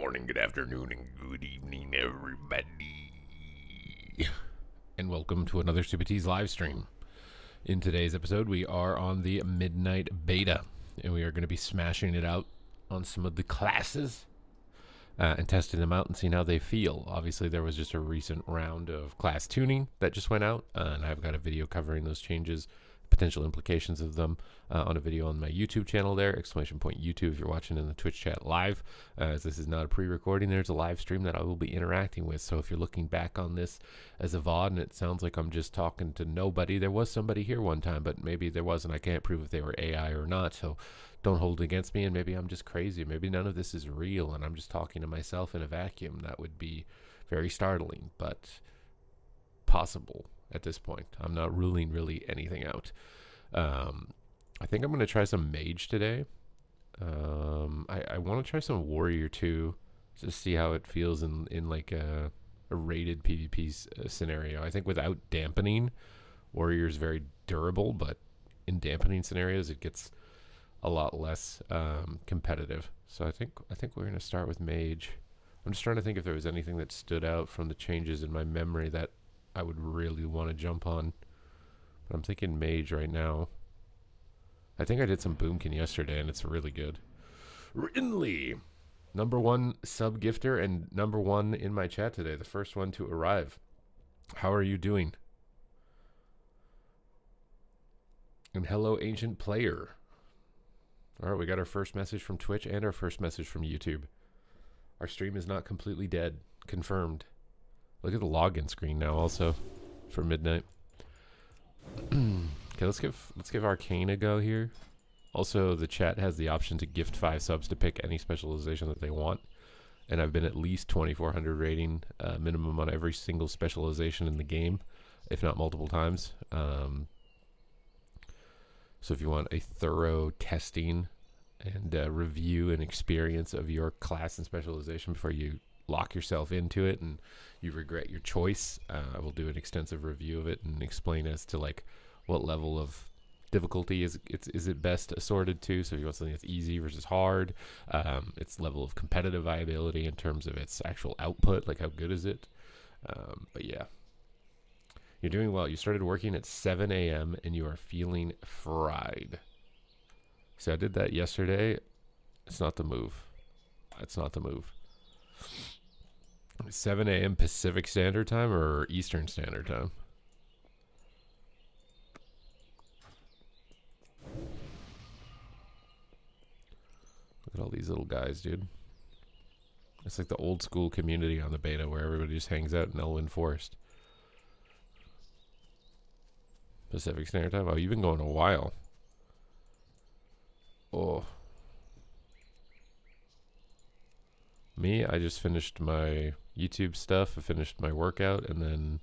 morning, good afternoon, and good evening, everybody. And welcome to another Super T's live stream. In today's episode, we are on the Midnight Beta, and we are going to be smashing it out on some of the classes and testing them out and seeing how they feel. Obviously, there was just a recent round of class tuning that just went out, and I've got a video covering those changes, potential implications of them on a video on my YouTube channel there, !YouTube if you're watching in the Twitch chat live. As this is not a pre-recording, there's a live stream that I will be interacting with. So if you're looking back on this as a VOD and it sounds like I'm just talking to nobody, there was somebody here one time, but maybe there wasn't. I can't prove if they were AI or not, so don't hold it against me, and maybe I'm just crazy. Maybe none of this is real and I'm just talking to myself in a vacuum. That would be very startling, but possible at this point. I'm not ruling really anything out. I think I'm going to try some mage today. I want to try some warrior too, just see how it feels in like a rated PvP scenario. I think without dampening, warrior is very durable, but in dampening scenarios, it gets a lot less competitive. So I think we're going to start with mage. I'm just trying to think if there was anything that stood out from the changes in my memory that I would really want to jump on. But I'm thinking mage right now. I think I did some boomkin yesterday and it's really good. Rinley, #1 sub gifter and #1 in my chat today. The first one to arrive. How are you doing? And hello, ancient player. All right, we got our first message from Twitch and our first message from YouTube. Our stream is not completely dead. Confirmed. Look at the login screen now also for midnight. Okay, let's give Arcane a go here. Also, the chat has the option to gift 5 subs to pick any specialization that they want. And I've been at least 2400 rating minimum on every single specialization in the game, if not multiple times. So if you want a thorough testing and review and experience of your class and specialization before you lock yourself into it and you regret your choice, I will do an extensive review of it and explain as to like what level of difficulty is it best assorted to. So if you want something that's easy versus hard, its level of competitive viability in terms of its actual output, like how good is it. But yeah, you're doing well. You started working at 7 a.m. and you are feeling fried. So I did that yesterday. It's not the move. It's not the move. 7 a.m. Pacific Standard Time or Eastern Standard Time? Look at all these little guys, dude. It's like the old school community on the beta where everybody just hangs out in Elwyn Forest. Pacific Standard Time? Oh, you've been going a while. Oh. Me, I just finished my YouTube stuff. I finished my workout and then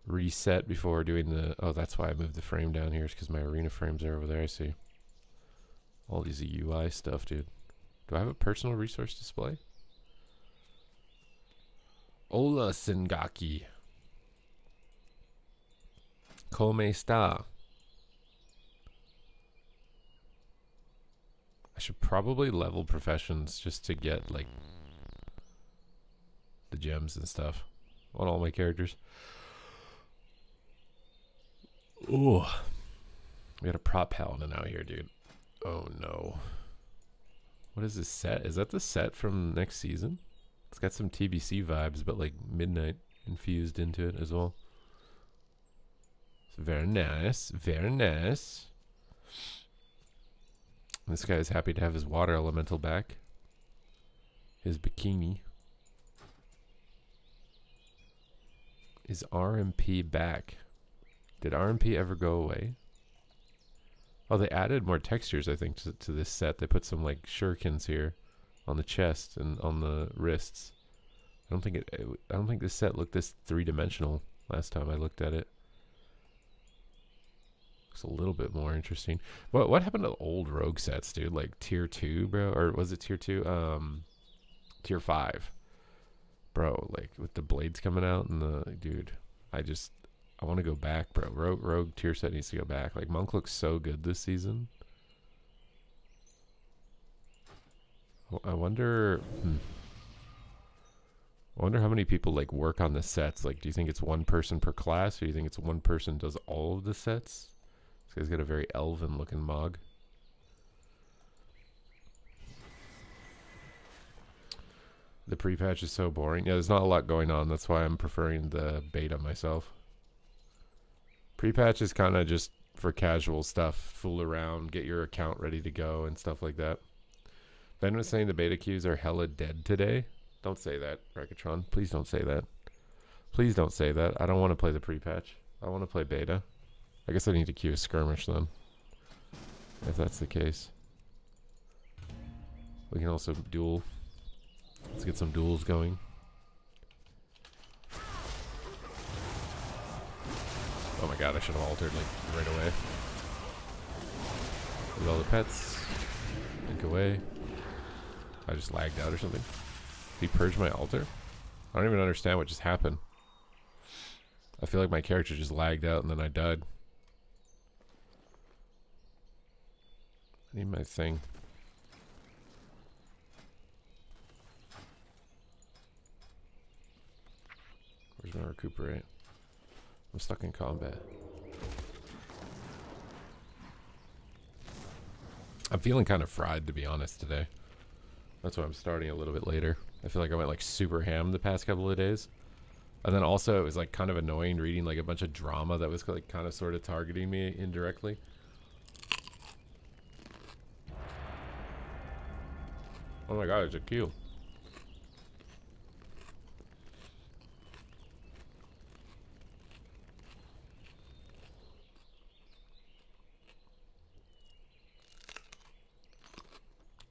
reset before doing the... Oh, that's why I moved the frame down here. It's because my arena frames are over there. I see. All these UI stuff, dude. Do I have a personal resource display? Hola, Sengaki. Come esta? I should probably level professions just to get like the gems and stuff on all my characters. Ooh. We got a prop paladin out here, dude. Oh no. What is this set? Is that the set from next season? It's got some TBC vibes, but like midnight infused into it as well. It's very nice. Very nice. This guy is happy to have his water elemental back. His bikini. Is RMP back? Did RMP ever go away? Oh, they added more textures, I think, to this set. They put some like shurikens here on the chest and on the wrists. I don't think this set looked this three-dimensional last time I looked at it. Looks a little bit more interesting. What happened to old rogue sets, dude? Like tier 2, bro? Or was it tier 2? Tier 5. Bro, like with the blades coming out and the... Dude, I want to go back, bro. Rogue tier set needs to go back. Like, Monk looks so good this season. I wonder. I wonder how many people like work on the sets. Like, do you think it's one person per class, or do you think it's one person does all of the sets? This guy's got a very elven-looking mog. The pre-patch is so boring. Yeah, there's not a lot going on. That's why I'm preferring the beta myself. Pre-patch is kind of just for casual stuff. Fool around, get your account ready to go, and stuff like that. Ben was saying the beta queues are hella dead today. Don't say that, Rekatron. Please don't say that. Please don't say that. I don't want to play the pre-patch. I want to play beta. I guess I need to queue a skirmish then, if that's the case. We can also duel. Let's get some duels going. Oh my god, I should have altered like right away. With all the pets. Link away. I just lagged out or something. Did he purge my altar? I don't even understand what just happened. I feel like my character just lagged out and then I died. I need my thing. Where's my recuperate? I'm stuck in combat. I'm feeling kind of fried, to be honest, today. That's why I'm starting a little bit later. I feel like I went like super ham the past couple of days. And then also it was like kind of annoying reading like a bunch of drama that was like kind of sort of targeting me indirectly. Oh my god, there's a queue.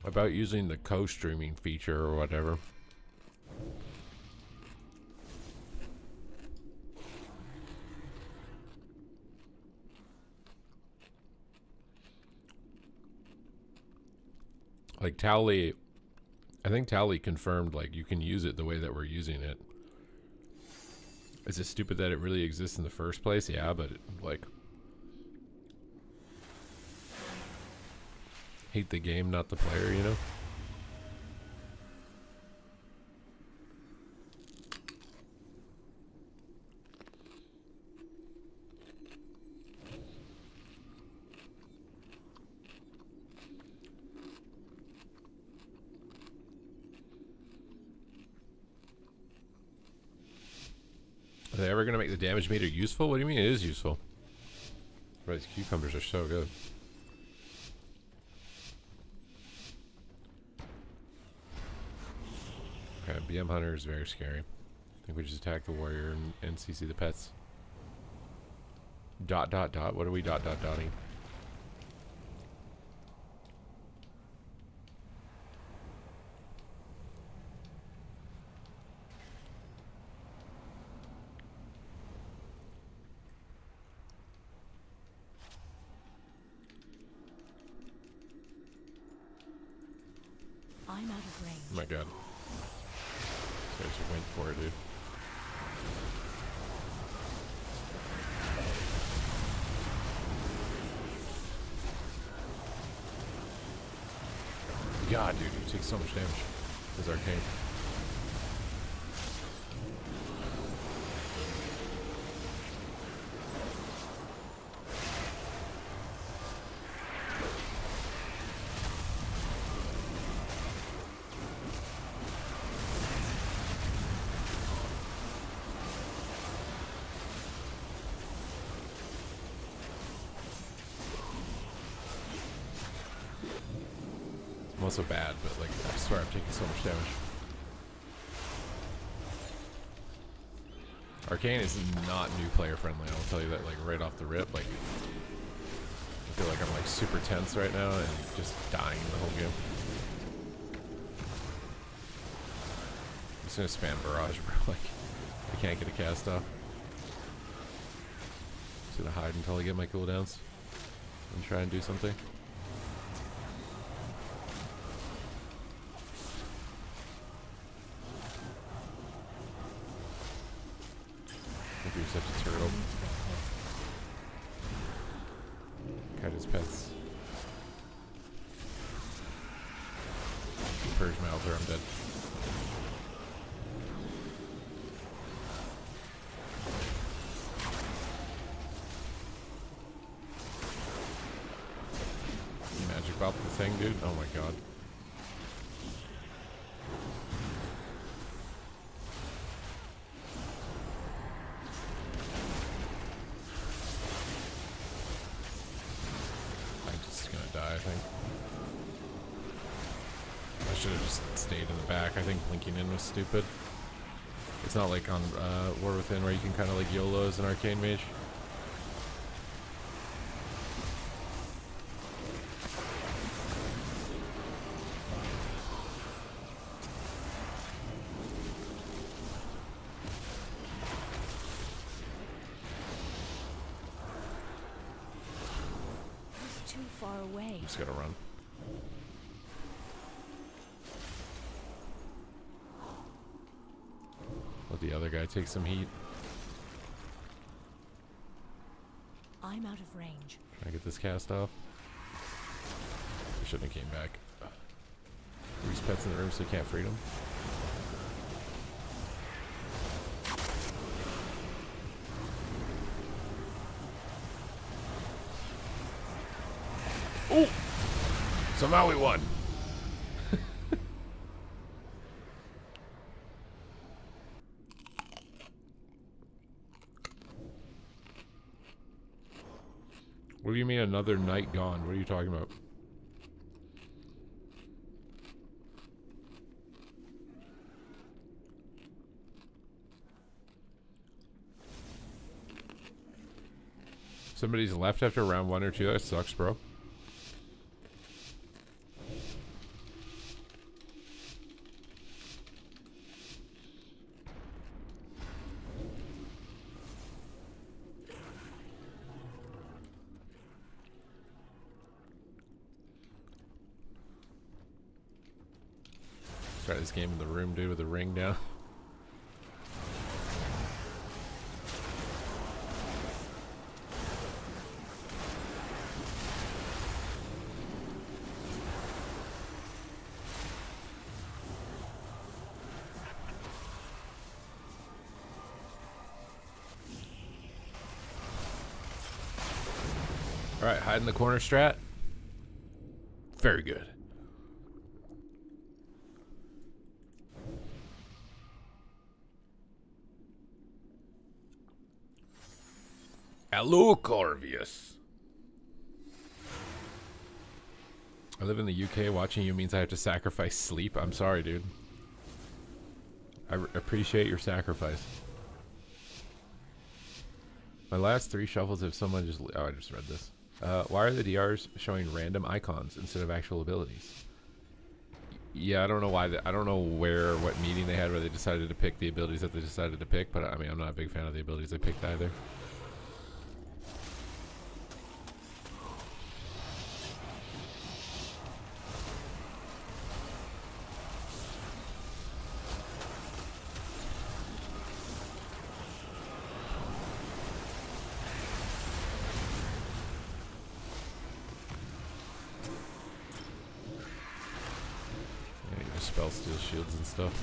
About using the co-streaming feature or whatever. Like Tally, I think Tally confirmed like you can use it the way that we're using it. Is it stupid that it really exists in the first place? Yeah, but like hate the game, not the player, you know? Are they ever going to make the damage meter useful? What do you mean it is useful? Right, these cucumbers are so good. Okay, BM Hunter is very scary. I think we just attack the warrior and CC the pets. Dot, dot, dot. What are we dot, dot, dotting? I'm out of range. Oh my god. I just went for it, dude. God, dude, you take so much damage. This is Arcane. Also bad, but like I swear I'm taking so much damage. Arcane is not new player friendly, I'll tell you that like right off the rip. Like I feel like I'm like super tense right now and just dying the whole game. I'm just gonna spam barrage, bro. Like I can't get a cast off. Just gonna hide until I get my cooldowns and try and do something. You're such a turtle. Cut his pets. Purge health or I'm dead. Magic bop the thing, dude. Oh my god. I'm just gonna die, I think. I should have just stayed in the back. I think blinking in was stupid. It's not like on War Within where you can kind of like YOLO as an Arcane Mage. Just gotta run. Let the other guy take some heat. I'm out of range. Trying to get this cast off. I shouldn't have came back. These pets in the room so you can't freed them. Oh! Somehow we won. What do you mean another night gone? What are you talking about? Somebody's left after round 1 or 2. That sucks, bro. Try this game in the room, dude, with the ring down. Alright, hide in the corner strat. Very good. Hello, Corvius. I live in the UK. Watching you means I have to sacrifice sleep. I'm sorry, dude. I appreciate your sacrifice. My last 3 shuffles, if someone just... Oh, I just read this. Why are the DRs showing random icons instead of actual abilities? Yeah, I don't know why. I don't know what meeting they had where they decided to pick the abilities that they decided to pick, but I mean, I'm not a big fan of the abilities they picked either. Spell steal shields and stuff.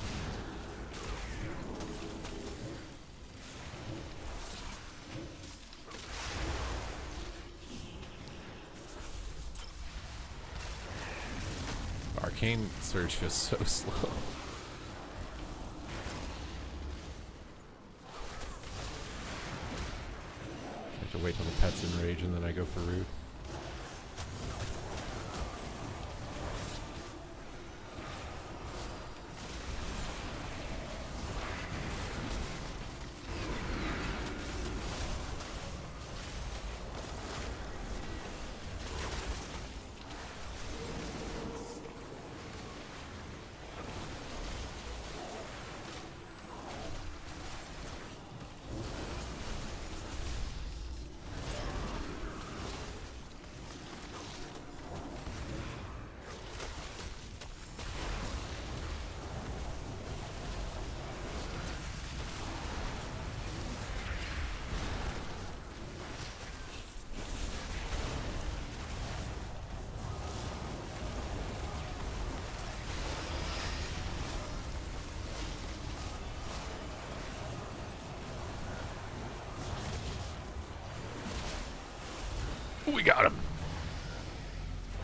Arcane Surge feels so slow. I have to wait till the pet's in rage and then I go for root. We got him.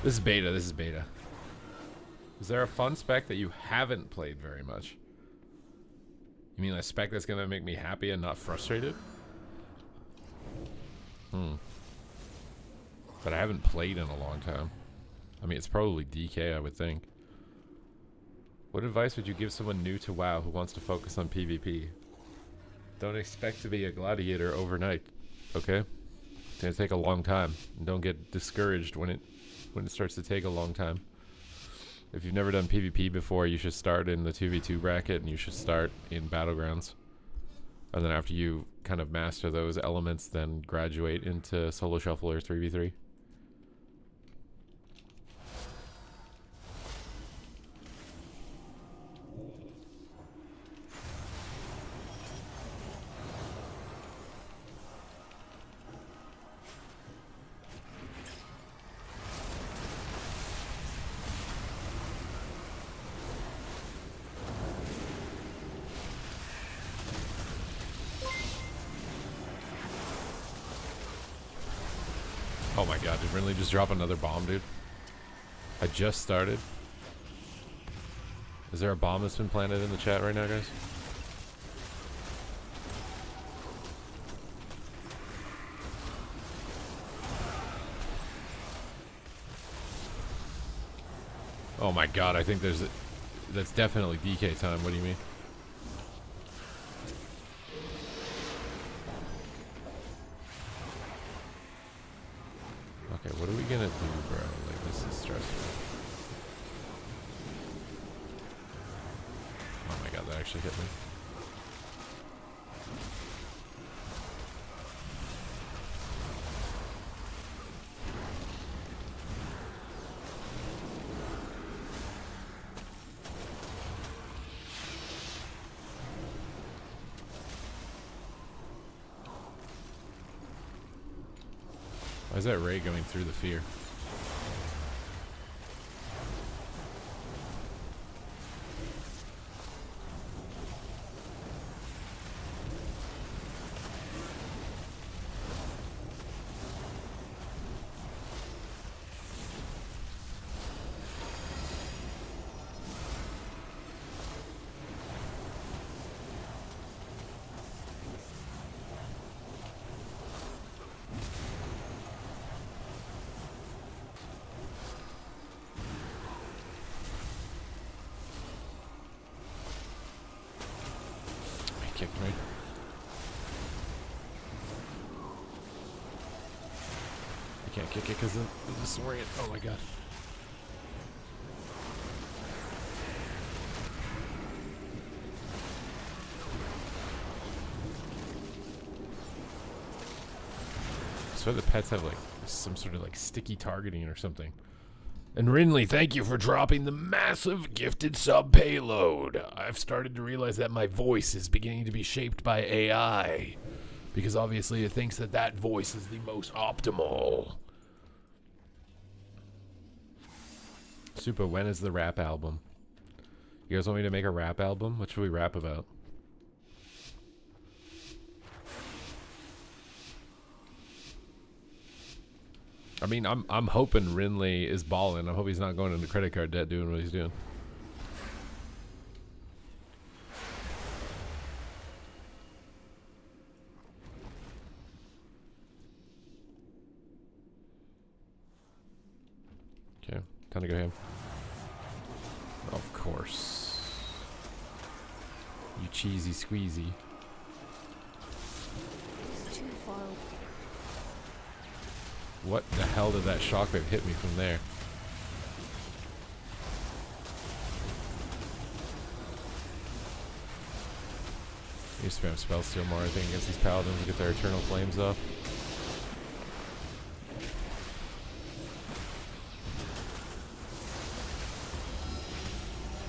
This is beta. This is beta. Is there a fun spec that you haven't played very much? You mean a spec that's gonna make me happy and not frustrated? But I haven't played in a long time. I mean, it's probably DK, I would think. What advice would you give someone new to WoW who wants to focus on PvP? Don't expect to be a gladiator overnight, okay? It's gonna take a long time, and don't get discouraged when it starts to take a long time. If you've never done PvP before, you should start in the 2v2 bracket, and you should start in Battlegrounds. And then after you kind of master those elements, then graduate into Solo Shuffle or 3v3. Oh my god, did Rinley just drop another bomb, dude? I just started. Is there a bomb that's been planted in the chat right now, guys? Oh my god, I think there's that's definitely DK time. What do you mean? Okay, what are we gonna do, bro? Like, this is stressful. Oh my god, that actually hit me. Why is that ray going through the fear? Kicked me. I can't kick it because of the disorient. Oh my god. I swear the pets have like some sort of like sticky targeting or something. And Rinley, thank you for dropping the massive gifted sub payload. I've started to realize that my voice is beginning to be shaped by AI. Because obviously it thinks that that voice is the most optimal. Super, when is the rap album? You guys want me to make a rap album? What should we rap about? I mean, I'm hoping Rinley is balling. I hope he's not going into credit card debt doing what he's doing. Okay, time to go ham. Of course. You cheesy squeezy. It's too far away. What the hell did that shockwave hit me from there? You spam spell steal more, I think, against these paladins to get their eternal flames off.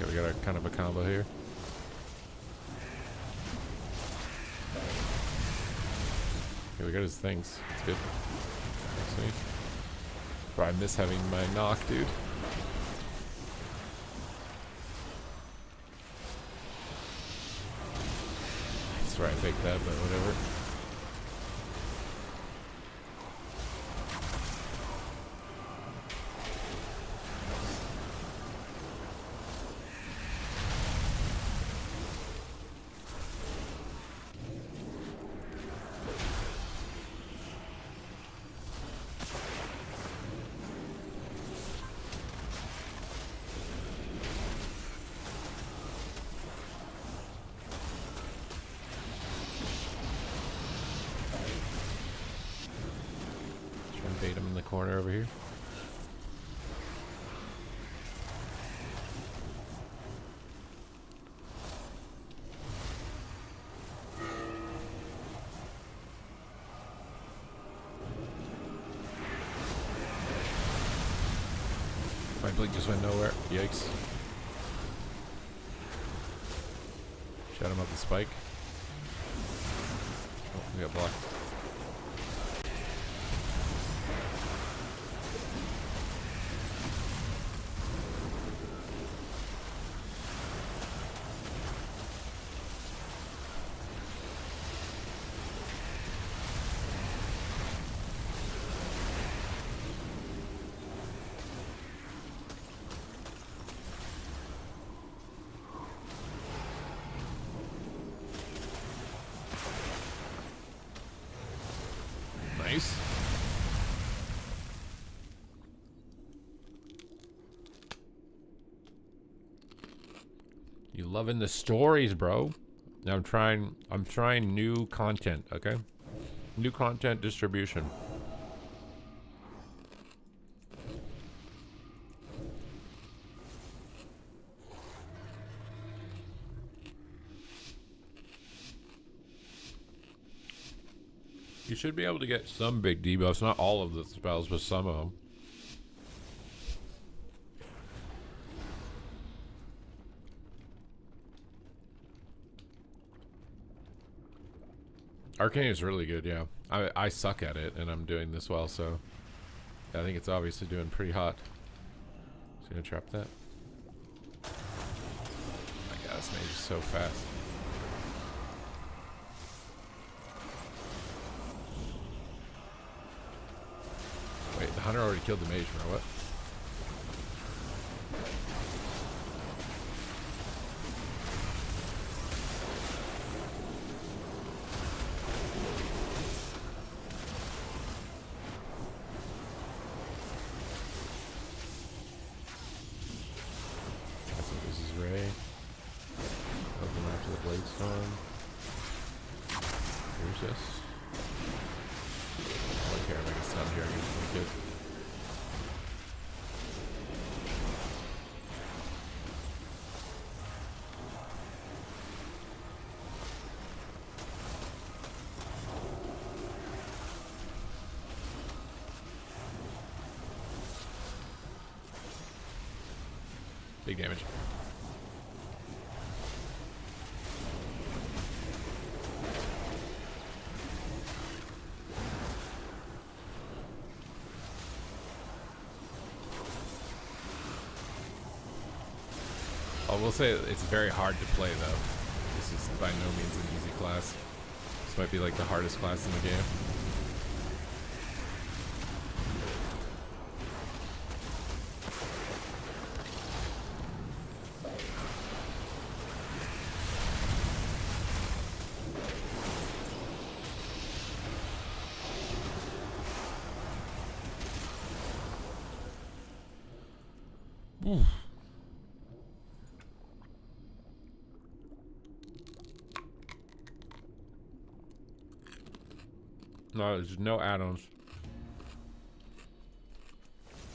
Okay, we got a kind of a combo here. Okay, we got his things. It's good. Sweet. Bro, I miss having my knock, dude. I swear I faked that, but whatever. My blink just went nowhere. Yikes. Shot him up the spike. Oh, we got blocked. Nice. You loving the stories, bro? Now I'm trying new content, okay? New content distribution. You should be able to get some big debuffs, not all of the spells, but some of them. Arcane is really good, yeah. I suck at it, and I'm doing this well, so I think it's obviously doing pretty hot. Just gonna trap that. Oh my god, this mage is so fast. Wait, the hunter already killed the mage, bro. What? I think this is Ray. Open after the blade storm. Here's this. I don't care if I get stunned here. I get pretty good. Big damage. I will say it's very hard to play though. This is by no means an easy class. This might be like the hardest class in the game. Oof. No, there's no add-ons.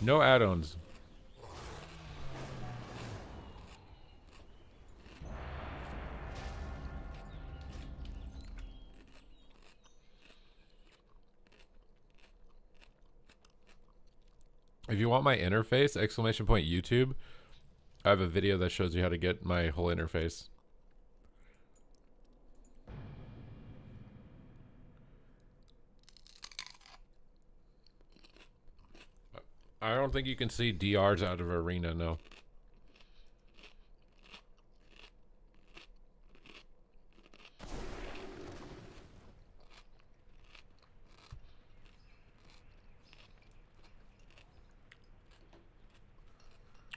No add-ons. If you want my interface, exclamation point YouTube, I have a video that shows you how to get my whole interface. I don't think you can see DRs out of Arena, no.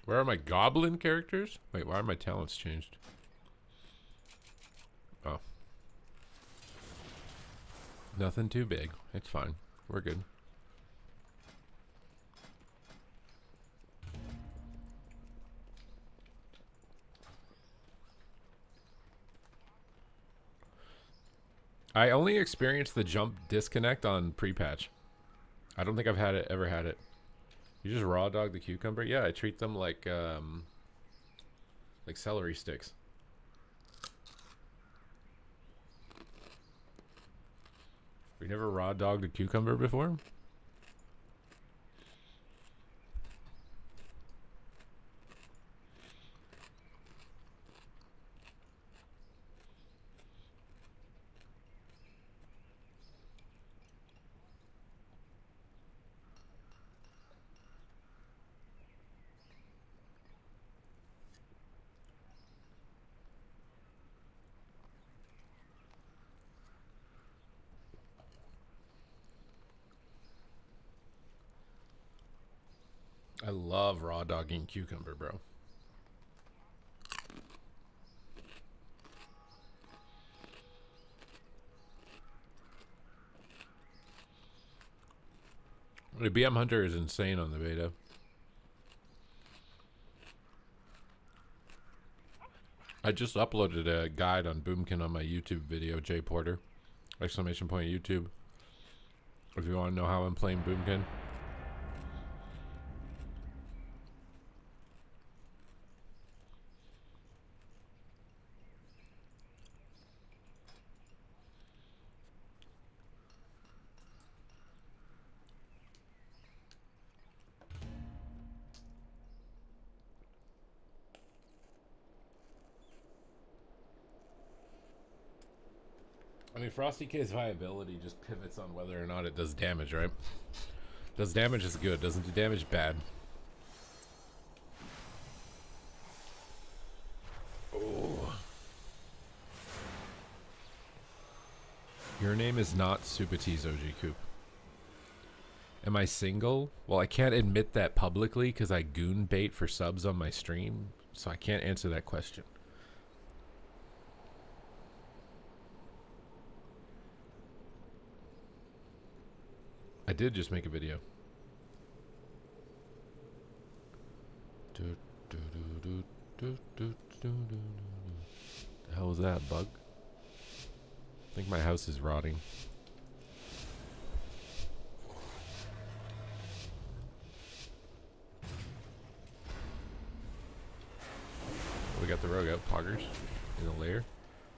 Where are my goblin characters? Wait, why are my talents changed? Oh. Nothing too big. It's fine. We're good. I only experienced the jump disconnect on pre-patch. I don't think I've had it ever had it. You just raw dog the cucumber? Yeah, I treat them like celery sticks. We never raw dogged a cucumber before? I love raw dogging cucumber, bro. The BM Hunter is insane on the beta. I just uploaded a guide on Boomkin on my YouTube video, Jay Porter. Exclamation point YouTube. If you want to know how I'm playing Boomkin. I mean, Frosty K's viability just pivots on whether or not it does damage, right? Does damage is good, doesn't do damage bad. Oh. Your name is not Supatees OG Coop. Am I single? Well, I can't admit that publicly because I goon bait for subs on my stream, so I can't answer that question. I did just make a video. The hell was that, bug? I think my house is rotting. We got the rogue out, poggers, in a lair.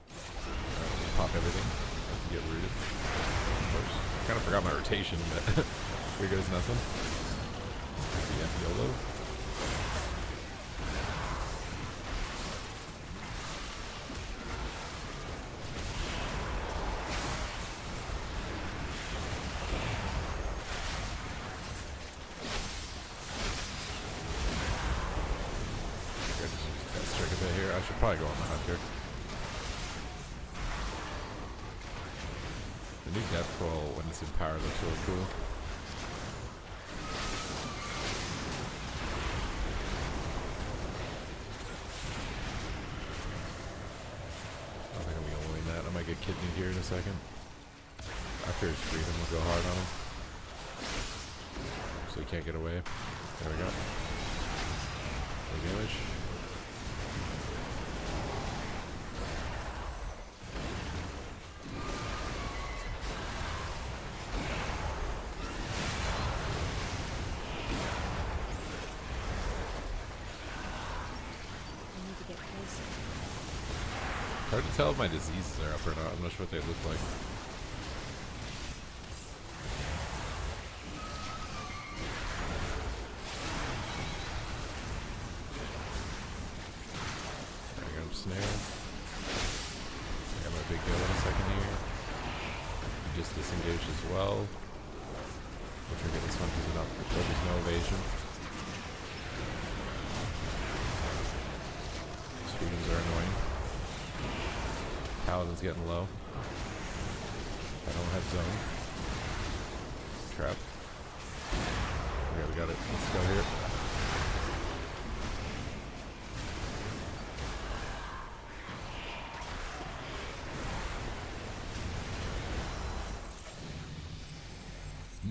Just pop everything. I can get rooted. Of course. I kind of forgot my rotation, but here goes nothing. Yeah, YOLO. Got strike a bit here. I should probably go on the hunter. The new death roll when it's in power looks really cool. I don't think I'm gonna win that. I might get kidneyed here in a second. After his freedom, we'll go hard on him. So he can't get away. There we go. Big damage. Hard to tell if my diseases are up or not. I'm not sure what they look like. I got him snared. I got my big go in a second here. He just disengaged as well. We'll trigger this one because there's no evasion. These freedoms are annoying. Paladin's getting low. I don't have zone. Trap. Okay, we got it. Let's go here.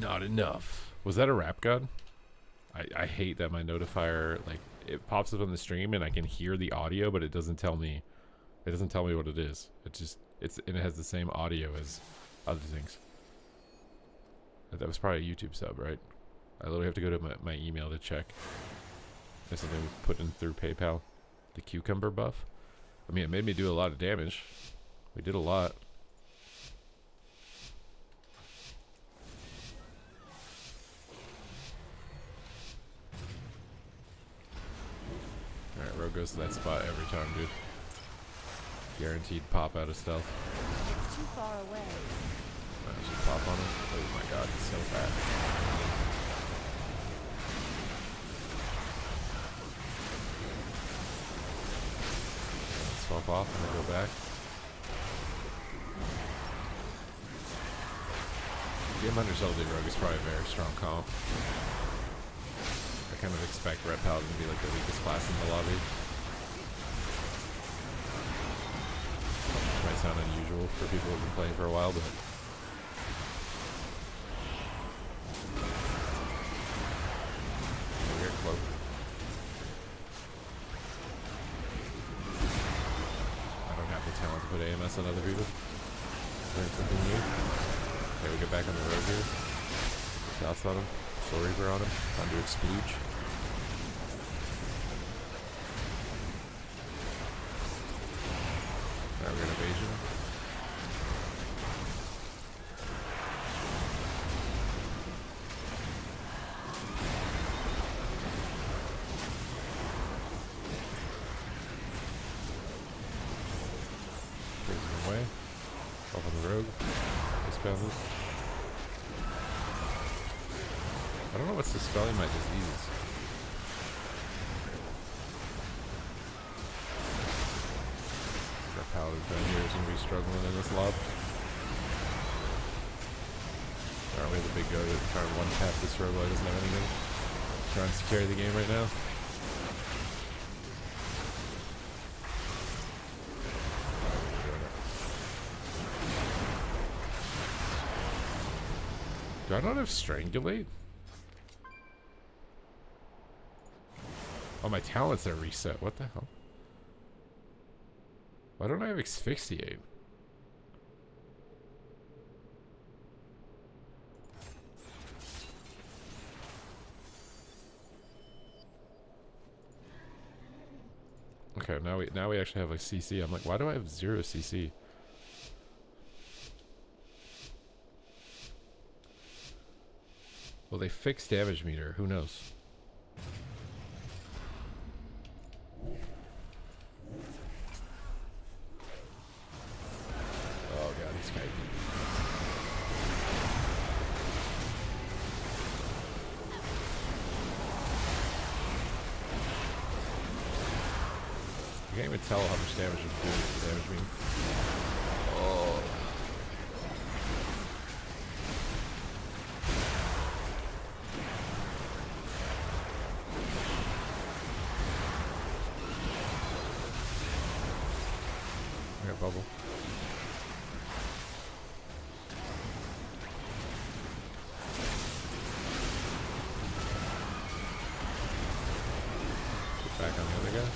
Not enough. Was that a rap god? I hate that my notifier, like, it pops up on the stream and I can hear the audio, but it doesn't tell me. It doesn't tell me what it is. And it has the same audio as other things. That was probably a YouTube sub, right? I literally have to go to my email to check. There's something we put in through PayPal. The cucumber buff. I mean, it made me do a lot of damage. We did a lot. Alright, Rogue goes to that spot every time, dude. Guaranteed pop out of stealth. It's too far away. I should pop on him. Oh my god, he's so fast. Swap off and then go back. Game under Zelda Rogue is probably a very strong comp. I kind of expect Red Paladin to be like the weakest class in the lobby. Which might sound unusual for people who've been playing for a while, but we're close. I don't have the talent to put AMS on other people. Learn something new. Okay, we get back on the road here. South on him. Soul Reaper on him. Time to explode. Now we're in evasion. Brings him away. Off on the rogue. Dispel this. I don't know what's dispelling my disease. Our Paladin down here is going to be struggling in this lob. Aren't we the big guy that trying to one-tap this rogue while he doesn't have anything? Trying to carry the game right now. Do I not have Strangulate? Oh, my talents are reset. What the hell? Why don't I have Asphyxiate? Okay, now we actually have like CC. I'm like, why do I have 0 CC? Well, they fixed damage meter. Who knows? Oh god, he's kiting. You can't even tell how much damage it's doing with the damage meter. Oh. Bubble. Get back on the other guy.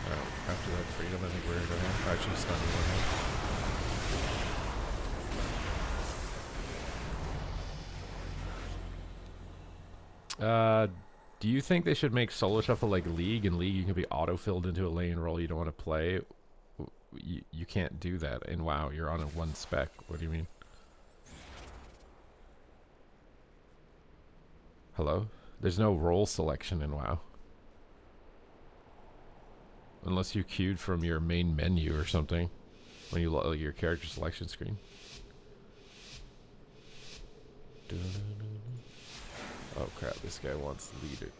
Alright, after that freedom, I think we're gonna go ahead. Actually, stun one hand. Do you think they should make solo shuffle like League? In League, you can be auto-filled into a lane role you don't want to play. You can't do that in WoW. You're on a one spec. What do you mean? Hello? There's no role selection in WoW. Unless you queued from your main menu or something. When you look at your character selection screen. Oh crap, this guy wants leader.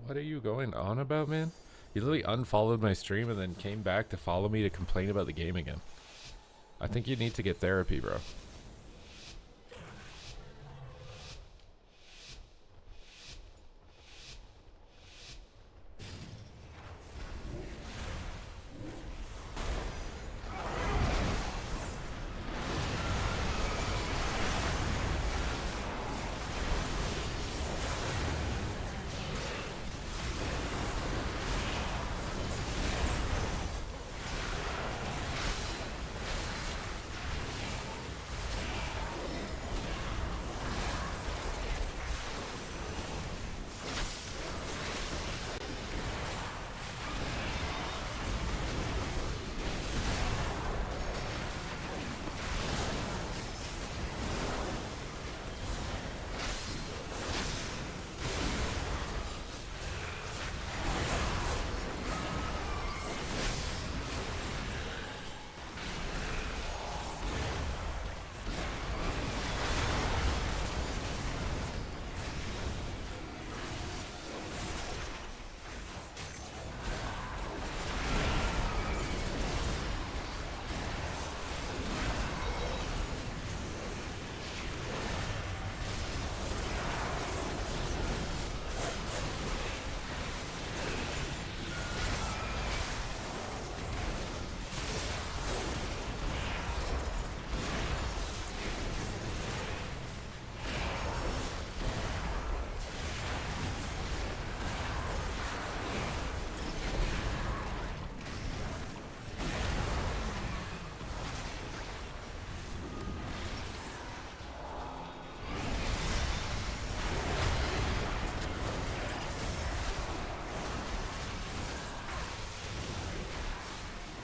What are you going on about, man? He literally unfollowed my stream and then came back to follow me to complain about the game again. I think you need to get therapy, bro.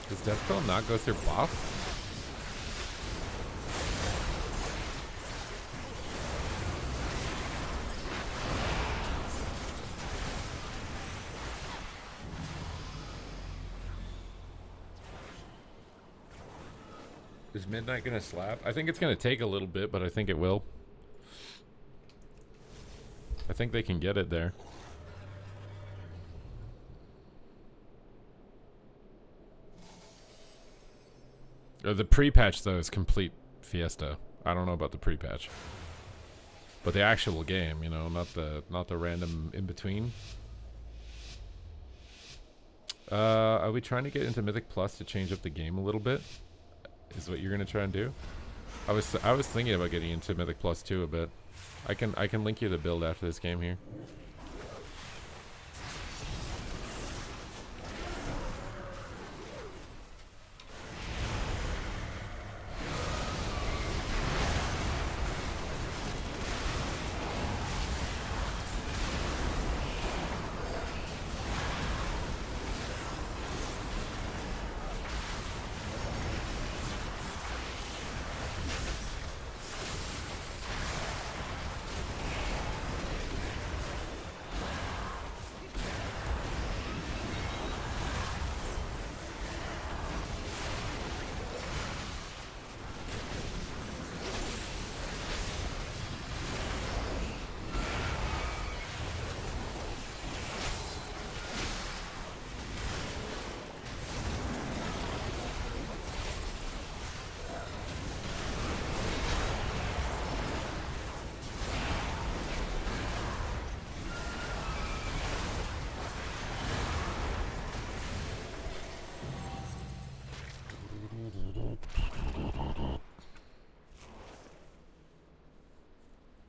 Does Death Spell not go through buff? Is Midnight gonna slap? I think it's gonna take a little bit, but I think it will. I think they can get it there. The pre-patch though is complete fiesta. I don't know about the pre-patch, but the actual game, you know, not the random in between. Are we trying to get into Mythic Plus to change up the game a little bit? Is what you're gonna try and do? I was thinking about getting into Mythic Plus too a bit. I can link you the build after this game here.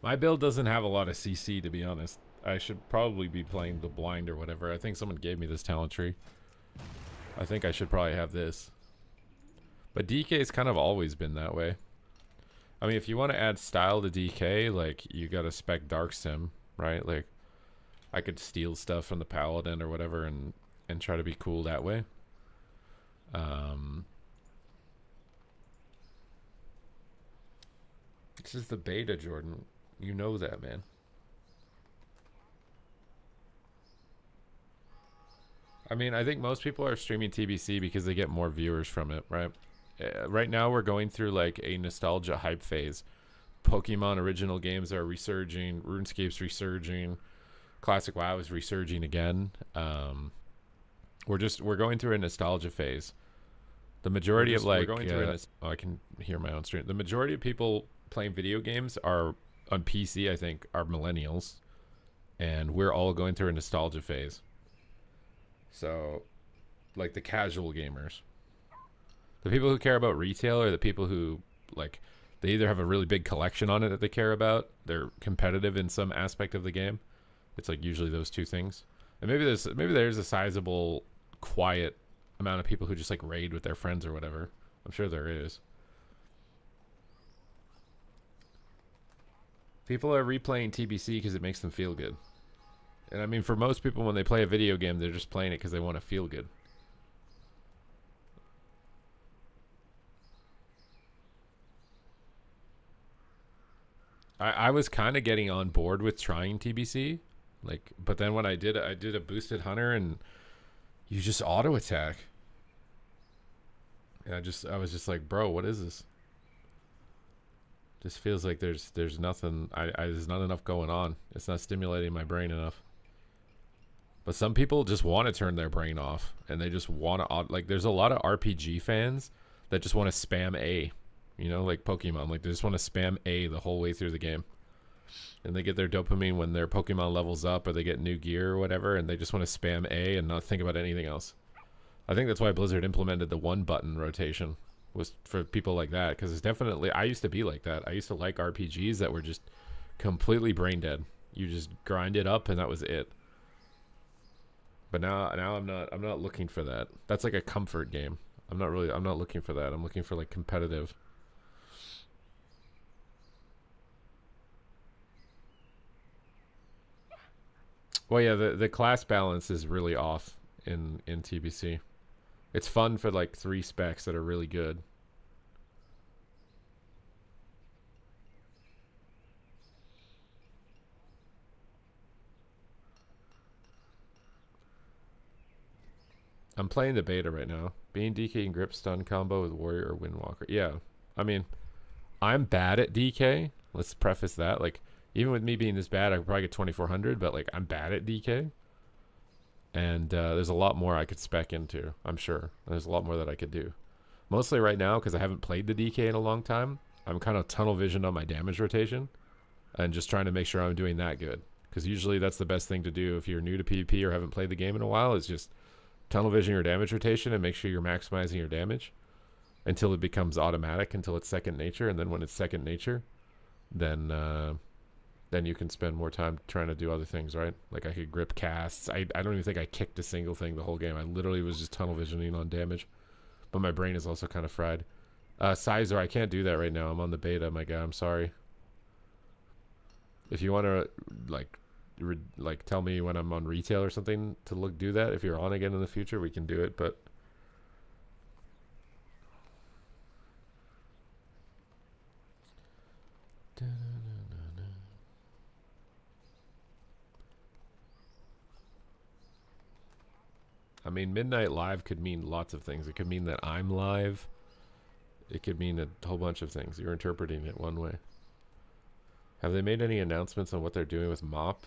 My build doesn't have a lot of CC, to be honest. I should probably be playing the blind or whatever. I think someone gave me this talent tree. I think I should probably have this. But DK's kind of always been that way. I mean, if you want to add style to DK, like, you gotta spec Dark Sim, right? Like, I could steal stuff from the Paladin or whatever and try to be cool that way. This is the beta, Jordan. You know that, man. I mean, I think most people are streaming TBC because they get more viewers from it, right? Right now, we're going through like a nostalgia hype phase. Pokemon original games are resurging. RuneScape's resurging. Classic WoW is resurging again. we're going through a nostalgia phase. The majority of like I can hear my own stream. The majority of people playing video games are on PC, I think, are millennials, and we're all going through a nostalgia phase. So, like the casual gamers, the people who care about retail are the people who like they either have a really big collection on it that they care about, they're competitive in some aspect of the game. It's like usually those two things. And maybe there's a sizable quiet amount of people who just like raid with their friends or whatever. I'm sure there is. People are replaying TBC because it makes them feel good. And I mean, for most people, when they play a video game, they're just playing it because they want to feel good. I was kind of getting on board with trying TBC, like, but then when I did a boosted hunter and you just auto attack. And I was just like, bro, what is this? Just feels like there's nothing. There's not enough going on. It's not stimulating my brain enough. But some people just want to turn their brain off, and they just want to like. There's a lot of RPG fans that just want to spam A, you know, like Pokemon. Like they just want to spam A the whole way through the game, and they get their dopamine when their Pokemon levels up or they get new gear or whatever, and they just want to spam A and not think about anything else. I think that's why Blizzard implemented the one button rotation, was for people like that, because it's definitely, I used to be like that. I used to like RPGs that were just completely brain dead. You just grind it up and that was it. But now I'm not looking for that. That's like a comfort game. I'm not looking for that. I'm looking for like competitive. Well, yeah, the class balance is really off in TBC. It's fun for like 3 specs that are really good. I'm playing the beta right now. Being DK and grip stun combo with warrior or windwalker. Yeah, I mean, I'm bad at DK. Let's preface that. Like, even with me being this bad, I could probably get 2400, but like I'm bad at DK. And there's a lot more I could spec into, I'm sure. There's a lot more that I could do. Mostly right now, because I haven't played the DK in a long time, I'm kind of tunnel vision on my damage rotation and just trying to make sure I'm doing that good. Because usually that's the best thing to do if you're new to PvP or haven't played the game in a while, is just tunnel vision your damage rotation and make sure you're maximizing your damage until it becomes automatic, until it's second nature. And then when it's second nature, then you can spend more time trying to do other things, right? Like I could grip casts. I don't even think I kicked a single thing the whole game. I literally was just tunnel visioning on damage. But my brain is also kind of fried. Sizer, I can't do that right now. I'm on the beta, my guy. I'm sorry. If you want to, like tell me when I'm on retail or something to do that. If you're on again in the future, we can do it, but... I mean, midnight live could mean lots of things. It could mean that I'm live. It could mean a whole bunch of things. You're interpreting it one way. Have they made any announcements on what they're doing with MOP?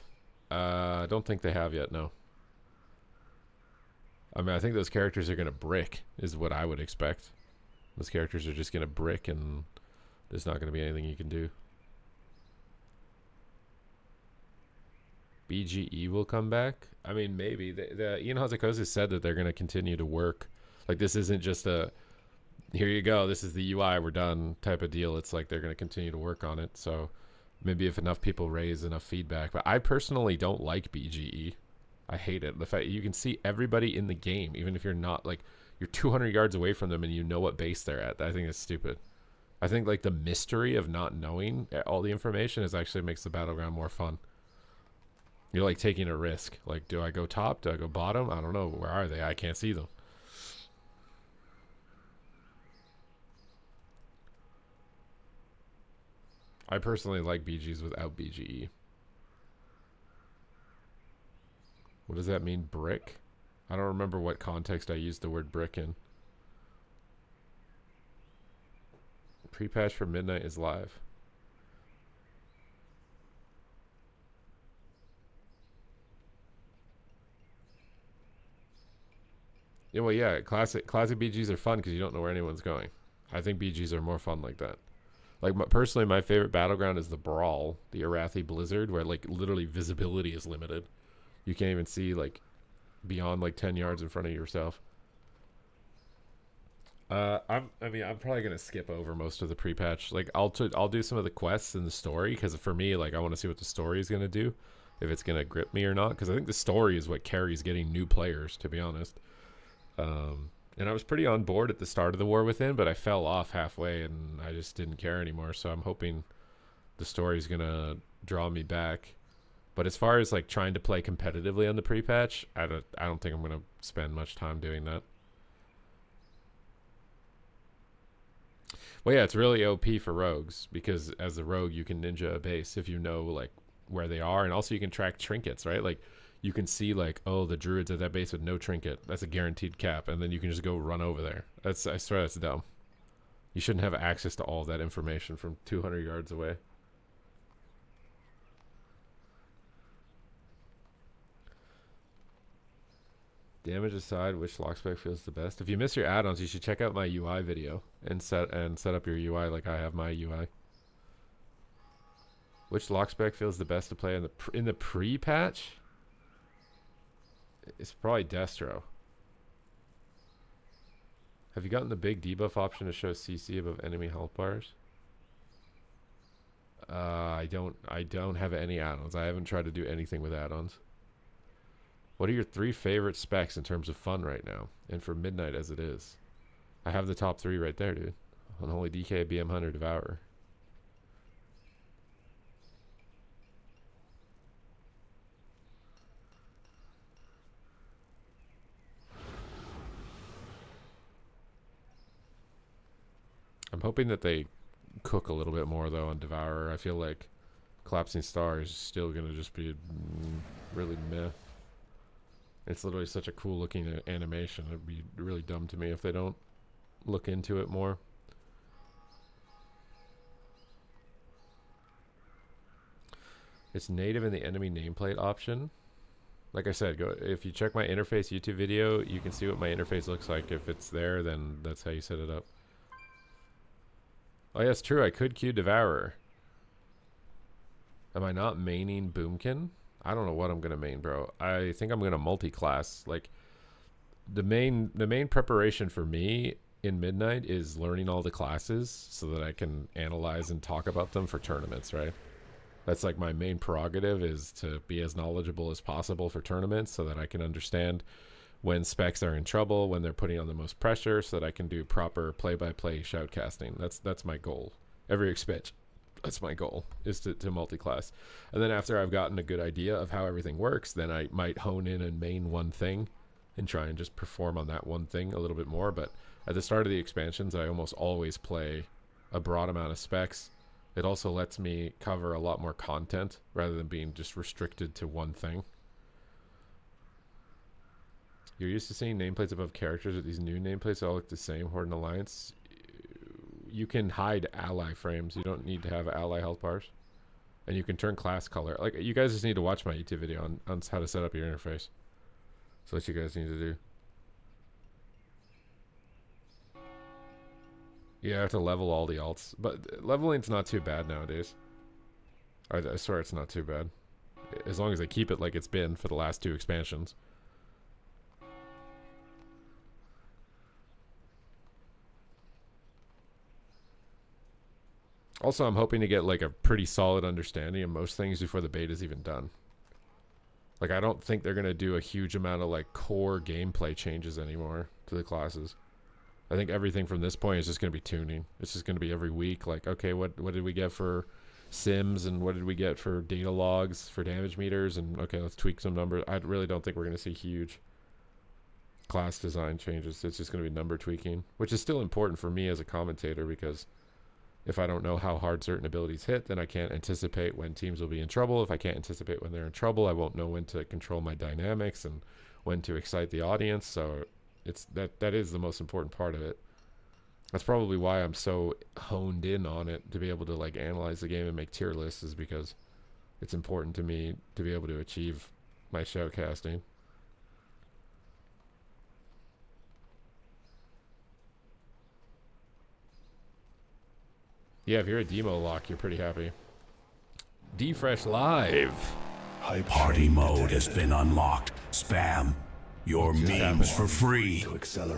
I don't think they have yet, no. I mean, I think those characters are going to brick, is what I would expect. Those characters are just going to brick, and there's not going to be anything you can do. BGE will come back. I mean, maybe. Ian Hazukosa said that they're going to continue to work. Like, this isn't just a, here you go, this is the UI, we're done type of deal. It's like they're going to continue to work on it. So maybe if enough people raise enough feedback. But I personally don't like BGE. I hate it. The fact you can see everybody in the game, even if you're not, like, you're 200 yards away from them and you know what base they're at. I think it's stupid. I think, like, the mystery of not knowing all the information is actually makes the battleground more fun. You're like taking a risk. Like, do I go top? Do I go bottom? I don't know. Where are they? I can't see them. I personally like BGs without BGE. What does that mean, brick? I don't remember what context I used the word brick in. Pre-patch for midnight is live. Yeah, well, yeah, classic BGs are fun because you don't know where anyone's going. I think BGs are more fun like that. Like personally, my favorite battleground is the Brawl, the Arathi Blizzard, where like literally visibility is limited. You can't even see like beyond like 10 yards in front of yourself. I mean, I'm probably gonna skip over most of the pre-patch. Like, I'll do some of the quests and the story because for me, like, I want to see what the story is gonna do, if it's gonna grip me or not. Because I think the story is what carries getting new players, to be honest. And I was pretty on board at the start of the War Within, but I fell off halfway and I just didn't care anymore. So I'm hoping the story's gonna draw me back. But as far as like trying to play competitively on the pre-patch, I don't think I'm gonna spend much time doing that. Well, yeah, it's really OP for rogues because as a rogue, you can ninja a base if you know like where they are, and also you can track trinkets, right? Like you can see like, oh, the druid's at that base with no trinket. That's a guaranteed cap, and then you can just go run over there. I swear that's dumb. You shouldn't have access to all of that information from 200 yards away. Damage aside, which lockspec feels the best? If you miss your add-ons, you should check out my UI video and set up your UI like I have my UI. Which lockspec feels the best to play in the pre-patch? It's probably Destro. Have you gotten the big debuff option to show CC above enemy health bars? I don't have any add-ons. I haven't tried to do anything with add-ons. What are your 3 favorite specs in terms of fun right now? And for Midnight as it is. I have the top 3 right there, dude. Unholy DK, BM Hunter, Devourer. I'm hoping that they cook a little bit more though on Devourer. I feel like Collapsing Star is still going to just be really meh. It's literally such a cool looking animation. It'd be really dumb to me if they don't look into it more. It's native in the enemy nameplate option. Like I said, if you check my interface YouTube video, you can see what my interface looks like. If it's there, then that's how you set it up. Oh yeah, it's true. I could queue Devourer. Am I not maining Boomkin? I don't know what I'm gonna main, bro. I think I'm gonna multi-class. Like the main preparation for me in Midnight is learning all the classes so that I can analyze and talk about them for tournaments, right? That's like my main prerogative, is to be as knowledgeable as possible for tournaments so that I can understand when specs are in trouble, when they're putting on the most pressure, so that I can do proper play-by-play shoutcasting. That's my goal. Every expansion. That's my goal, is to multi-class. And then after I've gotten a good idea of how everything works, then I might hone in and main one thing and try and just perform on that one thing a little bit more. But at the start of the expansions, I almost always play a broad amount of specs. It also lets me cover a lot more content rather than being just restricted to one thing. You're used to seeing nameplates above characters, with these new nameplates all look the same. Horde and Alliance. You can hide ally frames. You don't need to have ally health bars. And you can turn class color. Like, you guys just need to watch my YouTube video on how to set up your interface. That's what you guys need to do. Yeah, I have to level all the alts. But leveling's not too bad nowadays. I swear it's not too bad. As long as they keep it like it's been for the last 2 expansions. Also, I'm hoping to get like a pretty solid understanding of most things before the beta's even done. Like, I don't think they're going to do a huge amount of like core gameplay changes anymore to the classes. I think everything from this point is just going to be tuning. It's just going to be every week. Like, okay, what did we get for sims, and what did we get for data logs, for damage meters, and okay, let's tweak some numbers. I really don't think we're going to see huge class design changes. It's just going to be number tweaking, which is still important for me as a commentator, because if I don't know how hard certain abilities hit, then I can't anticipate when teams will be in trouble. If I can't anticipate when they're in trouble, I won't know when to control my dynamics and when to excite the audience. So it's that is the most important part of it. That's probably why I'm so honed in on it, to be able to like analyze the game and make tier lists, is because it's important to me to be able to achieve my shoutcasting. Yeah, if you're a demo lock, you're pretty happy. D-Fresh Live. Party mode has been unlocked. Spam your memes happened? for free.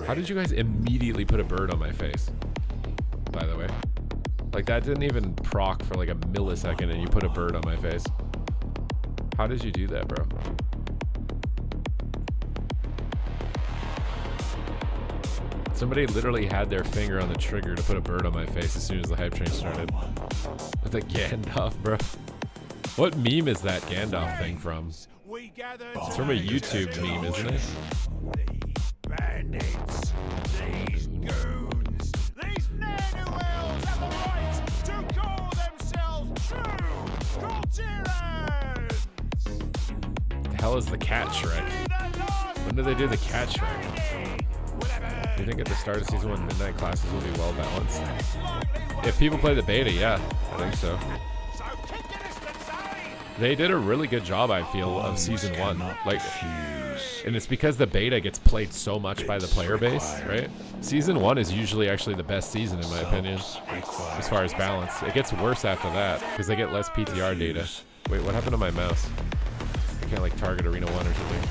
How did you guys immediately put a bird on my face? By the way. Like, that didn't even proc for like a millisecond and you put a bird on my face. How did you do that, bro? Somebody literally had their finger on the trigger to put a bird on my face as soon as the hype train started. With the Gandalf, bro. What meme is that Gandalf thing from? It's from a YouTube meme, isn't it? These bandits, these goons, these ne'er-do-wells have the right to call themselves true Culturans! The hell is the cat Shrek? When do they do the cat Shrek? Do you think at the start of season 1 midnight classes will be well balanced? If people play the beta, yeah, I think so. They did a really good job, I feel, of season 1. Like, and it's because the beta gets played so much by the player base, right? Season 1 is usually actually the best season, in my opinion, as far as balance. It gets worse after that because they get less PTR data. Wait, what happened to my mouse? I can't like target Arena 1 or something.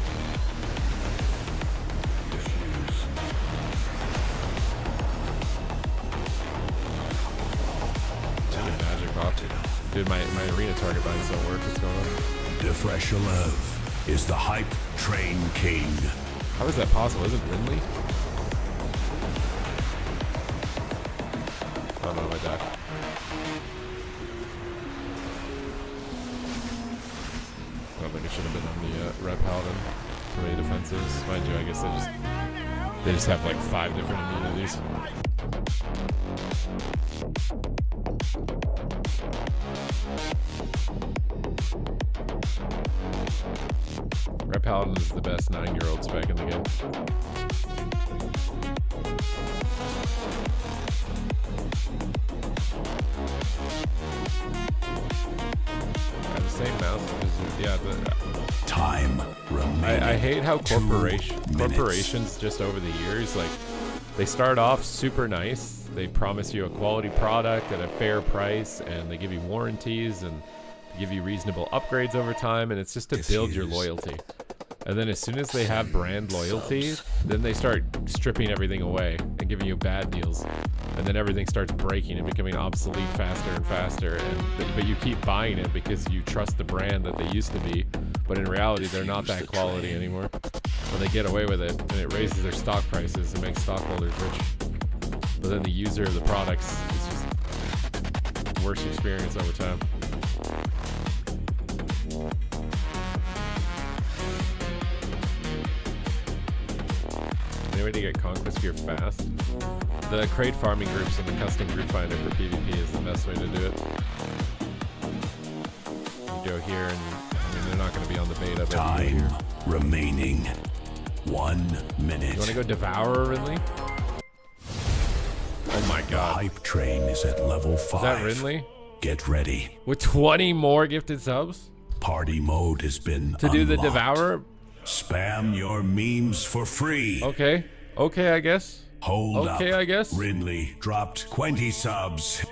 Dude, my arena target bindings don't work. What's going on? Defresh 11 is the hype train king. How is that possible? Isn't Rinley? Oh no, I died. I don't think I should have been on the Red Paladin. Too many defenses. Mind you, I guess they just have like 5 different immunities. Red Paladin is the best 9-year-old spec in the game. Yeah, the same mouse. Yeah, Time remaining. I hate how corporations just over the years, like, they start off super nice. They promise you a quality product at a fair price, and they give you warranties and give you reasonable upgrades over time, and it's just to build your loyalty. And then as soon as they have brand loyalty, then they start stripping everything away and giving you bad deals. And then everything starts breaking and becoming obsolete faster and faster. But you keep buying it because you trust the brand that they used to be. But in reality, they're not that quality anymore. But they get away with it, and it raises their stock prices and makes stockholders rich. But then the user of the products is just worse experience over time. Any way to get conquest gear fast? The crate farming groups and the custom group finder for PvP is the best way to do it. You go here, and I mean, they're not going to be on the beta, but Time remaining. 1 minute. You want to go Devourer, Ridley? Oh my The god. hype train is at level 5. Is that Ridley? Get ready. With 20 more gifted subs? Party mode has been To do the unlocked. Devourer? Spam your memes for free. Okay. Okay, I guess. Hold up. Okay, I guess. Ridley dropped 20 subs.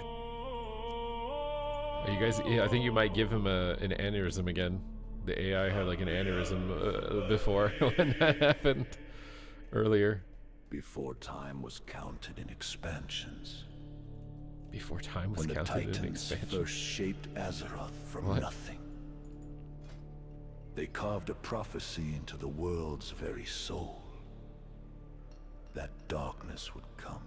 You guys, I think you might give him an aneurysm again. The AI had like an aneurysm before when that happened earlier. Before time was counted in expansions. Before time was When the counted in Titans expansion. first shaped Azeroth from What? nothing. They carved a prophecy into the world's very soul. That darkness would come.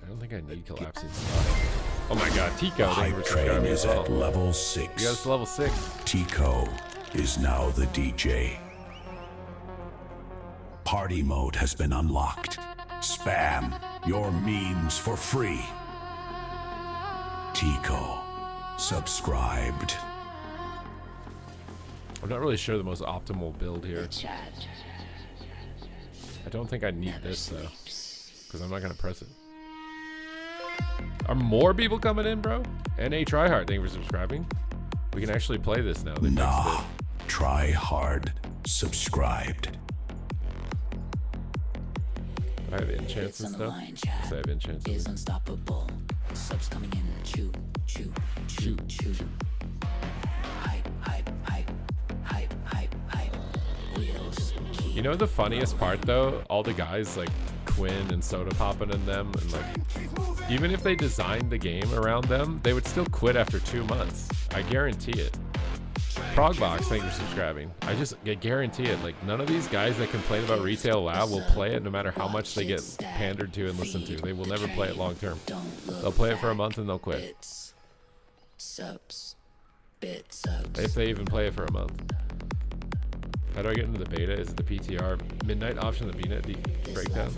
I don't think I need collapsing stuff. Oh my god, Tico, thank you Hype for train subscribing is as well. at level You 6. got us to level 6. Tico is now the DJ. Party mode has been unlocked. Spam your memes for free. Tico subscribed. I'm not really sure the most optimal build here. I don't think I need this though, because I'm not gonna press it. Are more people coming in, bro? NA Tryhard, thank you for subscribing. We can actually play this now. They Nah, fixed it. try hard. Subscribed. I have enchants and stuff. Yes, I have enchants. Is unstoppable. Subs coming in to hype, hype, hype, hype, hype, hype. Wheels keep You know the funniest part though? All the guys like Quinn and Soda popping in them, and like even if they designed the game around them, they would still quit after 2 months. I guarantee it. Progbox, thank you for subscribing. I guarantee it. Like none of these guys that complain about retail WoW will play it no matter how much they get pandered to and listened to. They will never play it long term. They'll play it for a month and they'll quit. bits, subs, bits, subs. If they even play it for a month. How do I get into the beta? Is it the PTR midnight option, the BNet breakdown?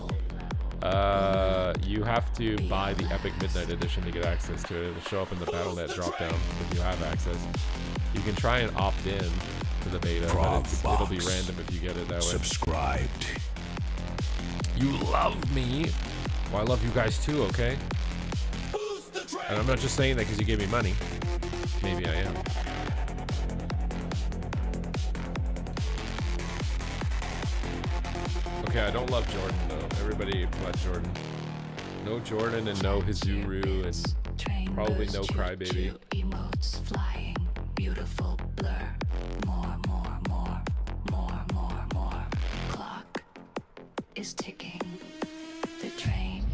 You have to buy the Epic Midnight Edition to get access to it. It'll show up in the Battle.net dropdown if you have access. You can try and opt in to the beta, but it'll be random if you get it that way. Subscribed. You love me. Well, I love you guys too, okay? And I'm not just saying that because you gave me money. Maybe I am. Okay, I don't love Jordan though. Everybody let Jordan. No Jordan and no Hizuru and probably no Crybaby. Emotes flying, beautiful blur. More, more, more, more, more, more. Clock is ticking. The train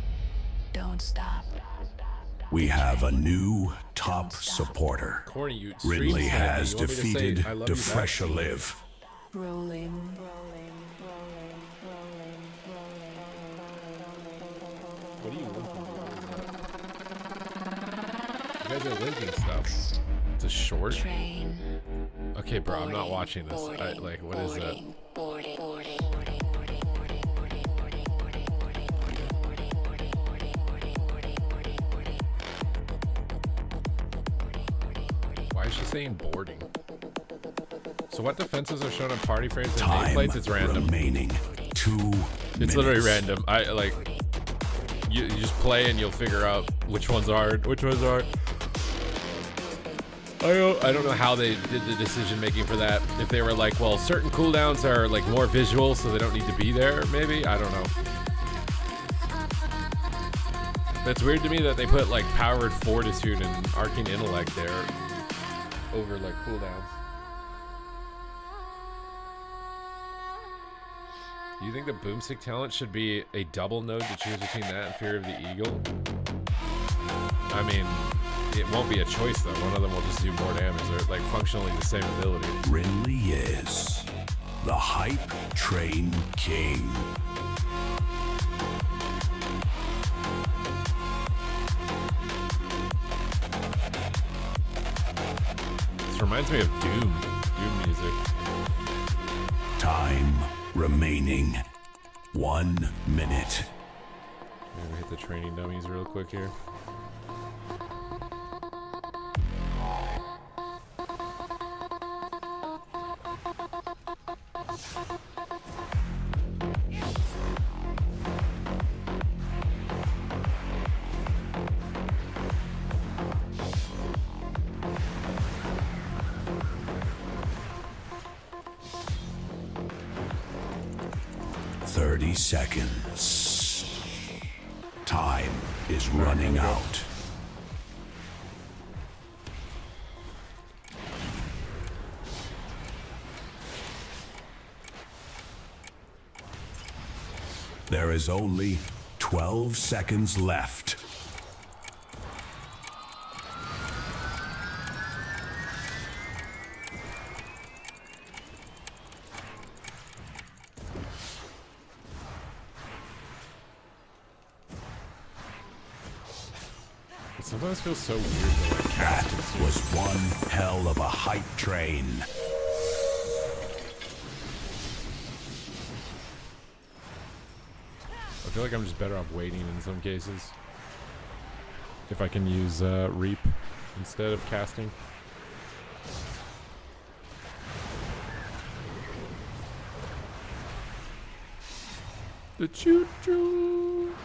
don't stop. We have a new top supporter. Corny, you Ridley has you want me to say, defeated "I love you back"? Defreshalive. Rolling. What are you linking? You guys are linking stuff. It's a short? Train. Okay, bro, I'm not watching this. Like, what is that? Why is she saying boarding? So what defenses are shown on party frames and Time nameplates? It's random. remaining 2 minutes. It's literally random. I like you just play and you'll figure out which ones are which ones are. I don't know how they did the decision making for that. If they were like, well, certain cooldowns are like more visual, so they don't need to be there. Maybe, I don't know. But it's weird to me that they put like powered fortitude and arcane intellect there over like cooldowns. Do you think the boomstick talent should be a double node to choose between that and Fear of the Eagle? I mean, it won't be a choice though. One of them will just do more damage. They're like functionally the same ability. Ridley is the Hype Train King. This reminds me of Doom music. Time remaining 1 minute. Maybe hit the training dummies real quick here. Seconds. Time is running out. There is only 12 seconds left. It sometimes feels so weird to like That cast. was one hell of a hype train. I feel like I'm just better off waiting in some cases. If I can use Reap instead of casting. The choo-choo.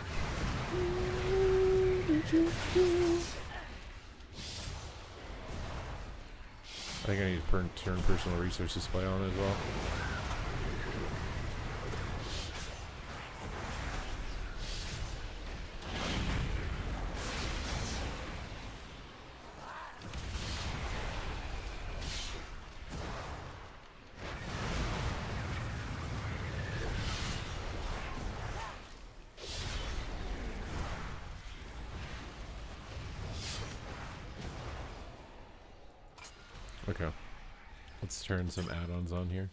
The choo-choo. I think I need to turn personal resource display on as well. Okay. Let's turn some add-ons on here.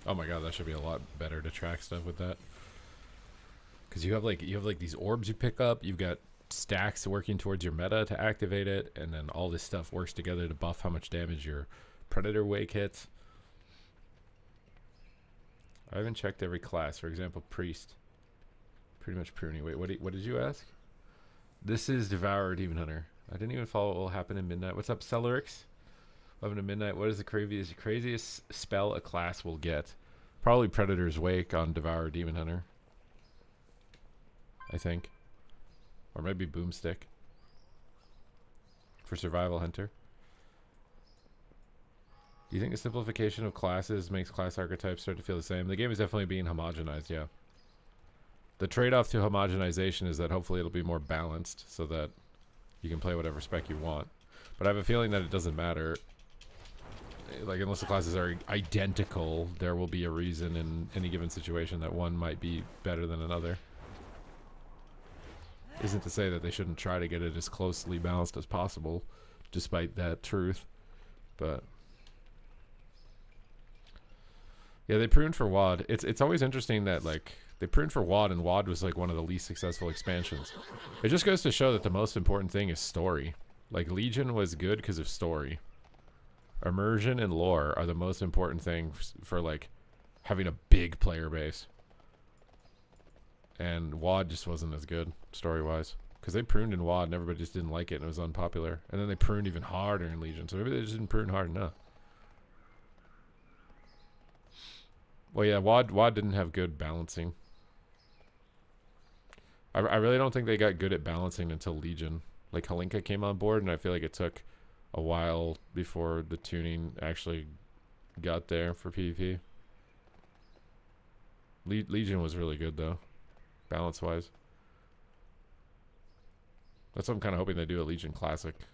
Oh my god, that should be a lot better to track stuff with that. Because you have like these orbs you pick up, you've got stacks working towards your meta to activate it, and then all this stuff works together to buff how much damage your Predator Wake hits. I haven't checked every class. For example, Priest. Pretty much pruny. Wait, what did you ask? This is Devour Demon Hunter. I didn't even follow what will happen in midnight. What's up, Celerix? 11 to midnight. What is the craziest spell a class will get? Probably Predator's Wake on Devour Demon Hunter, I think. Or maybe Boomstick for Survival Hunter. Do you think the simplification of classes makes class archetypes start to feel the same? The game is definitely being homogenized, yeah. The trade-off to homogenization is that hopefully it'll be more balanced so that you can play whatever spec you want. But I have a feeling that it doesn't matter. Like, unless the classes are identical, there will be a reason in any given situation that one might be better than another. Isn't to say that they shouldn't try to get it as closely balanced as possible, despite that truth. But yeah, they pruned for WoD. It's always interesting that, like, they pruned for WoD, and WoD was like one of the least successful expansions. It just goes to show that the most important thing is story. Like, Legion was good because of story. Immersion and lore are the most important things for like having a big player base. And WoD just wasn't as good story-wise because they pruned in WoD and everybody just didn't like it and it was unpopular. And then they pruned even harder in Legion, so maybe they just didn't prune hard enough. Well, yeah, WoD didn't have good balancing. I really don't think they got good at balancing until Legion. Like, Halinka came on board, and I feel like it took a while before the tuning actually got there for PvP. Legion was really good, though, balance-wise. That's what I'm kind of hoping they do at Legion Classic. Do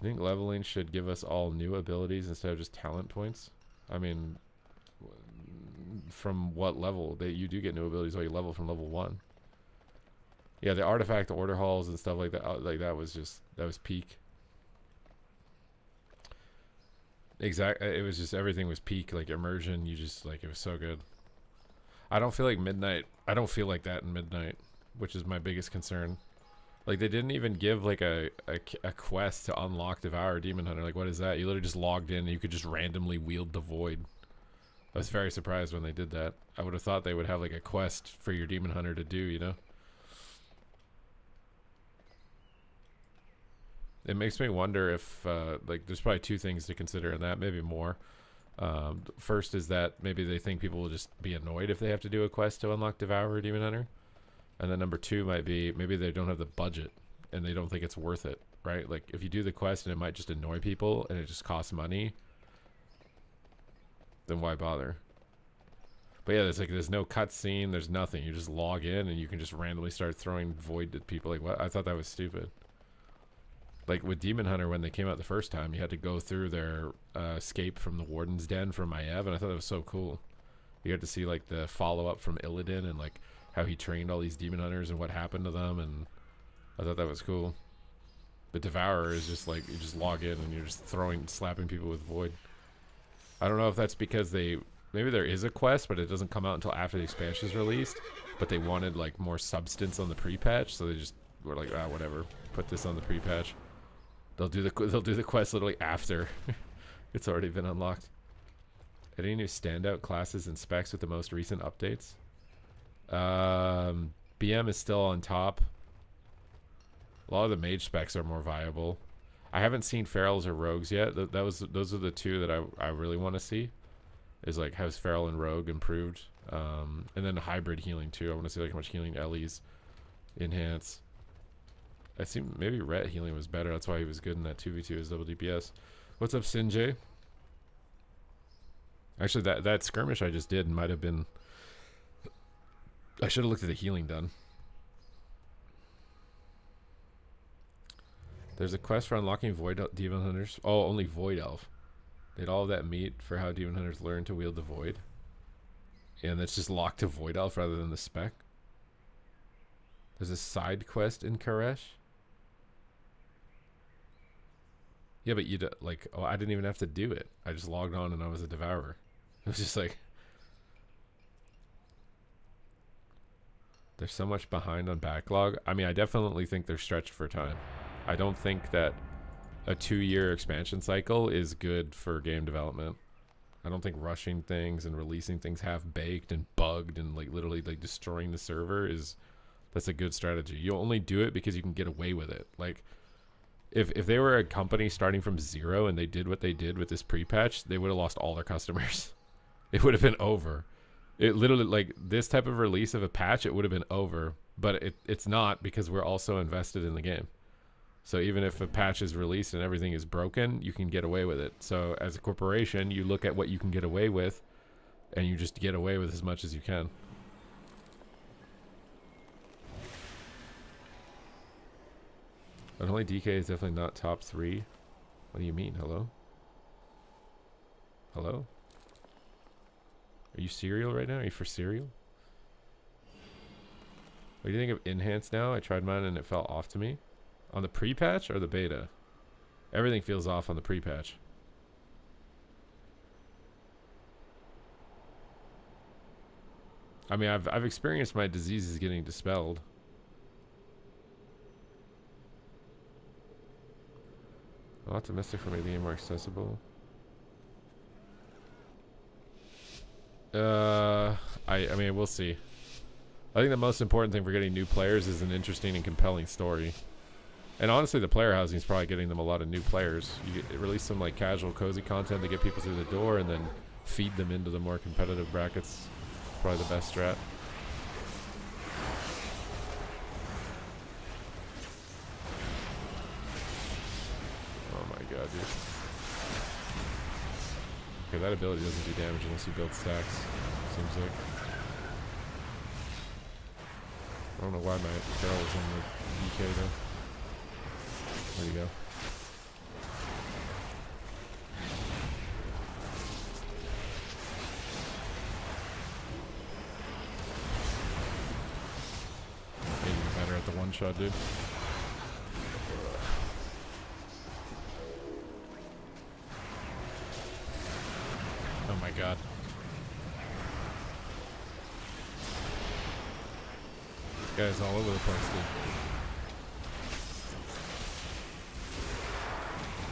you think leveling should give us all new abilities instead of just talent points? I mean, from what level? You do get new abilities while you level from level 1. Yeah, the artifact order halls and stuff like that was peak. Exactly, it was just everything was peak, like immersion. You just like, it was so good. I don't feel like midnight. I don't feel like that in midnight, which is my biggest concern. Like, they didn't even give like a quest to unlock Devour Demon Hunter. Like, what is that? You literally just logged in and you could just randomly wield the void. I was very surprised when they did that. I would have thought they would have like a quest for your Demon Hunter to do, you know? It makes me wonder if, like, there's probably two things to consider in that, maybe more. First is that maybe they think people will just be annoyed if they have to do a quest to unlock Devourer Demon Hunter. And then number two might be maybe they don't have the budget and they don't think it's worth it, right? Like, if you do the quest and it might just annoy people and it just costs money, then why bother? But yeah, there's no cutscene, there's nothing. You just log in and you can just randomly start throwing void at people. Like, what? I thought that was stupid. Like with Demon Hunter, when they came out the first time, you had to go through their escape from the Warden's Den from Maiev, and I thought that was so cool. You had to see like the follow-up from Illidan and like how he trained all these Demon Hunters and what happened to them, and I thought that was cool. But Devourer is just like, you just log in and you're just slapping people with void. I don't know if that's because maybe there is a quest, but it doesn't come out until after the expansion is released, but they wanted like more substance on the pre-patch, so they just were like, ah, whatever, put this on the pre-patch. They'll do the quest literally after it's already been unlocked. Any new standout classes and specs with the most recent updates? BM is still on top. A lot of the mage specs are more viable. I haven't seen ferals or rogues yet. Those are the two that I really want to see. Is like, has feral and rogue improved, and then hybrid healing too. I want to see like how much healing Ellie's enhance. I think maybe Rhett healing was better. That's why he was good in that 2v2 as double DPS. What's up, Sinjay? Actually, that skirmish I just did might have been... I should have looked at the healing done. There's a quest for unlocking Void Demon Hunters. Oh, only Void Elf. They had all of that meat for how Demon Hunters learn to wield the Void. And that's just locked to Void Elf rather than the spec. There's a side quest in Karesh. Yeah, but like, oh, I didn't even have to do it. I just logged on and I was a devourer. It was just like, there's so much behind on backlog. I mean, I definitely think they're stretched for time. I don't think that a 2-year expansion cycle is good for game development. I don't think rushing things and releasing things half baked and bugged and like literally like destroying the server that's a good strategy. You'll only do it because you can get away with it. Like if they were a company starting from zero and they did what they did with this pre-patch, they would have lost all their customers. It would have been over. It literally, like, this type of release of a patch, it would have been over, but it's not, because we're also invested in the game. So even if a patch is released and everything is broken, you can get away with it. So as a corporation, you look at what you can get away with, and you just get away with as much as you can. Unholy DK is definitely not top 3. What do you mean? Hello? Hello? Are you cereal right now? Are you for cereal? What do you think of enhanced now? I tried mine and it fell off to me. On the pre-patch or the beta? Everything feels off on the pre-patch. I mean, I've experienced my diseases getting dispelled. I'm optimistic for making it more accessible. I mean, we'll see. I think the most important thing for getting new players is an interesting and compelling story. And honestly, the player housing is probably getting them a lot of new players. You release some like casual, cozy content to get people through the door, and then feed them into the more competitive brackets. Probably the best strat. Oh my god, dude. Okay, that ability doesn't do damage unless you build stacks, seems like. I don't know why my barrel was on the DK though. Where'd he go? Getting better at the one shot, dude. Oh my god. This guy's all over the place, dude.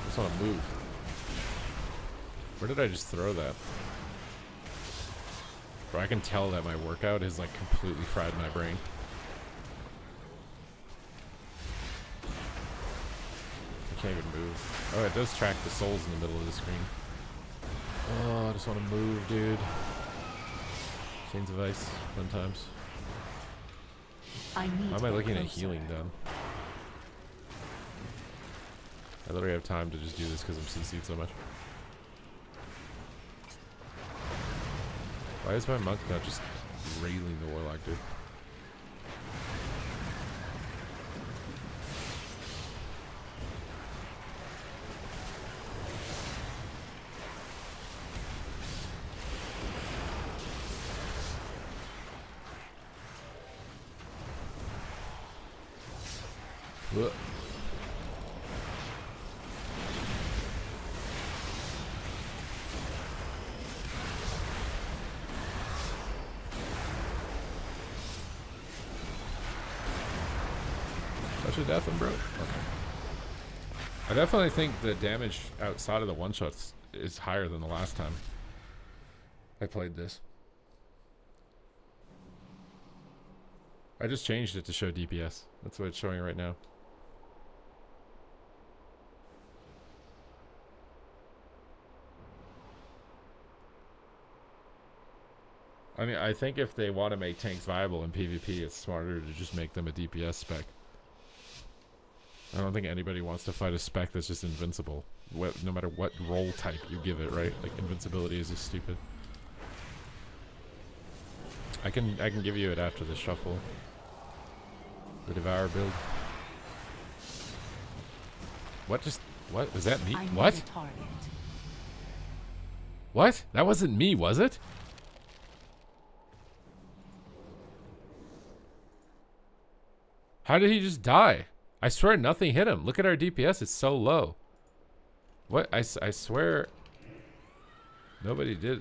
I just want to move. Where did I just throw that? Bro, I can tell that my workout has like completely fried my brain. I can't even move. Oh, it does track the souls in the middle of the screen. Oh, I just want to move, dude. Chains of Ice, fun times. Why am I looking at healing done? I literally have time to just do this because I'm CC'd so much. Why is my monk not just railing the warlock, dude? Ugh. Touch of death him, bro. Okay. I definitely think the damage outside of the one-shots is higher than the last time I played this. I just changed it to show DPS. That's what it's showing right now. I mean, I think if they want to make tanks viable in PvP, it's smarter to just make them a DPS spec. I don't think anybody wants to fight a spec that's just invincible. No matter what role type you give it, right? Like, invincibility is just stupid. I can give you it after the shuffle. The Devour build. What was that me? What? What? That wasn't me, was it? How did he just die? I swear nothing hit him. Look at our DPS. It's so low. What? I swear nobody did.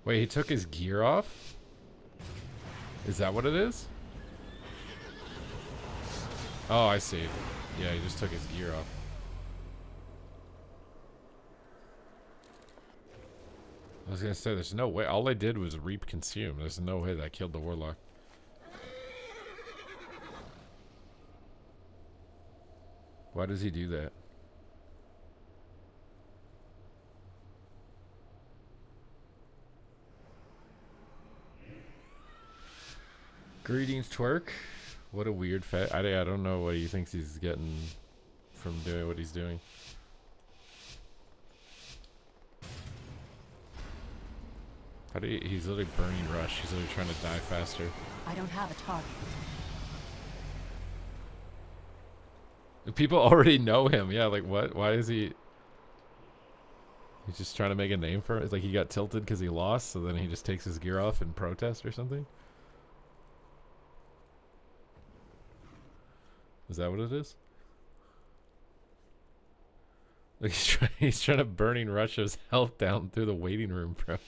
Wait, he took his gear off? Is that what it is? Oh, I see. Yeah, he just took his gear off. I was gonna say, there's no way. All I did was reap consume. There's no way that killed the warlock. Why does he do that? Greetings, twerk. What a weird I don't know what he thinks he's getting from doing what he's doing. He's literally burning rush. He's literally trying to die faster. I don't have a target. People already know him. Yeah, like what? Why is he? He's just trying to make a name for it. It's like he got tilted because he lost, so then he just takes his gear off in protest or something. Is that what it is? Like he's trying to burning rush his health down through the waiting room, bro.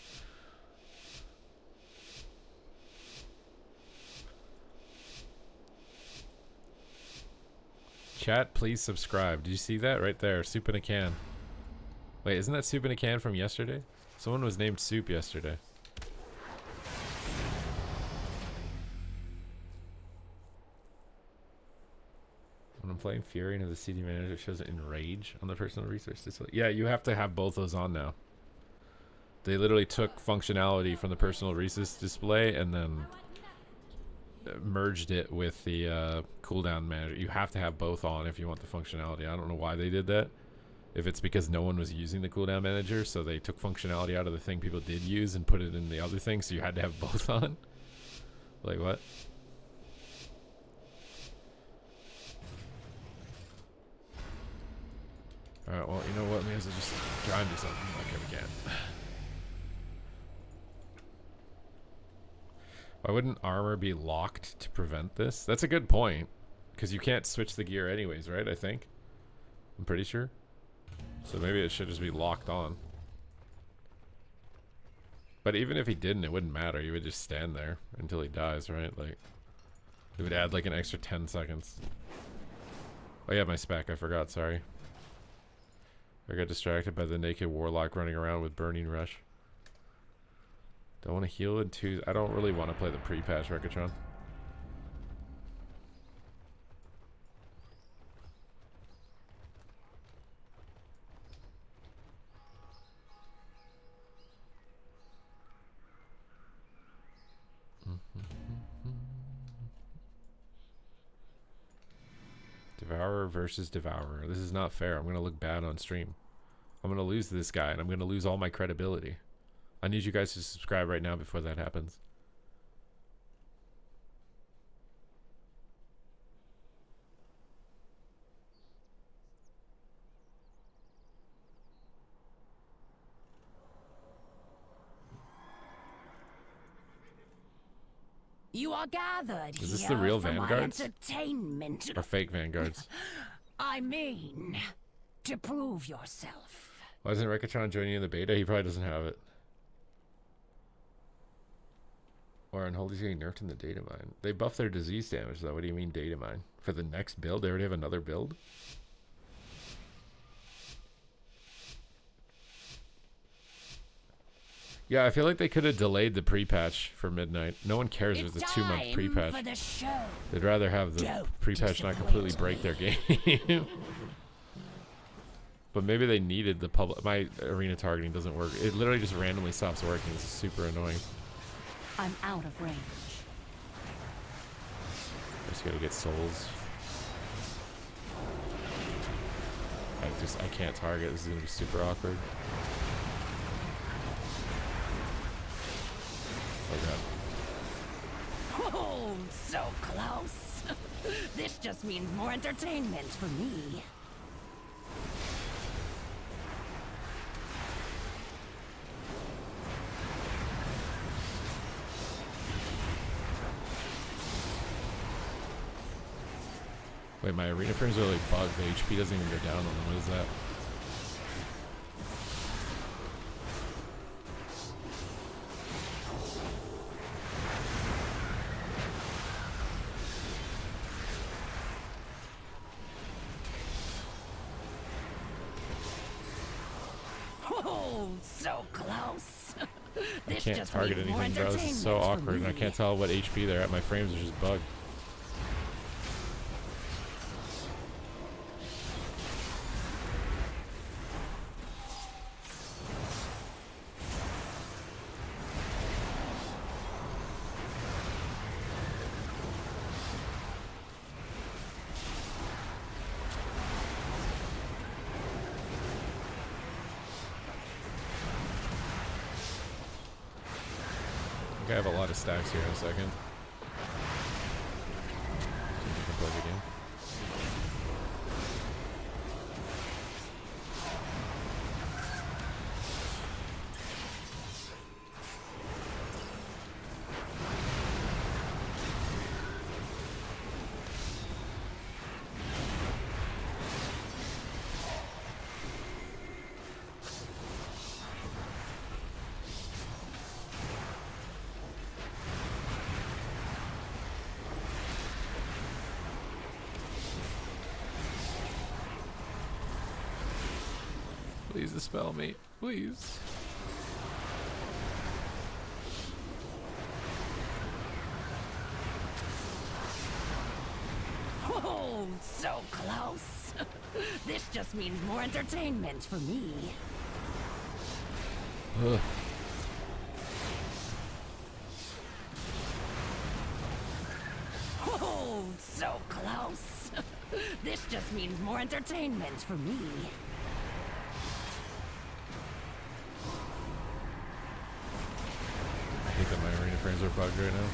Chat, please subscribe. Did you see that right there? Soup in a can. Wait, isn't that soup in a can from yesterday? Someone was named Soup yesterday. When I'm playing Fury into the CD manager, it shows it in Rage on the personal resource display. Yeah, you have to have both those on now. They literally took functionality from the personal resource display and then merged it with the cooldown manager. You have to have both on if you want the functionality. I don't know why they did that. If it's because no one was using the cooldown manager, so they took functionality out of the thing people did use and put it in the other thing, so you had to have both on. Like what? Alright, well, you know what? May as well just try and do something. Okay, we can. Why wouldn't armor be locked to prevent this? That's a good point. Because you can't switch the gear anyways, right? I think. I'm pretty sure. So maybe it should just be locked on. But even if he didn't, it wouldn't matter. He would just stand there until he dies, right? Like, it would add like an extra 10 seconds. Oh yeah, my spec. I forgot, sorry. I got distracted by the naked warlock running around with burning rush. Don't want to heal in two. I don't really want to play the pre-patch Rekatron. Devourer versus Devourer. This is not fair. I'm going to look bad on stream. I'm going to lose this guy, and I'm going to lose all my credibility. I need you guys to subscribe right now before that happens. You are gathered Is this here the real for my vanguards? entertainment. Or fake vanguards? I mean, to prove yourself. Why isn't Rekatron joining you in the beta? He probably doesn't have it. Or Unholy's getting nerfed in the data mine. They buff their disease damage though. What do you mean data mine? For the next build? They already have another build? Yeah, I feel like they could have delayed the pre-patch for midnight. No one cares if it's a 2-month pre-patch. They'd rather have the pre-patch not completely break their game. But maybe they needed the public. My arena targeting doesn't work. It literally just randomly stops working. It's super annoying. I'm out of range. Just gotta get souls. I can't target. This is gonna be super awkward. Oh god. Oh, so close. This just means more entertainment for me. Wait, my arena frames are like bugged. The HP doesn't even go down on them. What is that? Oh, so close. I This can't just target means more anything, bro. This is so entertainment for awkward, and I me. can't tell what HP they're at. My frames are just bugged. I have a lot of stacks here in a second. See if we can play the game. Please dispel me. Please. Oh, so close. This just means more entertainment for me. Ugh. Oh, so close. This just means more entertainment for me. I hate that my arena frames are bugged right now.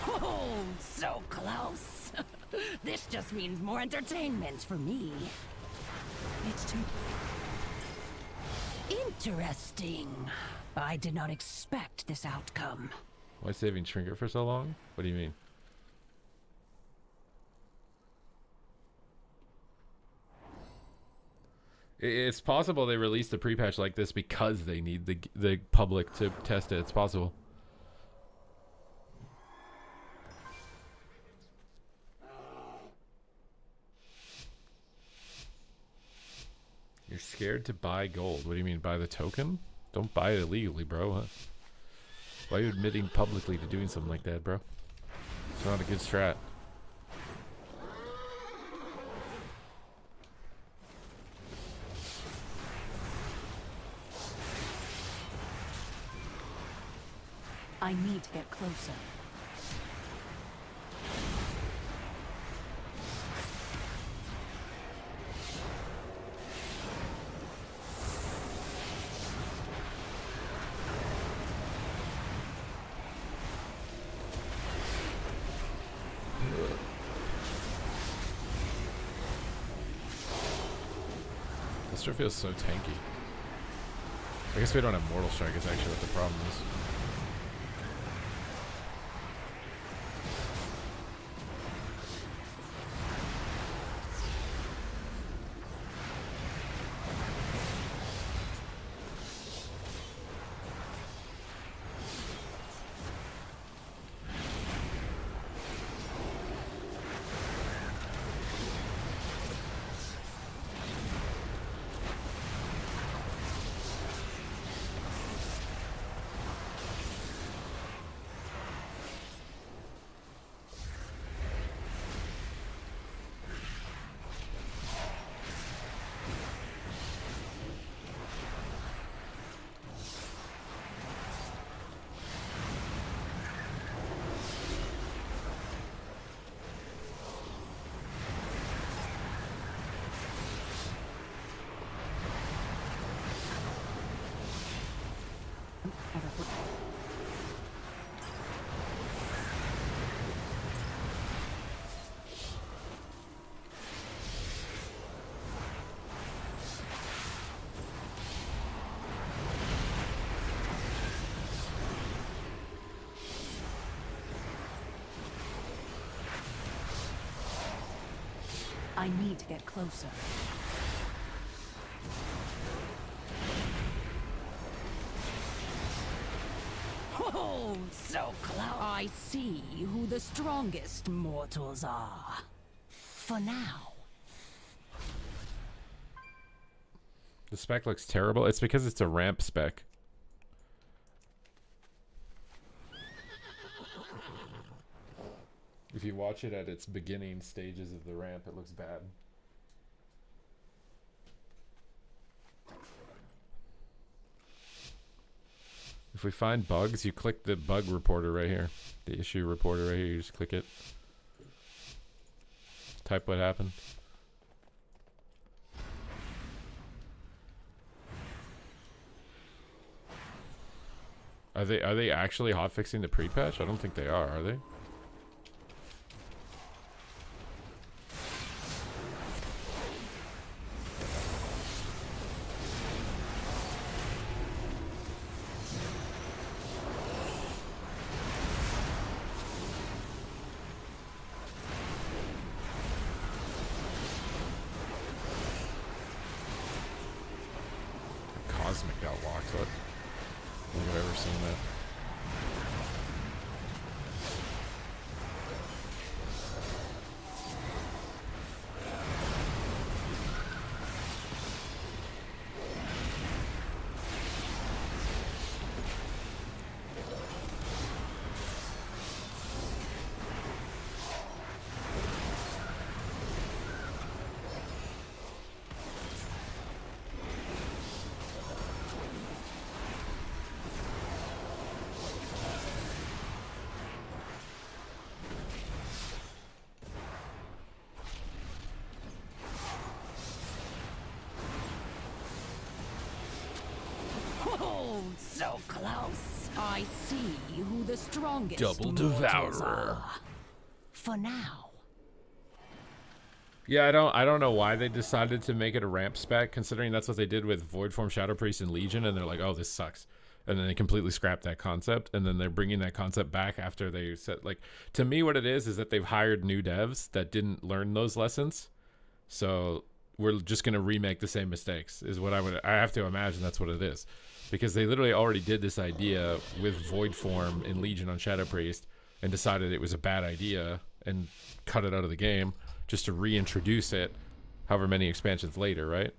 Oh, so close. This just means more entertainment for me. It's too interesting. I did not expect this outcome. Why saving Trinket for so long? What do you mean? It's possible they released a pre-patch like this because they need the public to test it. It's possible. You're scared to buy gold. What do you mean, buy the token? Don't buy it illegally, bro. Huh? Why are you admitting publicly to doing something like that, bro? It's not a good strat. I need to get closer. This sure feels so tanky. I guess we don't have Mortal Strike is actually what the problem is. I need to get closer. Oh, so close. I see who the strongest mortals are. For now. The spec looks terrible. It's because it's a ramp spec. If you watch it at its beginning stages of the ramp, it looks bad. If we find bugs, you click the bug reporter right here. The issue reporter right here. You just click it. Type what happened. Are they actually hotfixing the pre-patch? I don't think they are they? Cosmic got locked up. I don't think I've ever seen that. Oh, so close. I see who the strongest Double mortals Devourer. are. For now. Yeah, I don't know why they decided to make it a ramp spec, considering that's what they did with Voidform, Shadow Priest, and Legion, and they're like, oh, this sucks. And then they completely scrapped that concept, and then they're bringing that concept back after they said, like, to me what it is that they've hired new devs that didn't learn those lessons. So we're just going to remake the same mistakes, is what I have to imagine that's what it is. Because they literally already did this idea with Voidform and Legion on Shadow Priest and decided it was a bad idea and cut it out of the game just to reintroduce it however many expansions later, right?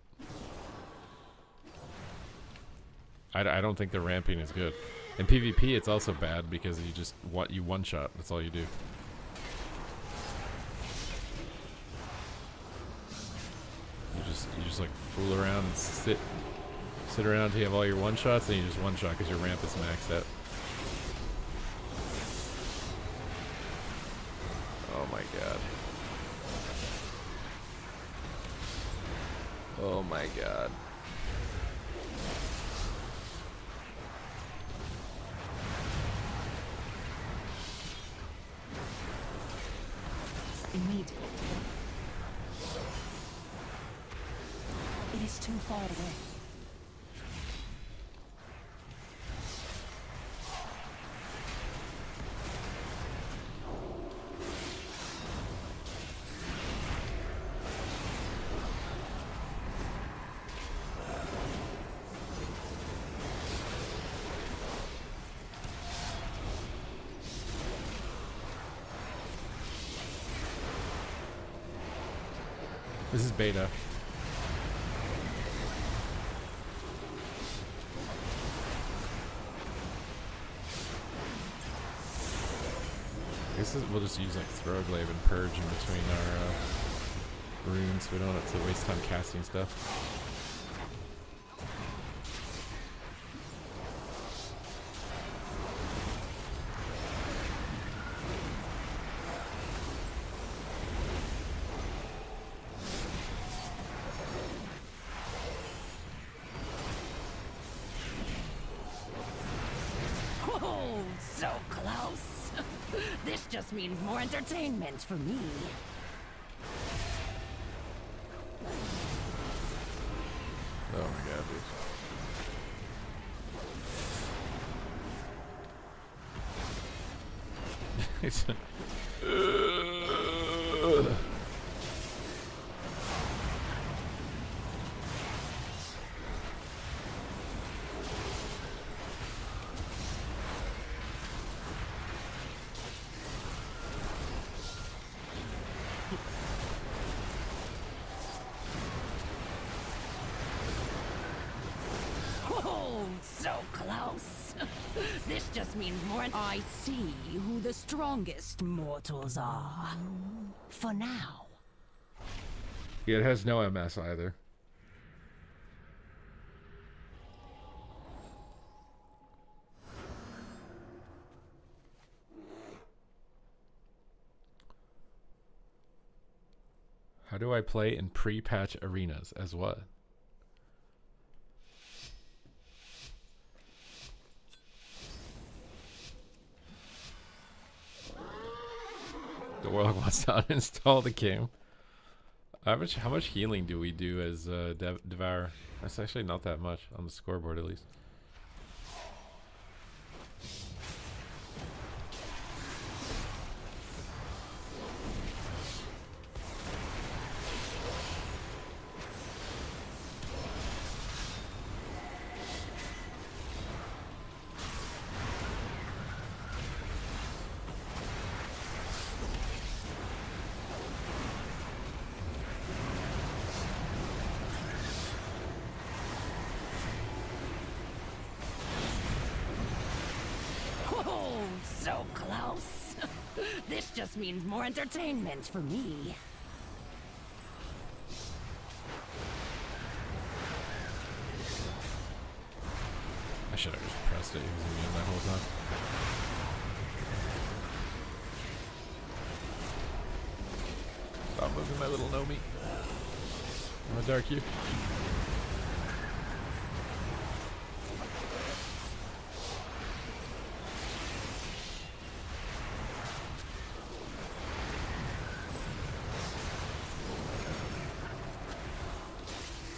I don't think the ramping is good. In PvP, it's also bad because you just one-shot. That's all you do. You just like fool around and sit around until you have all your one-shots, and you just one-shot because your ramp is maxed out. Oh my god. Oh my god. Immediately. It is too far away. This is beta. I guess we'll just use like Throwglaive and Purge in between our runes, so we don't have to waste time casting stuff. Oh, so close. This just means more entertainment for me. Oh my god, dude. so close. This just means more. I see who the strongest mortals are. For now. Yeah, it has no MS either. How do I play in pre-patch arenas? As what? The Warlock wants to uninstall the game. How much healing do we do as Devourer? That's actually not that much on the scoreboard, at least. So close. This just means more entertainment for me. I should have just pressed it. He was immune that whole time. Stop moving, my little Nomi. I'm gonna dark you.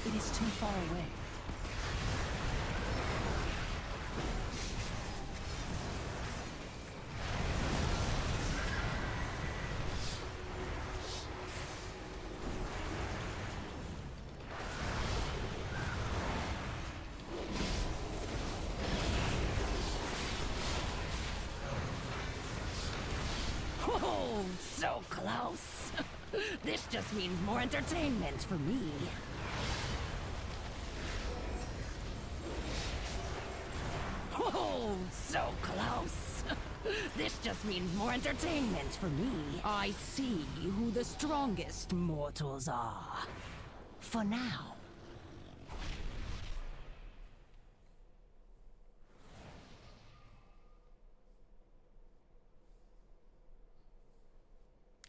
It is too far away. Oh, so close. This just means more entertainment for me. Oh, so close. This just means more entertainment for me. I see who the strongest mortals are. For now.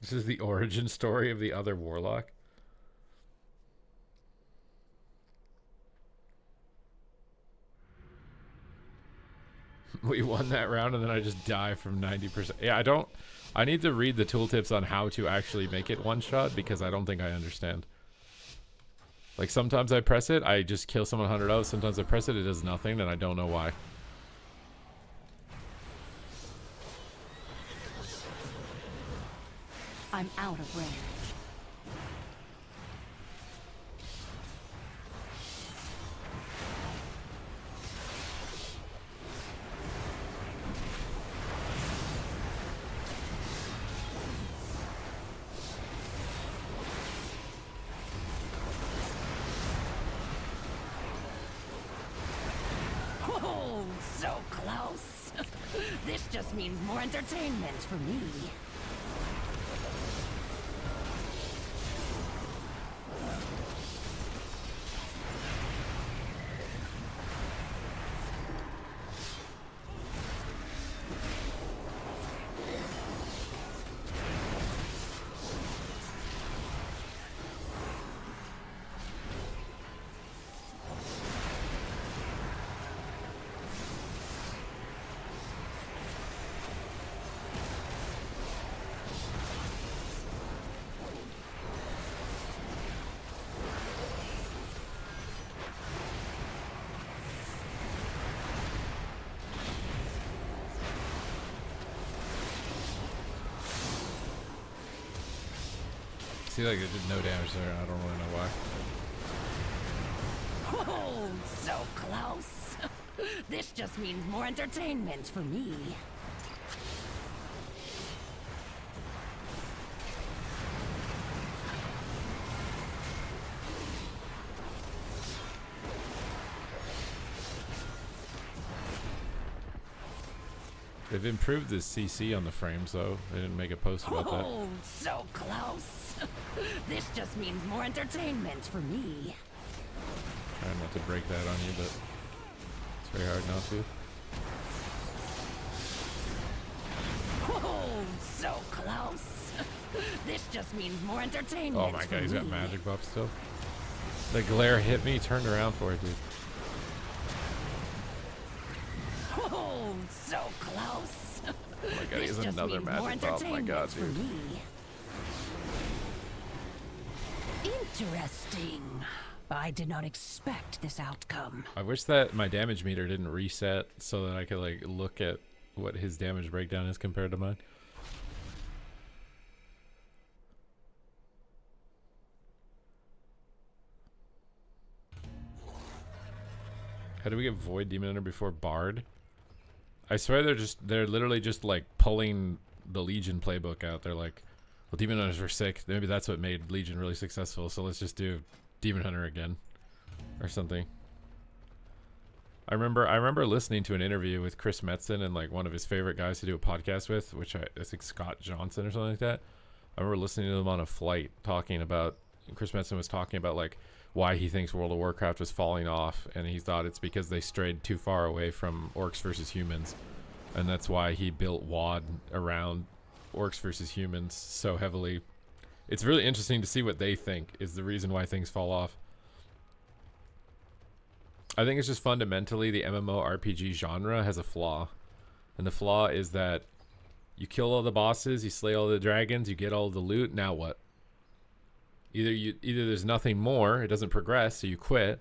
This is the origin story of the other Warlock. We won that round and then I just die from 90%. Yeah, I need to read the tooltips on how to actually make it one shot because I don't think I understand. Like sometimes I press it, I just kill someone 100 out. Sometimes I press it, it does nothing and I don't know why. I'm out of range. Oh, so close. This just means more entertainment for me. See, like, it did no damage there. I don't really know why. Oh, so close. This just means more entertainment for me. They've improved the CC on the frames, though. They didn't make a post about that. Oh, so close. This just means more entertainment for me. Trying not to break that on you, but it's very hard not to. Oh, so close. This just means more entertainment. Oh my god, he's got me. magic buff still. The glare hit me, turned around for it, dude. Oh, so close. Oh my god, he This has just another means more magic buff. Oh my god, entertainment for dude. me. Interesting. I did not expect this outcome. I wish that my damage meter didn't reset so that I could like look at what his damage breakdown is compared to mine. How do we get Void Demon Hunter before Bard? I swear they're literally just like pulling the Legion playbook out. They're like, well, Demon Hunters were sick. Maybe that's what made Legion really successful. So let's just do Demon Hunter again, or something. I remember listening to an interview with Chris Metzen and like one of his favorite guys to do a podcast with, which I think Scott Johnson or something like that. I remember listening to them on a flight talking about. Chris Metzen was talking about like why he thinks World of Warcraft was falling off, and he thought it's because they strayed too far away from orcs versus humans, and that's why he built WoD around orcs versus humans so heavily. It's really interesting to see what they think is the reason why things fall off. I think it's just fundamentally the MMORPG genre has a flaw, and the flaw is that you kill all the bosses, you slay all the dragons, you get all the loot. Now what? Either there's nothing more, it doesn't progress, so you quit,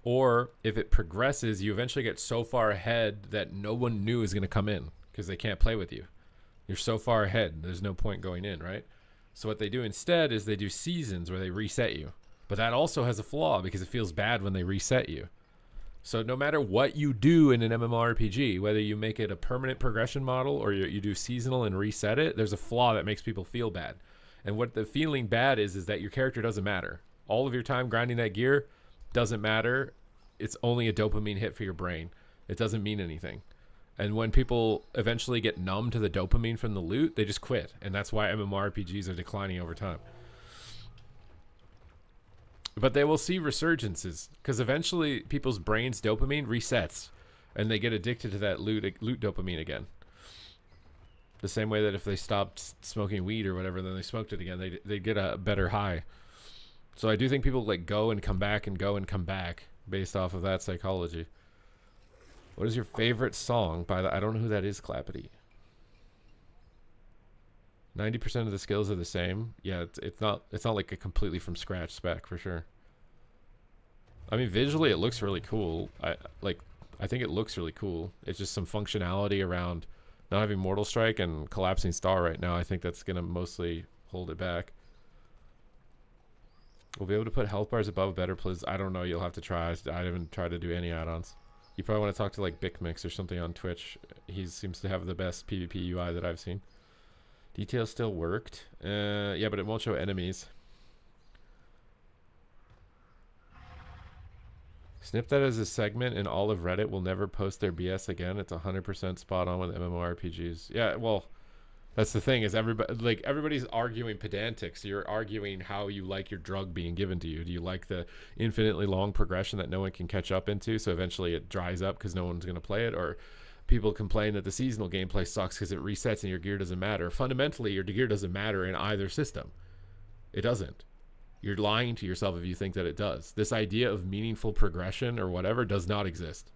or if it progresses, you eventually get so far ahead that no one new is going to come in because they can't play with you. You're so far ahead, there's no point going in, right? So what they do instead is they do seasons where they reset you. But that also has a flaw because it feels bad when they reset you. So no matter what you do in an MMORPG, whether you make it a permanent progression model or you do seasonal and reset it, there's a flaw that makes people feel bad. And what the feeling bad is that your character doesn't matter. All of your time grinding that gear doesn't matter. It's only a dopamine hit for your brain. It doesn't mean anything. And when people eventually get numb to the dopamine from the loot, they just quit. And that's why MMORPGs are declining over time. But they will see resurgences because eventually people's brains' dopamine resets and they get addicted to that loot dopamine again. The same way that if they stopped smoking weed or whatever, then they smoked it again, they get a better high. So I do think people like go and come back and go and come back based off of that psychology. What is your favorite song by the... I don't know who that is, Clappity. 90% of the skills are the same. Yeah, it's not like a completely from scratch spec for sure. I mean, visually it looks really cool. I think it looks really cool. It's just some functionality around not having Mortal Strike and Collapsing Star right now. I think that's gonna mostly hold it back. We'll be able to put health bars above better plays. I don't know. You'll have to try. I haven't tried to do any add-ons. You probably want to talk to like Bicmix or something on Twitch. He seems to have the best PvP UI that I've seen. Details still worked. Yeah, but it won't show enemies. Snip that as a segment and all of Reddit will never post their BS again. It's 100% spot on with MMORPGs. Yeah, well, that's the thing is everybody's arguing pedantics. You're arguing how you like your drug being given to you. Do you like the infinitely long progression that no one can catch up into, so eventually it dries up because no one's going to play it? Or people complain that the seasonal gameplay sucks because it resets and your gear doesn't matter. Fundamentally, your gear doesn't matter in either system. It doesn't. You're lying to yourself if you think that it does. This idea of meaningful progression or whatever does not exist.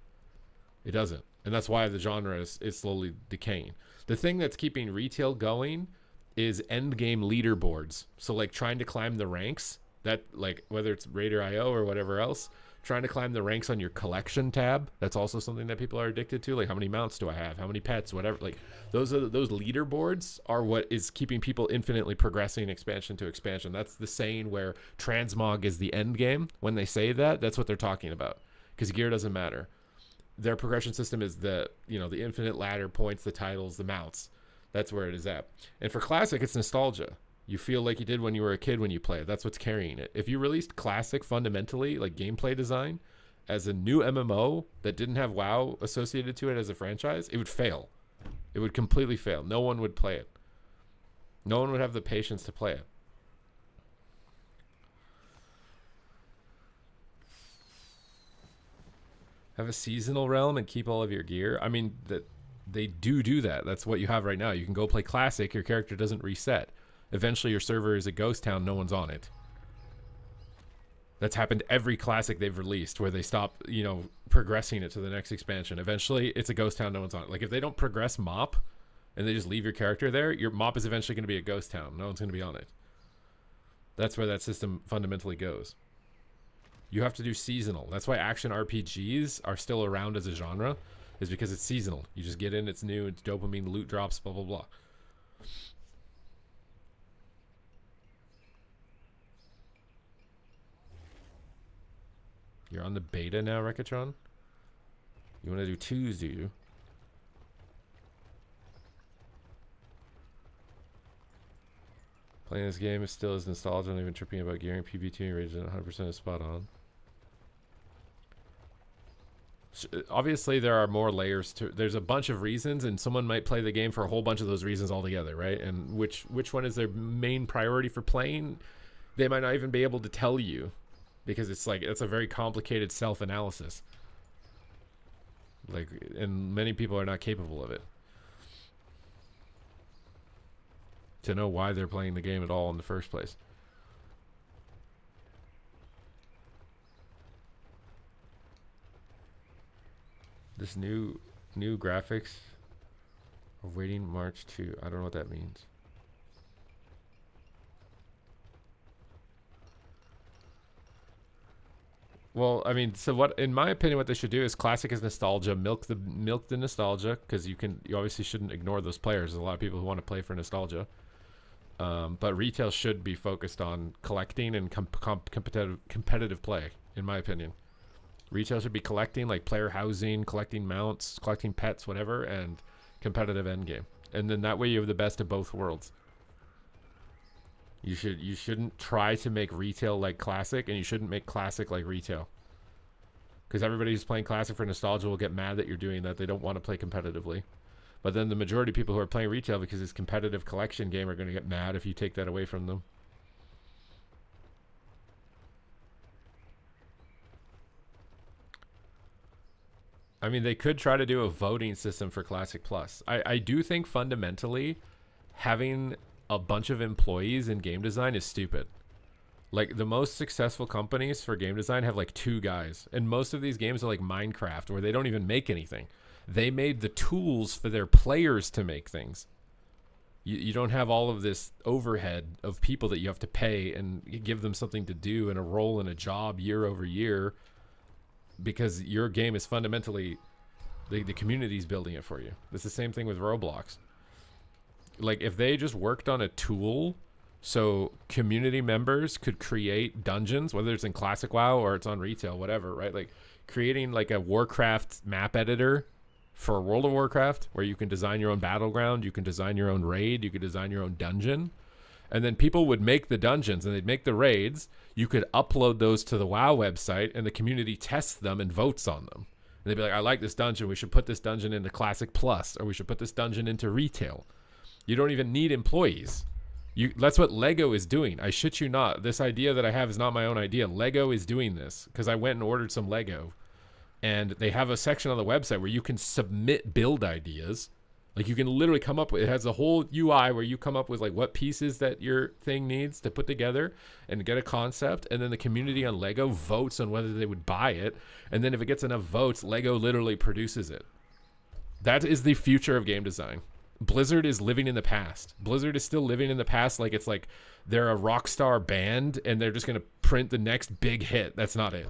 It doesn't. And that's why the genre is slowly decaying. The thing that's keeping retail going is end game leaderboards. So like trying to climb the ranks, that like whether it's Raider.io or whatever else, trying to climb the ranks on your collection tab, that's also something that people are addicted to. Like how many mounts do I have? How many pets? Whatever. Like those leaderboards are what is keeping people infinitely progressing expansion to expansion. That's the saying where transmog is the end game. When they say that, that's what they're talking about. Because gear doesn't matter. Their progression system is the infinite ladder points, the titles, the mounts. That's where it is at. And for Classic, it's nostalgia. You feel like you did when you were a kid when you play it. That's what's carrying it. If you released Classic fundamentally, like gameplay design, as a new MMO that didn't have WoW associated to it as a franchise, it would fail. It would completely fail. No one would play it. No one would have the patience to play it. Have a seasonal realm and keep all of your gear. I mean, that they do that. That's what you have right now. You can go play Classic. Your character doesn't reset. Eventually, your server is a ghost town. No one's on it. That's happened every Classic they've released where they stop, you know, progressing it to the next expansion. Eventually, it's a ghost town. No one's on it. Like, if they don't progress MOP and they just leave your character there, your MOP is eventually going to be a ghost town. No one's going to be on it. That's where that system fundamentally goes. You have to do seasonal. That's why action RPGs are still around as a genre, is because it's seasonal. You just get in, it's new, it's dopamine, loot drops, blah, blah, blah. You're on the beta now, Rekatron? You want to do twos, do you? Playing this game is still as nostalgia, not even tripping about gearing PvP range, 100% is spot on. Obviously, there are more layers to. There's a bunch of reasons, and someone might play the game for a whole bunch of those reasons altogether, right? And which one is their main priority for playing? They might not even be able to tell you, because it's like it's a very complicated self-analysis. Like, and many people are not capable of it. To know why they're playing the game at all in the first place. This new graphics of waiting March 2. I don't know what that means. Well, I mean, so what? In my opinion, what they should do is Classic is nostalgia. Milk the nostalgia, because you obviously shouldn't ignore those players. There's a lot of people who want to play for nostalgia. But retail should be focused on collecting and competitive play, in my opinion. Retail should be collecting, like player housing, collecting mounts, collecting pets, whatever, and competitive endgame. And then that way you have the best of both worlds. You shouldn't try to make retail like Classic, and you shouldn't make Classic like retail. Because everybody who's playing Classic for nostalgia will get mad that you're doing that. They don't want to play competitively. But then the majority of people who are playing retail because it's competitive collection game are going to get mad if you take that away from them. I mean, they could try to do a voting system for Classic Plus. I do think fundamentally having a bunch of employees in game design is stupid. Like, the most successful companies for game design have like 2 guys. And most of these games are like Minecraft, where they don't even make anything. They made the tools for their players to make things. You don't have all of this overhead of people that you have to pay and give them something to do and a role in a job year over year, because your game is fundamentally the community's building it for you. It's the same thing with Roblox. Like, if they just worked on a tool so community members could create dungeons, whether it's in Classic WoW or it's on retail, whatever, right? Like creating like a Warcraft map editor for World of Warcraft, where you can design your own battleground, you can design your own raid, you can design your own dungeon, and then people would make the dungeons and they'd make the raids. You could upload those to the WoW website, and the community tests them and votes on them. And they'd be like, I like this dungeon, we should put this dungeon into Classic Plus, or we should put this dungeon into retail. You don't even need employees. That's what Lego is doing. I shit you not. This idea that I have is not my own idea. Lego is doing this, because I went and ordered some Lego. And they have a section on the website where you can submit build ideas. Like, you can literally come up with, it has a whole UI where you come up with like what pieces that your thing needs to put together and get a concept. And then the community on Lego votes on whether they would buy it. And then if it gets enough votes, Lego literally produces it. That is the future of game design. Blizzard is living in the past. Blizzard is still living in the past, like it's like they're a rock star band and they're just going to print the next big hit. That's not it.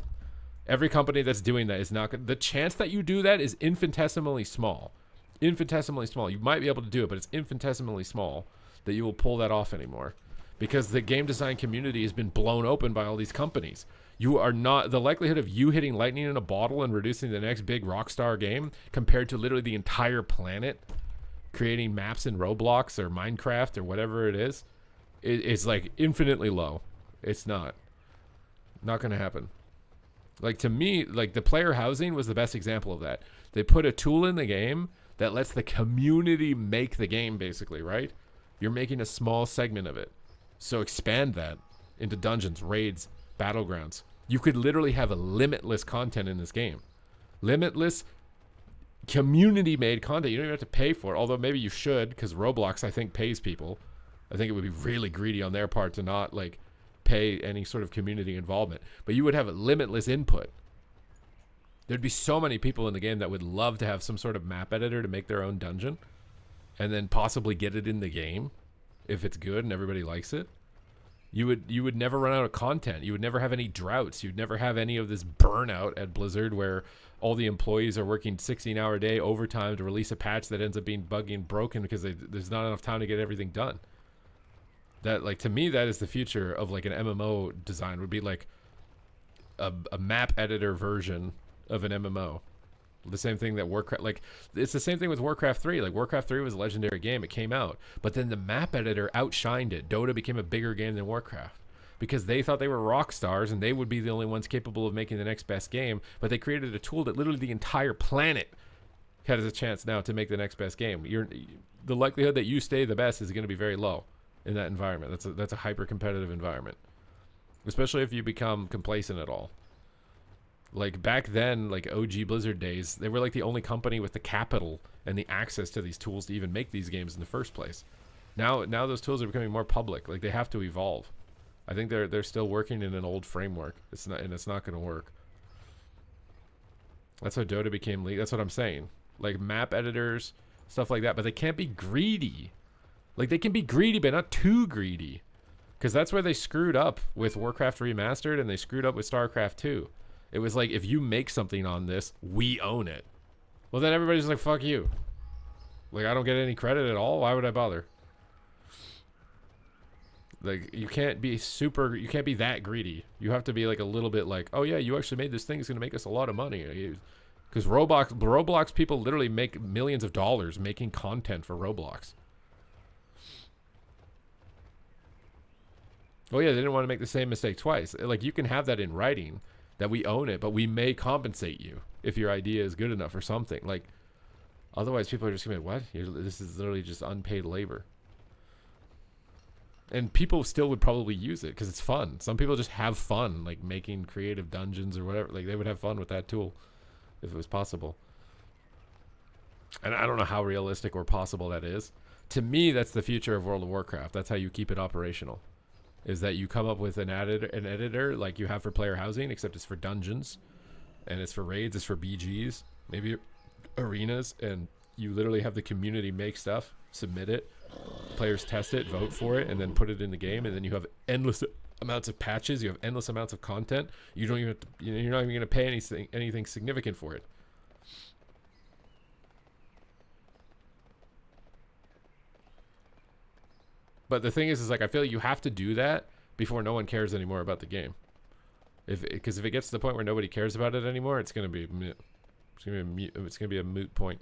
Every company that's doing that is not going to... The chance that you do that is infinitesimally small. Infinitesimally small. You might be able to do it, but it's infinitesimally small that you will pull that off anymore. Because the game design community has been blown open by all these companies. You are not... The likelihood of you hitting lightning in a bottle and reducing the next big rock star game compared to literally the entire planet creating maps in Roblox or Minecraft or whatever it is like infinitely low. It's not going to happen. Like, to me, like the player housing was the best example of that. They put a tool in the game that lets the community make the game, basically, right? You're making a small segment of it. So expand that into dungeons, raids, battlegrounds. You could literally have a limitless content in this game. Limitless community-made content. You don't even have to pay for it, although maybe you should, because Roblox, I think, pays people. I think it would be really greedy on their part to not, like, pay any sort of community involvement. But you would have a limitless input. There'd be so many people in the game that would love to have some sort of map editor to make their own dungeon, and then possibly get it in the game if it's good and everybody likes it. You would never run out of content. You would never have any droughts. You'd never have any of this burnout at Blizzard where all the employees are working 16-hour day overtime to release a patch that ends up being buggy and broken because there's not enough time to get everything done. That, like, to me, that is the future of, like, an MMO design, would be like a map editor version of an MMO. The same thing that Warcraft, like, it's the same thing with Warcraft 3. Like, Warcraft 3 was a legendary game. It came out. But then the map editor outshined it. Dota became a bigger game than Warcraft because they thought they were rock stars and they would be the only ones capable of making the next best game. But they created a tool that literally the entire planet has a chance now to make the next best game. The likelihood that you stay the best is going to be very low in that environment. That's a hyper-competitive environment, especially if you become complacent at all. Like, back then, like OG Blizzard days, they were like the only company with the capital and the access to these tools to even make these games in the first place. Now those tools are becoming more public. Like, they have to evolve. I think they're still working in an old framework. It's not going to work. That's how Dota became legal. That's what I'm saying. Like, map editors, stuff like that, but they can't be greedy. Like, they can be greedy, but not too greedy, because that's where they screwed up with Warcraft Remastered, and they screwed up with StarCraft 2. It was like, if you make something on this, we own it. Well, then everybody's like, fuck you. Like, I don't get any credit at all. Why would I bother? Like, you can't be that greedy. You have to be like a little bit like, oh yeah, you actually made this thing. It's going to make us a lot of money. Because Roblox people literally make millions of dollars making content for Roblox. Oh yeah, they didn't want to make the same mistake twice. Like, you can have that in writing, that we own it, but we may compensate you if your idea is good enough or something. Like, otherwise people are just gonna be, what? This is literally just unpaid labor. And people still would probably use it because it's fun. Some people just have fun, like, making creative dungeons or whatever. Like, they would have fun with that tool if it was possible. And I don't know how realistic or possible that is. To me, that's the future of World of Warcraft. That's how you keep it operational. Is that you come up with an editor like you have for player housing, except it's for dungeons, and it's for raids, it's for BGs, maybe arenas, and you literally have the community make stuff, submit it, players test it, vote for it, and then put it in the game, and then you have endless amounts of patches, you have endless amounts of content. You don't even have to, you're not even going to pay anything significant for it. But the thing is like, I feel like you have to do that before no one cares anymore about the game. Because if it gets to the point where nobody cares about it anymore, it's gonna be a moot point.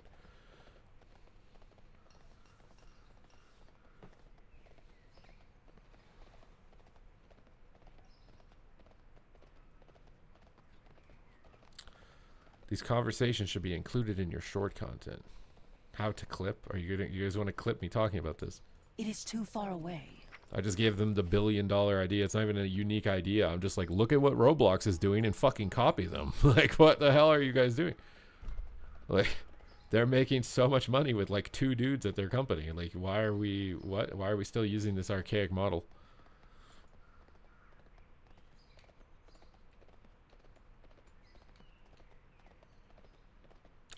These conversations should be included in your short content. How to clip? You guys want to clip me talking about this? It is too far away. I just gave them the $1 billion idea. It's not even a unique idea. I'm just like, look at what Roblox is doing and fucking copy them. Like, what the hell are you guys doing? Like, they're making so much money with like 2 dudes at their company. Like, why are we still using this archaic model?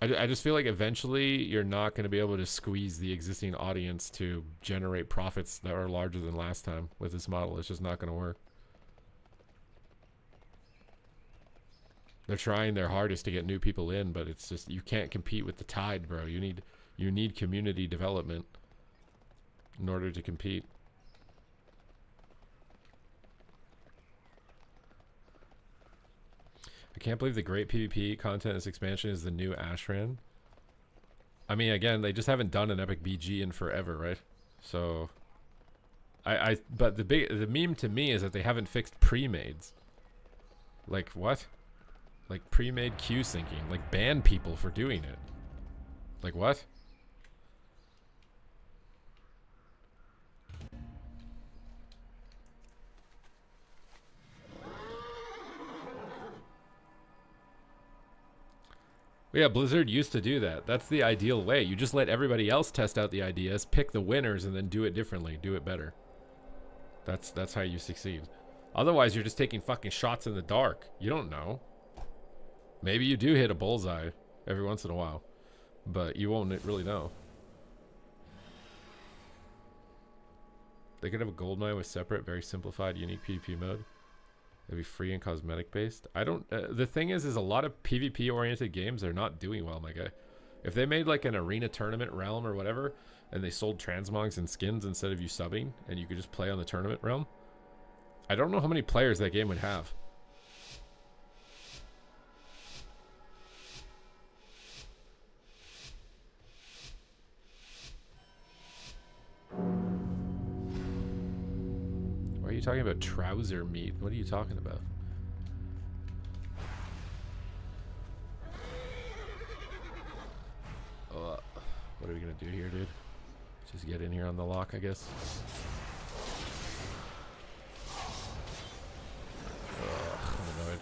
I just feel like eventually you're not going to be able to squeeze the existing audience to generate profits that are larger than last time with this model. It's just not going to work. They're trying their hardest to get new people in, but it's just, you can't compete with the tide, bro. You need community development in order to compete. I can't believe the great PvP content in this expansion is the new Ashran. I mean, again, they just haven't done an epic BG in forever, right? So, but the meme to me is that they haven't fixed pre-mades. Like, what? Like, pre-made queue syncing. Like, ban people for doing it. Like, what? Well, yeah, Blizzard used to do that. That's the ideal way. You just let everybody else test out the ideas, pick the winners, and then do it differently, do it better. That's how you succeed. Otherwise, you're just taking fucking shots in the dark. You don't know. Maybe you do hit a bullseye every once in a while, but you won't really know. They could have a gold mine with separate, very simplified, unique PvP mode. It'd be free and cosmetic based. I don't. The thing is a lot of PvP oriented games are not doing well, my guy. If they made like an arena tournament realm or whatever, and they sold transmogs and skins instead of you subbing, and you could just play on the tournament realm, I don't know how many players that game would have. Why are you talking about trouser meat? What are you talking about? What are we gonna do here, dude? Just get in here on the lock, I guess. I'm annoyed.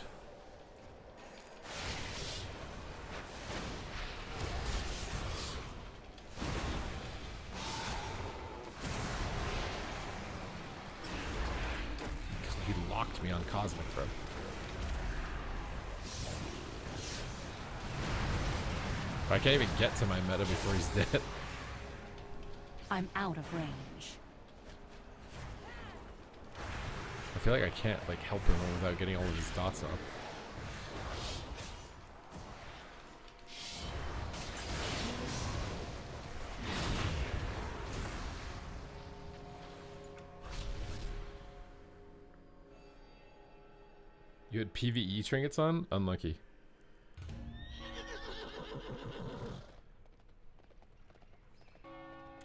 He locked me on Cosmic Throw. I can't even get to my meta before he's dead. I'm out of range. I feel like I can't like help him without getting all of his dots up. You had PvE trinkets on? Unlucky.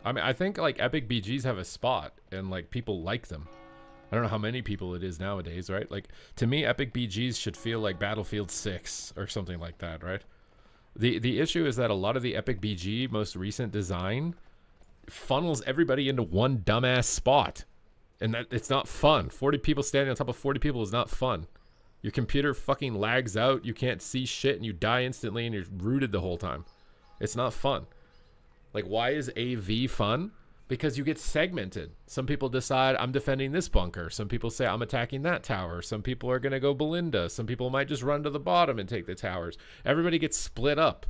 I mean, I think like epic BGs have a spot and like people like them. I don't know how many people it is nowadays, right? Like to me, epic BGs should feel like Battlefield 6 or something like that, right? The issue is that a lot of the epic BG most recent design funnels everybody into one dumbass spot, and that it's not fun. 40 people standing on top of 40 people is not fun. Your computer fucking lags out, you can't see shit, and you die instantly, and you're rooted the whole time. It's not fun. Like, why is AV fun? Because you get segmented. Some people decide, I'm defending this bunker. Some people say, I'm attacking that tower. Some people are going to go Belinda. Some people might just run to the bottom and take the towers. Everybody gets split up.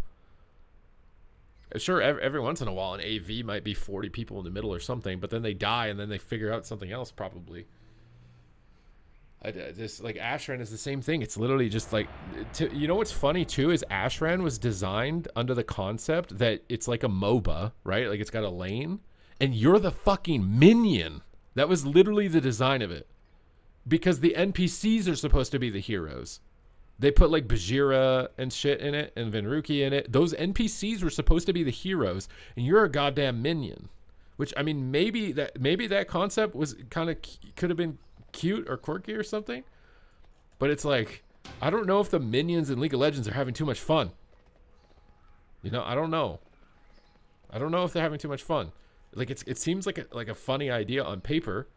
Sure, every once in a while, an AV might be 40 people in the middle or something, but then they die, and then they figure out something else, probably. Just like Ashran is the same thing. It's literally just like, you know what's funny too is Ashran was designed under the concept that it's like a MOBA, right? Like it's got a lane, and you're the fucking minion. That was literally the design of it, because the NPCs are supposed to be the heroes. They put like Bajira and shit in it, and Venruki in it. Those NPCs were supposed to be the heroes, and you're a goddamn minion. Which, I mean, maybe that concept was kind of could have been cute or quirky or something, but it's like, I don't know if the minions in League of Legends are having too much fun. You know, I don't know if they're having too much fun. Like it seems like a funny idea on paper,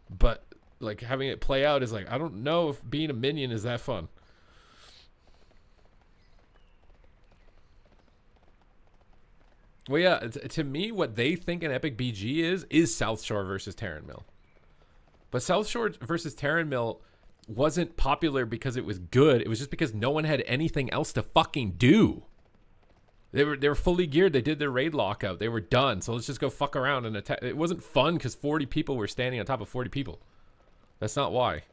but like having it play out is like, I don't know if being a minion is that fun. Well, yeah, to me, what they think an epic BG is South Shore versus Terran Mill. But South Shore versus Terran Mill wasn't popular because it was good. It was just because no one had anything else to fucking do. They were fully geared. They did their raid lockout. They were done. So let's just go fuck around and attack. It wasn't fun because 40 people were standing on top of 40 people. That's not why.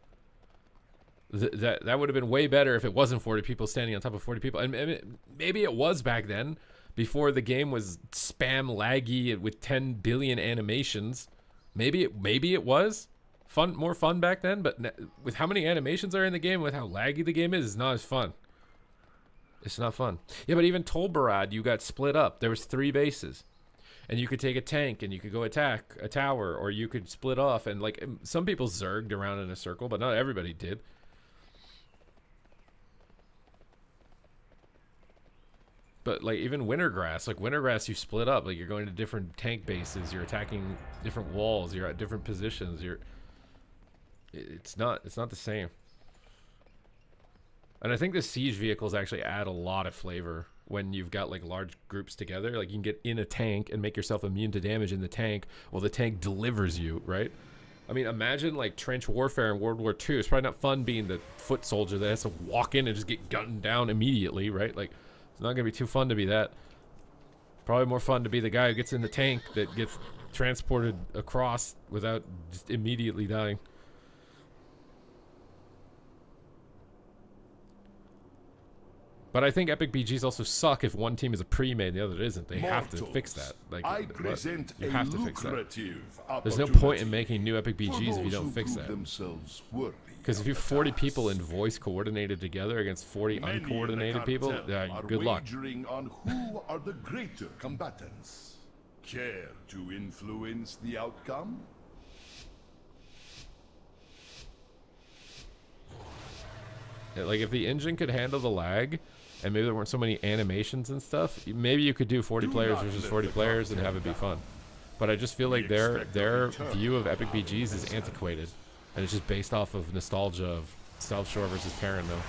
That would have been way better if it wasn't 40 people standing on top of 40 people. And maybe it was back then, before the game was spam laggy with 10 billion animations. Maybe it was more fun back then, but with how many animations are in the game, with how laggy the game is, it's not as fun. It's not fun. Yeah, but even Tolbarad, you got split up. There was 3 bases, and you could take a tank and you could go attack a tower, or you could split off, and like some people zerged around in a circle, but not everybody did. But like even Wintergrass, you split up. Like you're going to different tank bases, you're attacking different walls, you're at different positions, it's not the same. And I think the siege vehicles actually add a lot of flavor when you've got like large groups together. Like you can get in a tank and make yourself immune to damage in the tank while the tank delivers you, right? I mean, imagine like trench warfare in World War II. It's probably not fun being the foot soldier that has to walk in and just get gunned down immediately, right? Like, it's not gonna be too fun to be that. Probably more fun to be the guy who gets in the tank that gets transported across without just immediately dying. But I think epic BGs also suck if one team is a pre-made and the other isn't. They have to fix that. Like, I present you a have to fix that. lucrative There's no point in opportunity making new epic for BGs if you those don't who fix prove that. themselves worthy Because if of you have the 40 task. people in voice coordinated together against 40 Many in the uncoordinated people, cartel are good luck. wagering on who are the greater combatants. Care to influence the outcome? Like if the engine could handle the lag, and maybe there weren't so many animations and stuff, maybe you could do 40 players versus 40 players and have it be fun. But I just feel like their view of epic BGs is antiquated, and it's just based off of nostalgia of South Shore versus Terran though.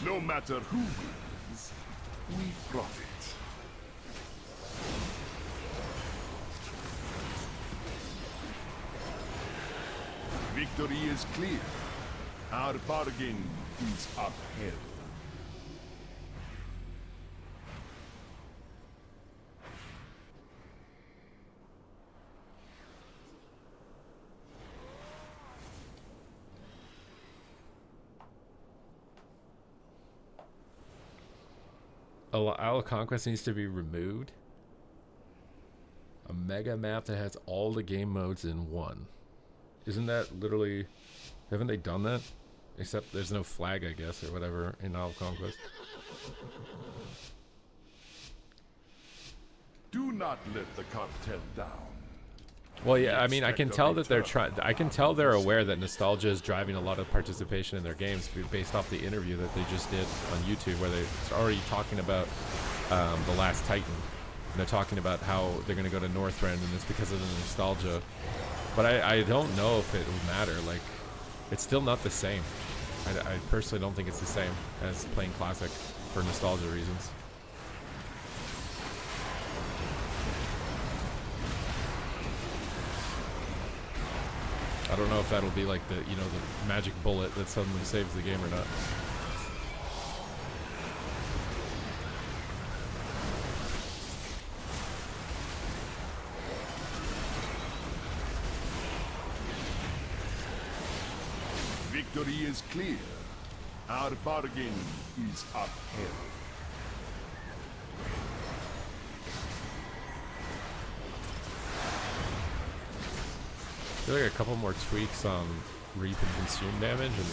No matter who wins, we profit. Victory is clear. Our bargain is upheld. Isle of Conquest needs to be removed. A mega map that has all the game modes in one. Isn't that literally... Haven't they done that? Except there's no flag, I guess, or whatever in Isle of Conquest. Do not let the cartel down. Well, yeah, I mean, I can tell that they're trying. I can tell they're aware that nostalgia is driving a lot of participation in their games, based off the interview that they just did on YouTube, where they're already talking about the Last Titan. And they're talking about how they're going to go to Northrend, and it's because of the nostalgia. But I don't know if it would matter. Like, it's still not the same. I personally don't think it's the same as playing Classic for nostalgia reasons. I don't know if that'll be like the, you know, the magic bullet that suddenly saves the game or not. Victory is clear. Our bargain is upheld. I feel like a couple more tweaks on Reap and Consume damage, and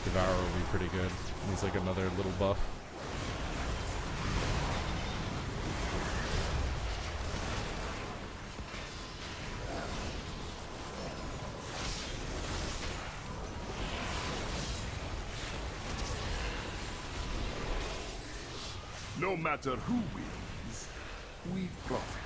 Devourer will be pretty good. Needs like another little buff. No matter who wins, we profit.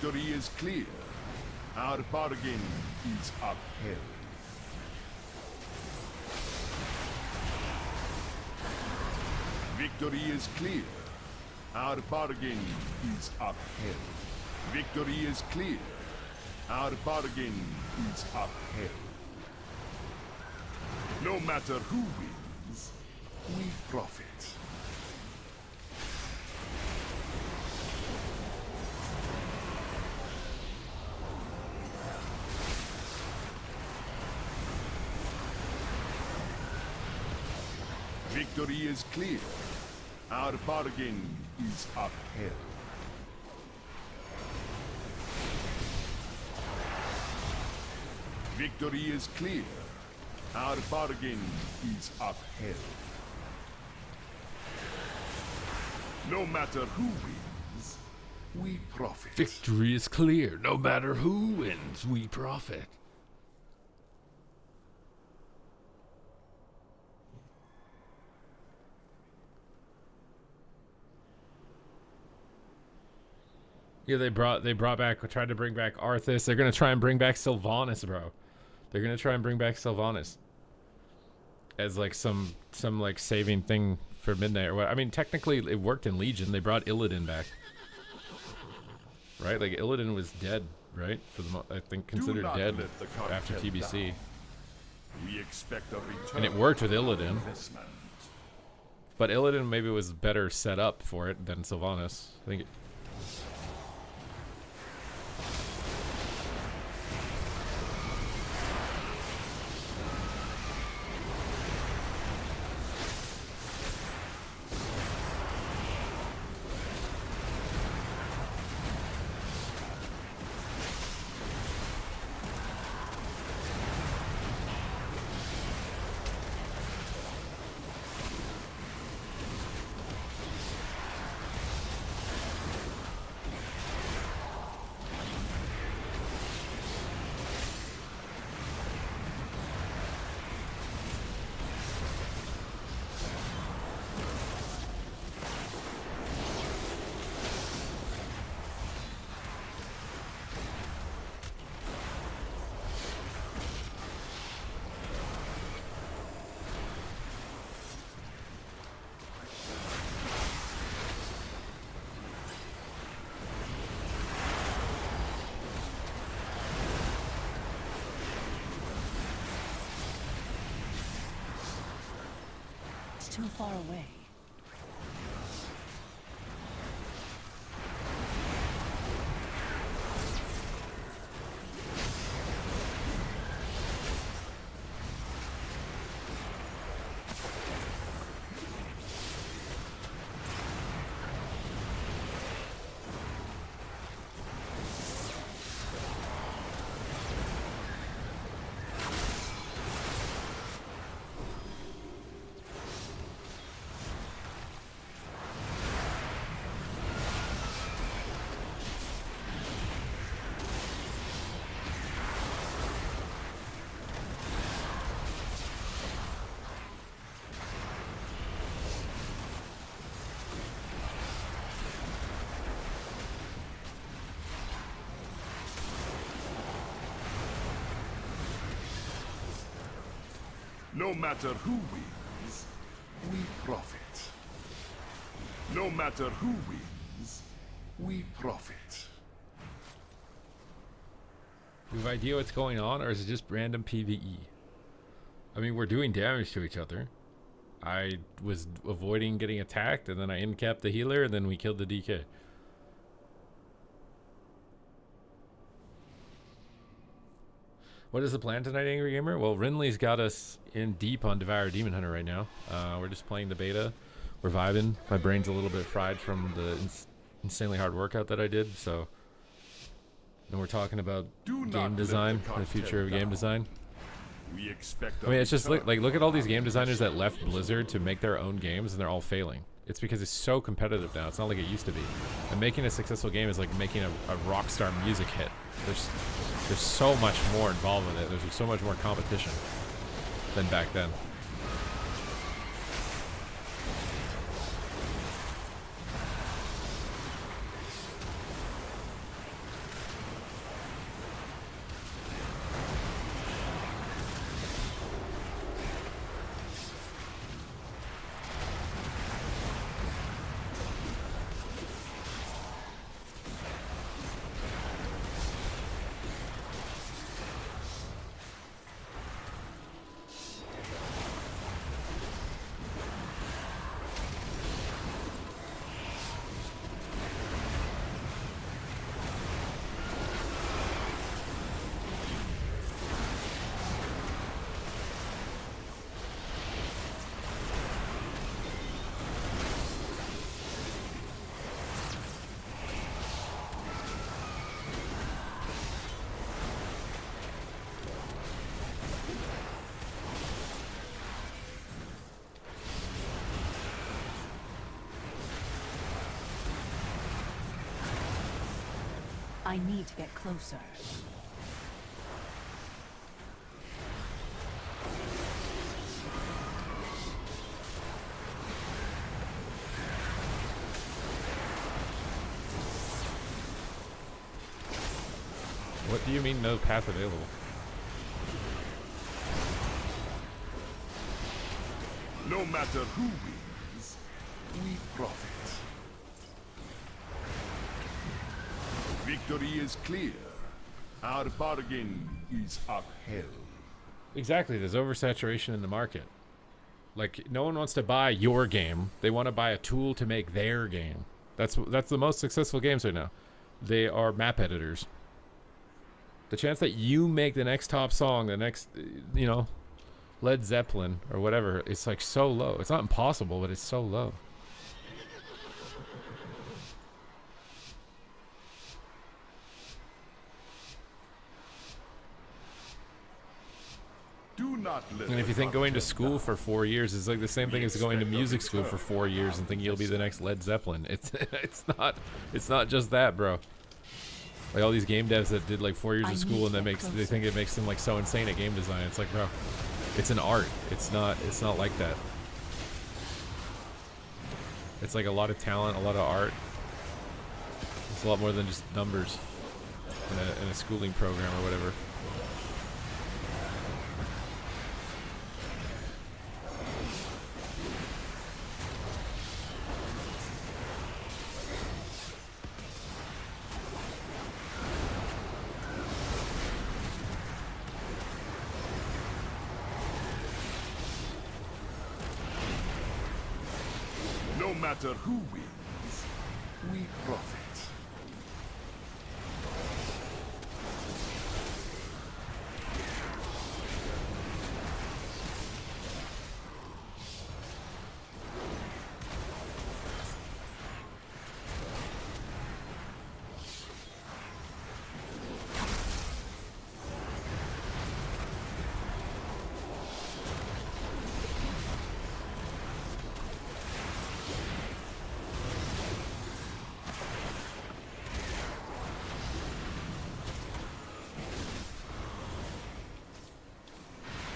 Victory is clear. Our bargain is upheld. Victory is clear. Our bargain is upheld. Victory is clear. Our bargain is upheld. No matter who wins, we profit. Victory is clear. Our bargain is upheld. Victory is clear. Our bargain is upheld. No matter who wins, we profit. Victory is clear. No matter who wins, we profit. Yeah, they brought back, tried to bring back Arthas. They're gonna try and bring back Sylvanas, bro. They're gonna try and bring back Sylvanas as like some like saving thing for Midnight or what. I mean, technically it worked in Legion. They brought Illidan back, right? Like Illidan was dead, right? For the I think considered dead after TBC. Down. We expect a return. And it worked with Illidan. But Illidan maybe was better set up for it than Sylvanas. I think. Too far away. No matter who wins, we profit. No matter who wins, we profit. Do you have idea what's going on, or is it just random PvE? I mean, we're doing damage to each other. I was avoiding getting attacked, and then I in-capped the healer, and then we killed the DK. What is the plan tonight, Angry Gamer? Well, Rinley's got us in deep on Devour Demon Hunter right now. We're just playing the beta. We're vibing. My brain's a little bit fried from the insanely hard workout that I did, so... And we're talking about game design, the future of game design. We expect I mean, it's just like look at all these game designers that left Blizzard to make their own games, and they're all failing. It's because it's so competitive now. It's not like it used to be. And making a successful game is like making a rockstar music hit. There's so much more involved with it. There's so much more competition than back then. I need to get closer. What do you mean no path available? No matter who wins, we profit. Victory is clear. Our bargain is upheld. Exactly, there's oversaturation in the market. Like, no one wants to buy your game. They want to buy a tool to make their game. That's the most successful games right now. They are map editors. The chance that you make the next top song, the next, you know, Led Zeppelin or whatever, it's like so low. It's not impossible, but it's so low. Do not let And if you the think going to content school down. for 4 years is like the same thing as going to music school for 4 years and thinking you'll be the next Led Zeppelin, it's not just that, bro. Like all these game devs that did like 4 years of school and they think it makes them like so insane at game design. It's like, bro, it's an art. It's not like that. It's like a lot of talent, a lot of art. It's a lot more than just numbers in a schooling program or whatever. No matter who wins, we profit.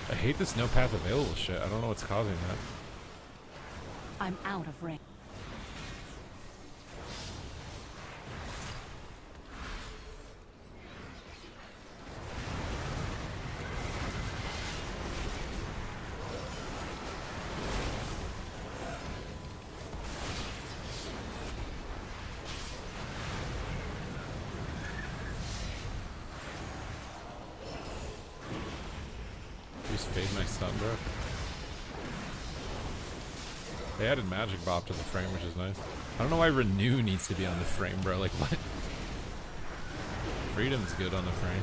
I hate this no path available shit. I don't know what's causing that. I'm out of range. Just fade my stun, bro. They added magic bop to the frame, which is nice. I don't know why renew needs to be on the frame, bro. Like, what? Freedom's good on the frame.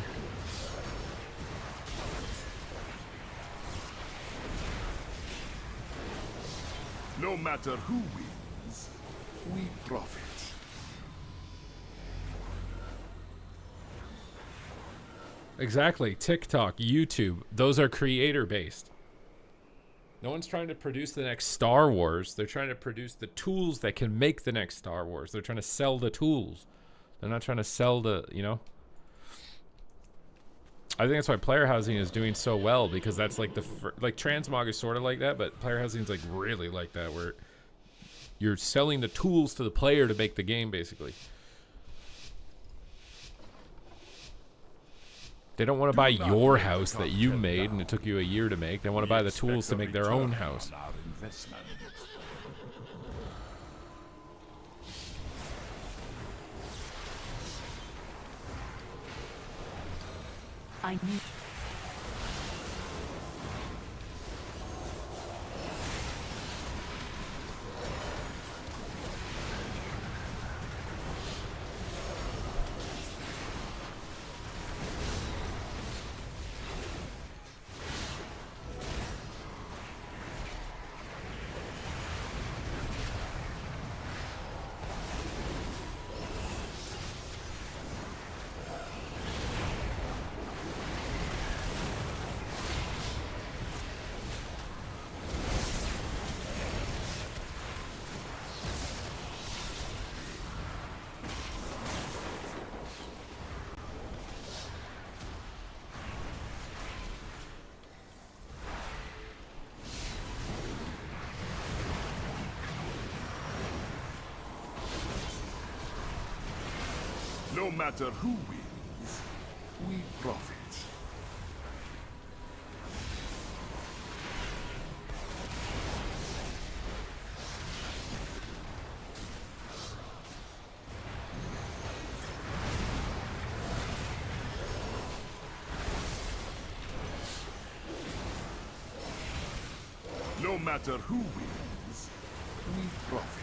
No matter who wins, we profit. Exactly. TikTok, YouTube, those are creator based. No one's trying to produce the next Star Wars. They're trying to produce the tools that can make the next Star Wars. They're trying to sell the tools. They're not trying to sell the, you know. I think that's why player housing is doing so well, because that's like like transmog is sort of like that, but player housing is like really like that, where you're selling the tools to the player to make the game, basically. They don't want to buy your house that you made and it took you a year to make. They want to buy the tools to make their own house. Our investment. I need. No matter who wins, we profit. No matter who wins, we profit.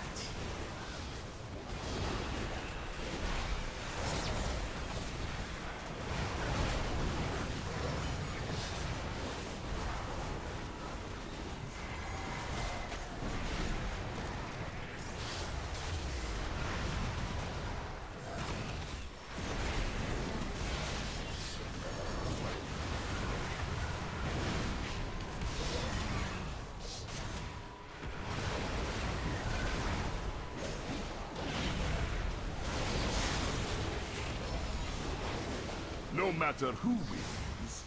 No matter who wins,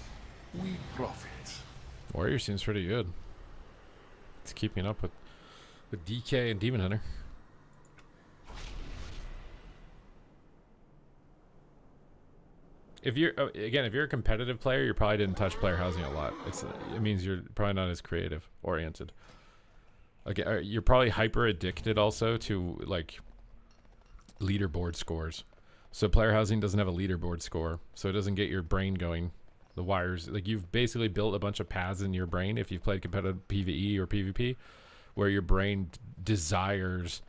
we profit. Warrior seems pretty good. It's keeping up with DK and Demon Hunter. If you're again, if you're a competitive player, you probably didn't touch player housing a lot. It means you're probably not as creative oriented. Okay, you're probably hyper addicted also to like leaderboard scores. So player housing doesn't have a leaderboard score, so it doesn't get your brain going. The wires, like you've basically built a bunch of paths in your brain if you've played competitive PvE or PvP, where your brain desires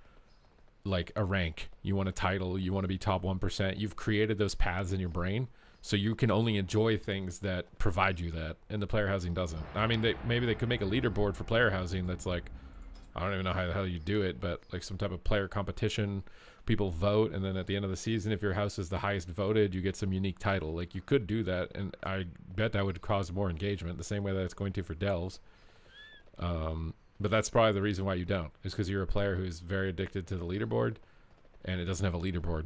like a rank. You want a title, you want to be top 1%. You've created those paths in your brain, so you can only enjoy things that provide you that, and the player housing doesn't. I mean, maybe they could make a leaderboard for player housing that's like, I don't even know how the hell you do it, but like some type of player competition. People vote, and then at the end of the season, if your house is the highest voted, you get some unique title. Like you could do that, and I bet that would cause more engagement, the same way that it's going to for delves. But that's probably the reason why you don't, is because you're a player who's very addicted to the leaderboard, and it doesn't have a leaderboard.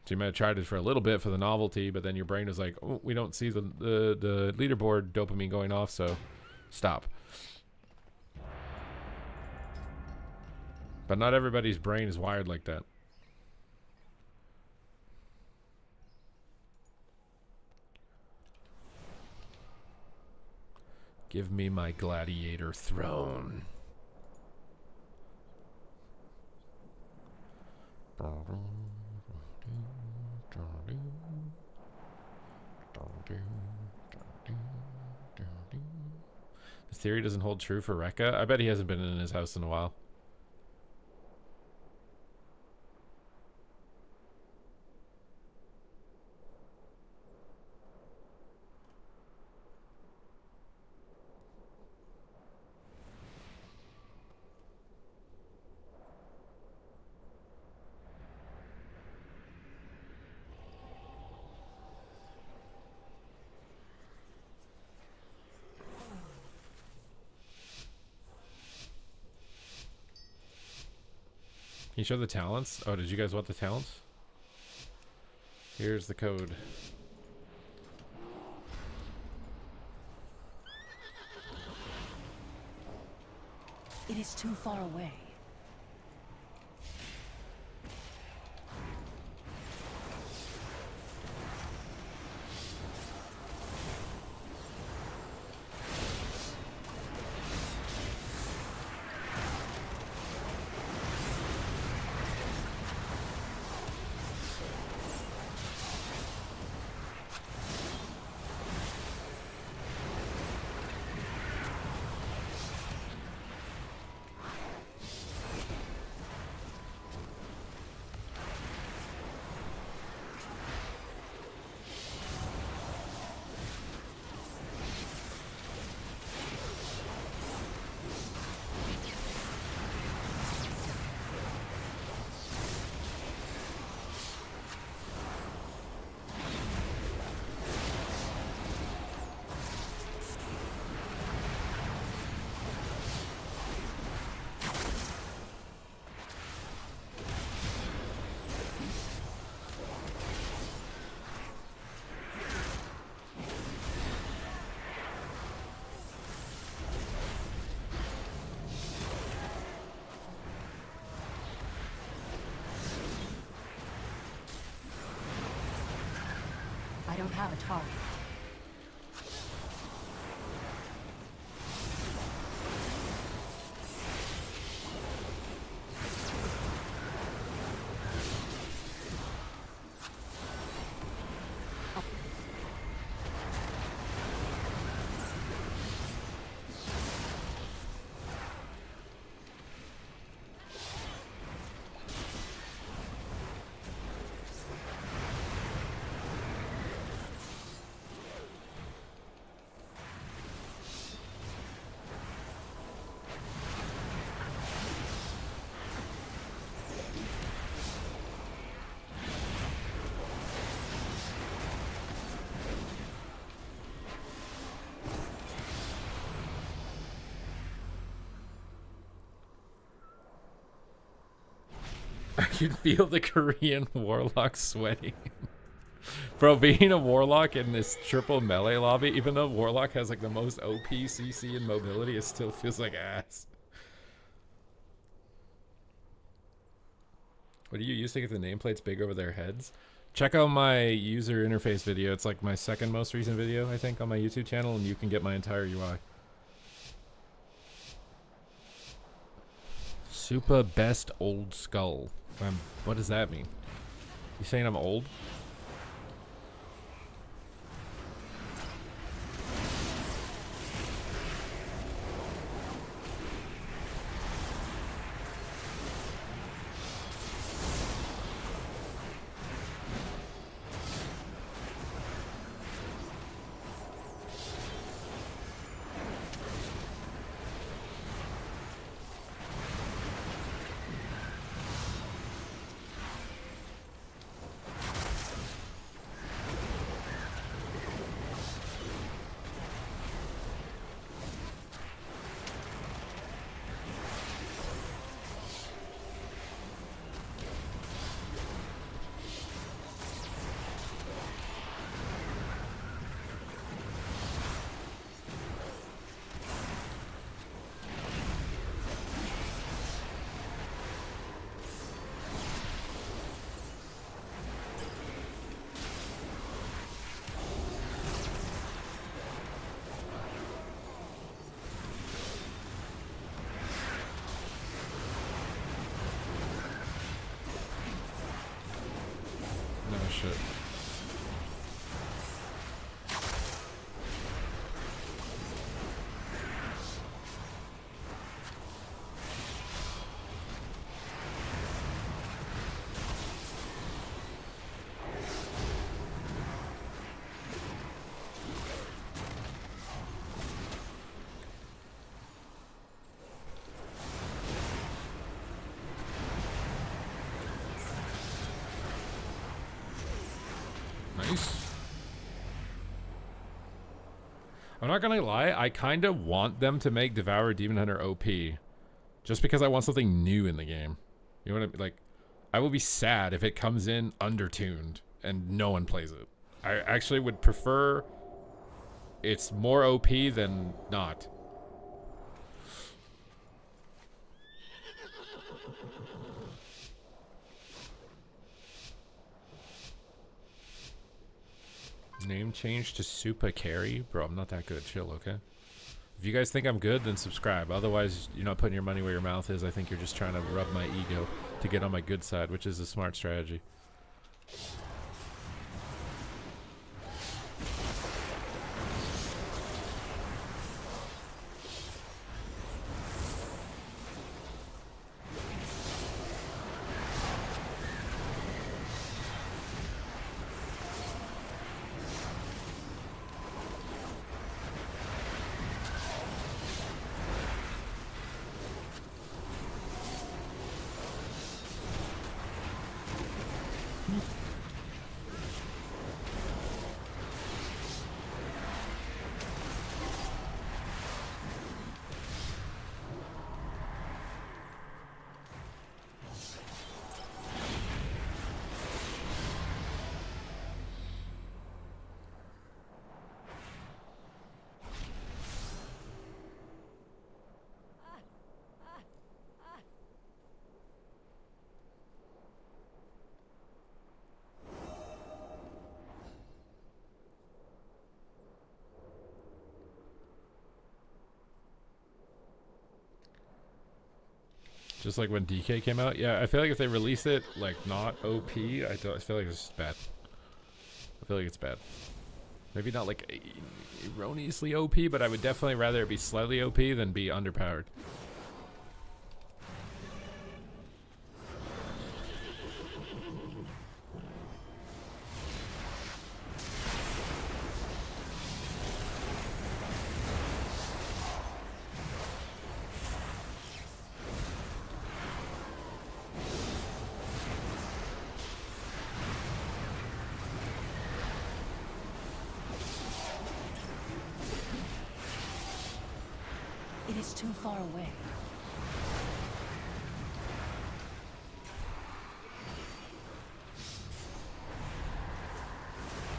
So you might have tried it for a little bit for the novelty, but then your brain is like, oh, we don't see the leaderboard dopamine going off, so stop. But not everybody's brain is wired like that. Give me my gladiator throne. This theory doesn't hold true for Rekka. I bet he hasn't been in his house in a while. Can you show the talents? Oh, did you guys want the talents? Here's the code. It is too far away. the target. I can feel the Korean warlock sweating. Bro, being a warlock in this triple melee lobby, even though warlock has like the most OP CC and mobility, it still feels like ass. What do you use to get the nameplates big over their heads? Check out my user interface video. It's like my second most recent video, I think, on my YouTube channel, and you can get my entire UI. Super best old skull. What does that mean? You saying I'm old? Shit. Nice. I'm not gonna lie, I kind of want them to make Devour Demon Hunter OP. Just because I want something new in the game. You know what I mean? Like, I will be sad if it comes in undertuned and no one plays it. I actually would prefer it's more OP than not. Name change to Super Carry? Bro, I'm not that good. Chill, okay? If you guys think I'm good, then subscribe. Otherwise, you're not putting your money where your mouth is. I think you're just trying to rub my ego to get on my good side, which is a smart strategy. Just like when DK came out. Yeah, I feel like if they release it like not OP, I feel like it's just bad. I feel like it's bad. Maybe not like erroneously OP, but I would definitely rather it be slightly OP than be underpowered. It is too far away.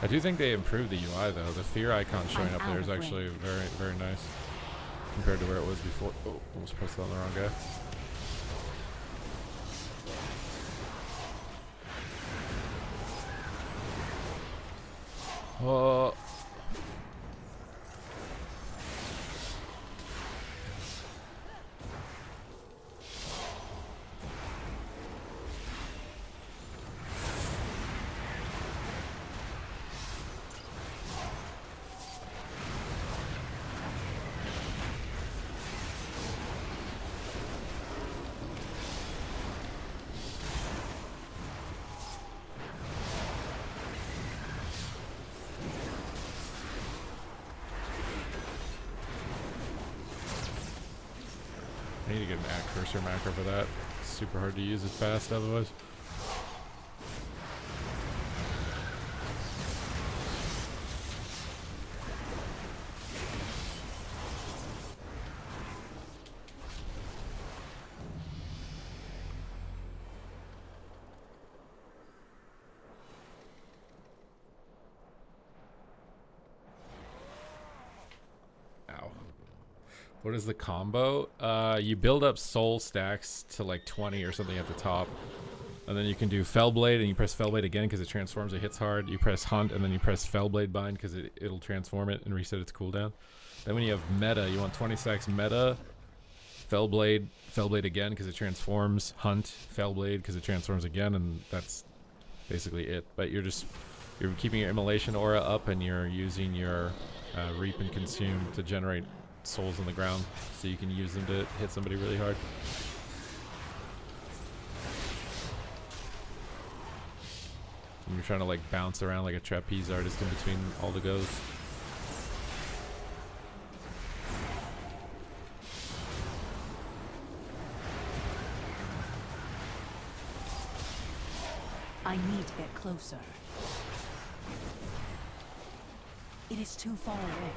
I do think they improved the UI though. The fear icon showing up there is out of actually range. very, very nice compared to where it was before. Oh, almost pressed on the wrong guy. Oh. I need to get an cursor macro for that. It's super hard to use it fast otherwise. What is the combo? You build up soul stacks to like 20 or something at the top. And then you can do Fellblade and you press Fellblade again because it transforms, it hits hard. You press Hunt and then you press Fellblade Bind because it'll transform it and reset its cooldown. Then when you have meta, you want 20 stacks meta, Fellblade again because it transforms, Hunt, Fellblade because it transforms again, and that's basically it. But you're keeping your immolation aura up and you're using your Reap and Consume to generate souls on the ground so you can use them to hit somebody really hard. And you're trying to like bounce around like a trapeze artist in between all the goes. I need to get closer. It is too far away.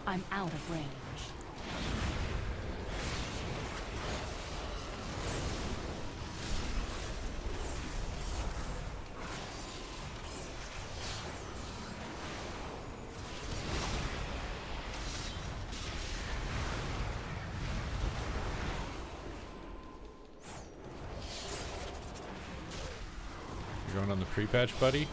I'm out of range. You're going on the pre-patch, buddy?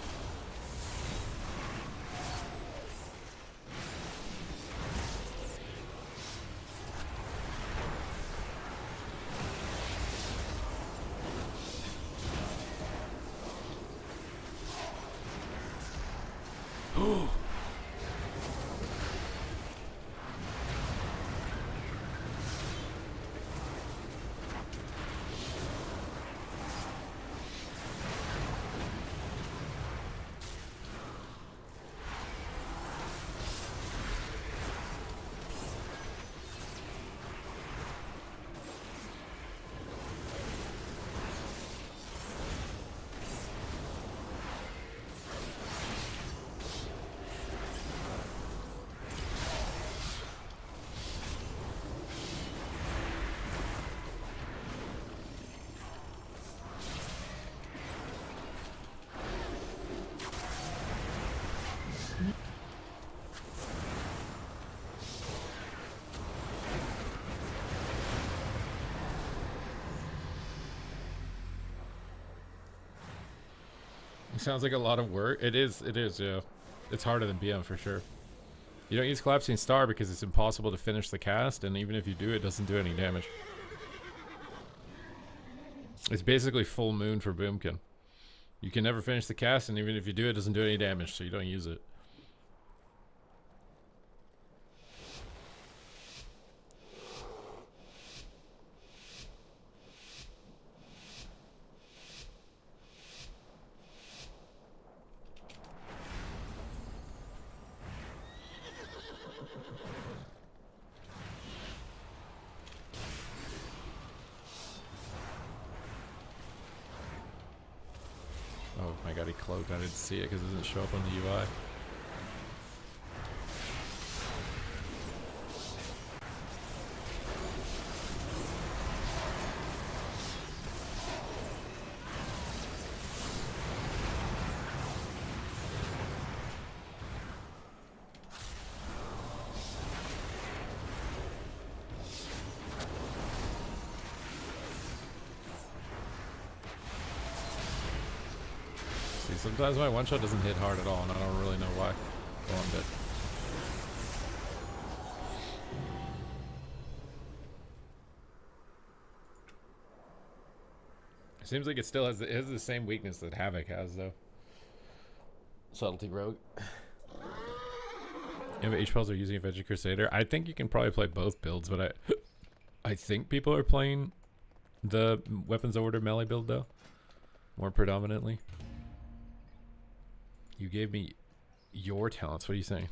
Sounds like a lot of work. It is, yeah. It's harder than BM for sure. You don't use Collapsing Star because it's impossible to finish the cast, and even if you do, it doesn't do any damage. It's basically Full Moon for Boomkin. You can never finish the cast, and even if you do, it doesn't do any damage, so you don't use it. Oh my god, he cloaked. I didn't see it because it doesn't show up on the UI. Sometimes my one shot doesn't hit hard at all, and I don't really know why. Go on, bit. It seems like it still has the same weakness that Havoc has, though. Subtlety Rogue. If H-Pals are using a Veggie Crusader, I think you can probably play both builds, but I think people are playing the Weapons of Order melee build, though. More predominantly. You gave me your talents. What are you saying?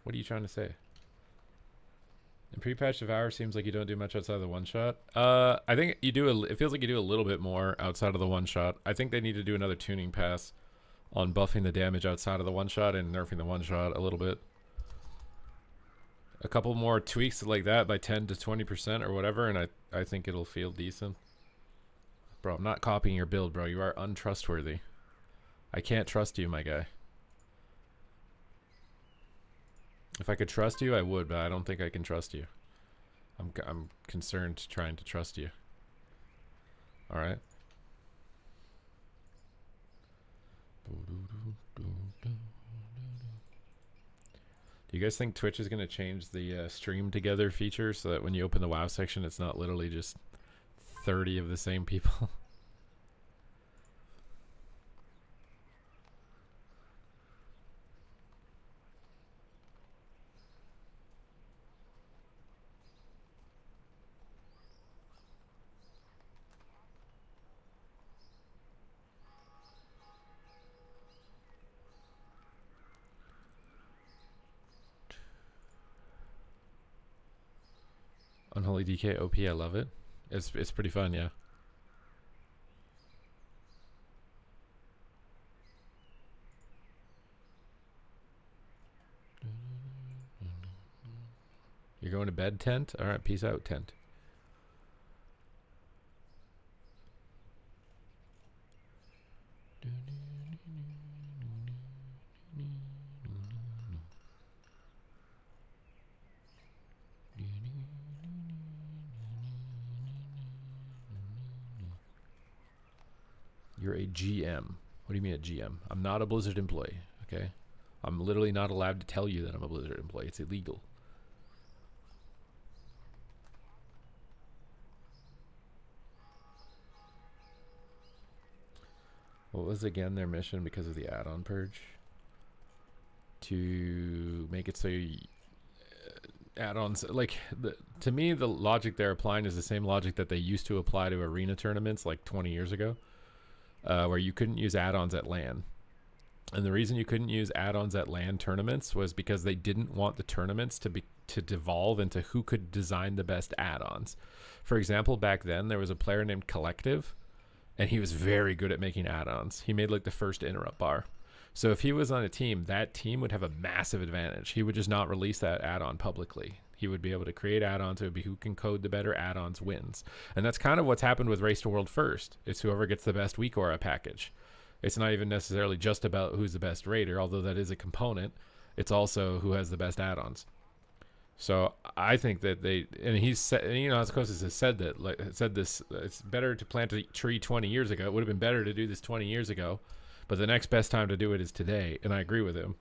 What are you trying to say? In pre-patch Devour seems like you don't do much outside of the one-shot. I think you do. It feels like you do a little bit more outside of the one-shot. I think they need to do another tuning pass on buffing the damage outside of the one-shot and nerfing the one-shot a little bit. A couple more tweaks like that by 10 to 20% or whatever, and I think it'll feel decent. Bro, I'm not copying your build, bro. You are untrustworthy. I can't trust you, my guy. If I could trust you, I would, but I don't think I can trust you. I'm concerned trying to trust you. All right. Do you guys think Twitch is going to change the stream together feature so that when you open the WoW section, it's not literally just 30 of the same people? Unholy DK OP, I love it. It's pretty fun, yeah. You're going to bed, Tent? Alright, peace out, Tent. You're a GM. What do you mean a GM? I'm not a Blizzard employee, okay? I'm literally not allowed to tell you that I'm a Blizzard employee. It's illegal. What was again their mission because of the add-on purge? To make it so you, add-ons, like, to me, the logic they're applying is the same logic that they used to apply to arena tournaments like 20 years ago. Where you couldn't use add-ons at LAN. And the reason you couldn't use add-ons at LAN tournaments was because they didn't want the tournaments to devolve into who could design the best add-ons. For example, back then there was a player named Collective, and he was very good at making add-ons. He made like the first interrupt bar. So if he was on a team, that team would have a massive advantage. He would just not release that add-on publicly. He would be able to create add-ons. It would be who can code the better add-ons wins. And that's kind of what's happened with Race to World First. It's whoever gets the best weak aura package. It's not even necessarily just about who's the best raider, although that is a component. It's also who has the best add-ons. So I think that he said, you know, as Kostas has said that, like said this, it's better to plant a tree 20 years ago. It would have been better to do this 20 years ago, but the next best time to do it is today. And I agree with him.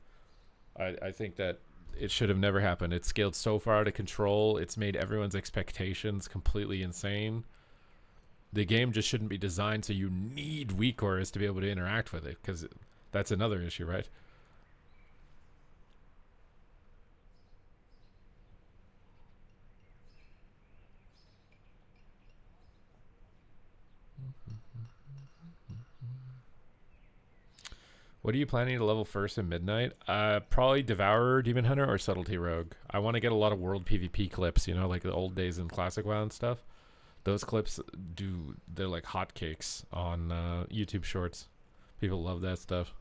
I think that it should have never happened. It's scaled so far out of control. It's made everyone's expectations completely insane. The game just shouldn't be designed so you need weak auras to be able to interact with it, because that's another issue, right? What are you planning to level first in Midnight? Probably Devourer Demon Hunter or Subtlety Rogue. I want to get a lot of world PvP clips, you know, like the old days in Classic WoW and stuff. Those clips they're like hotcakes on YouTube Shorts. People love that stuff.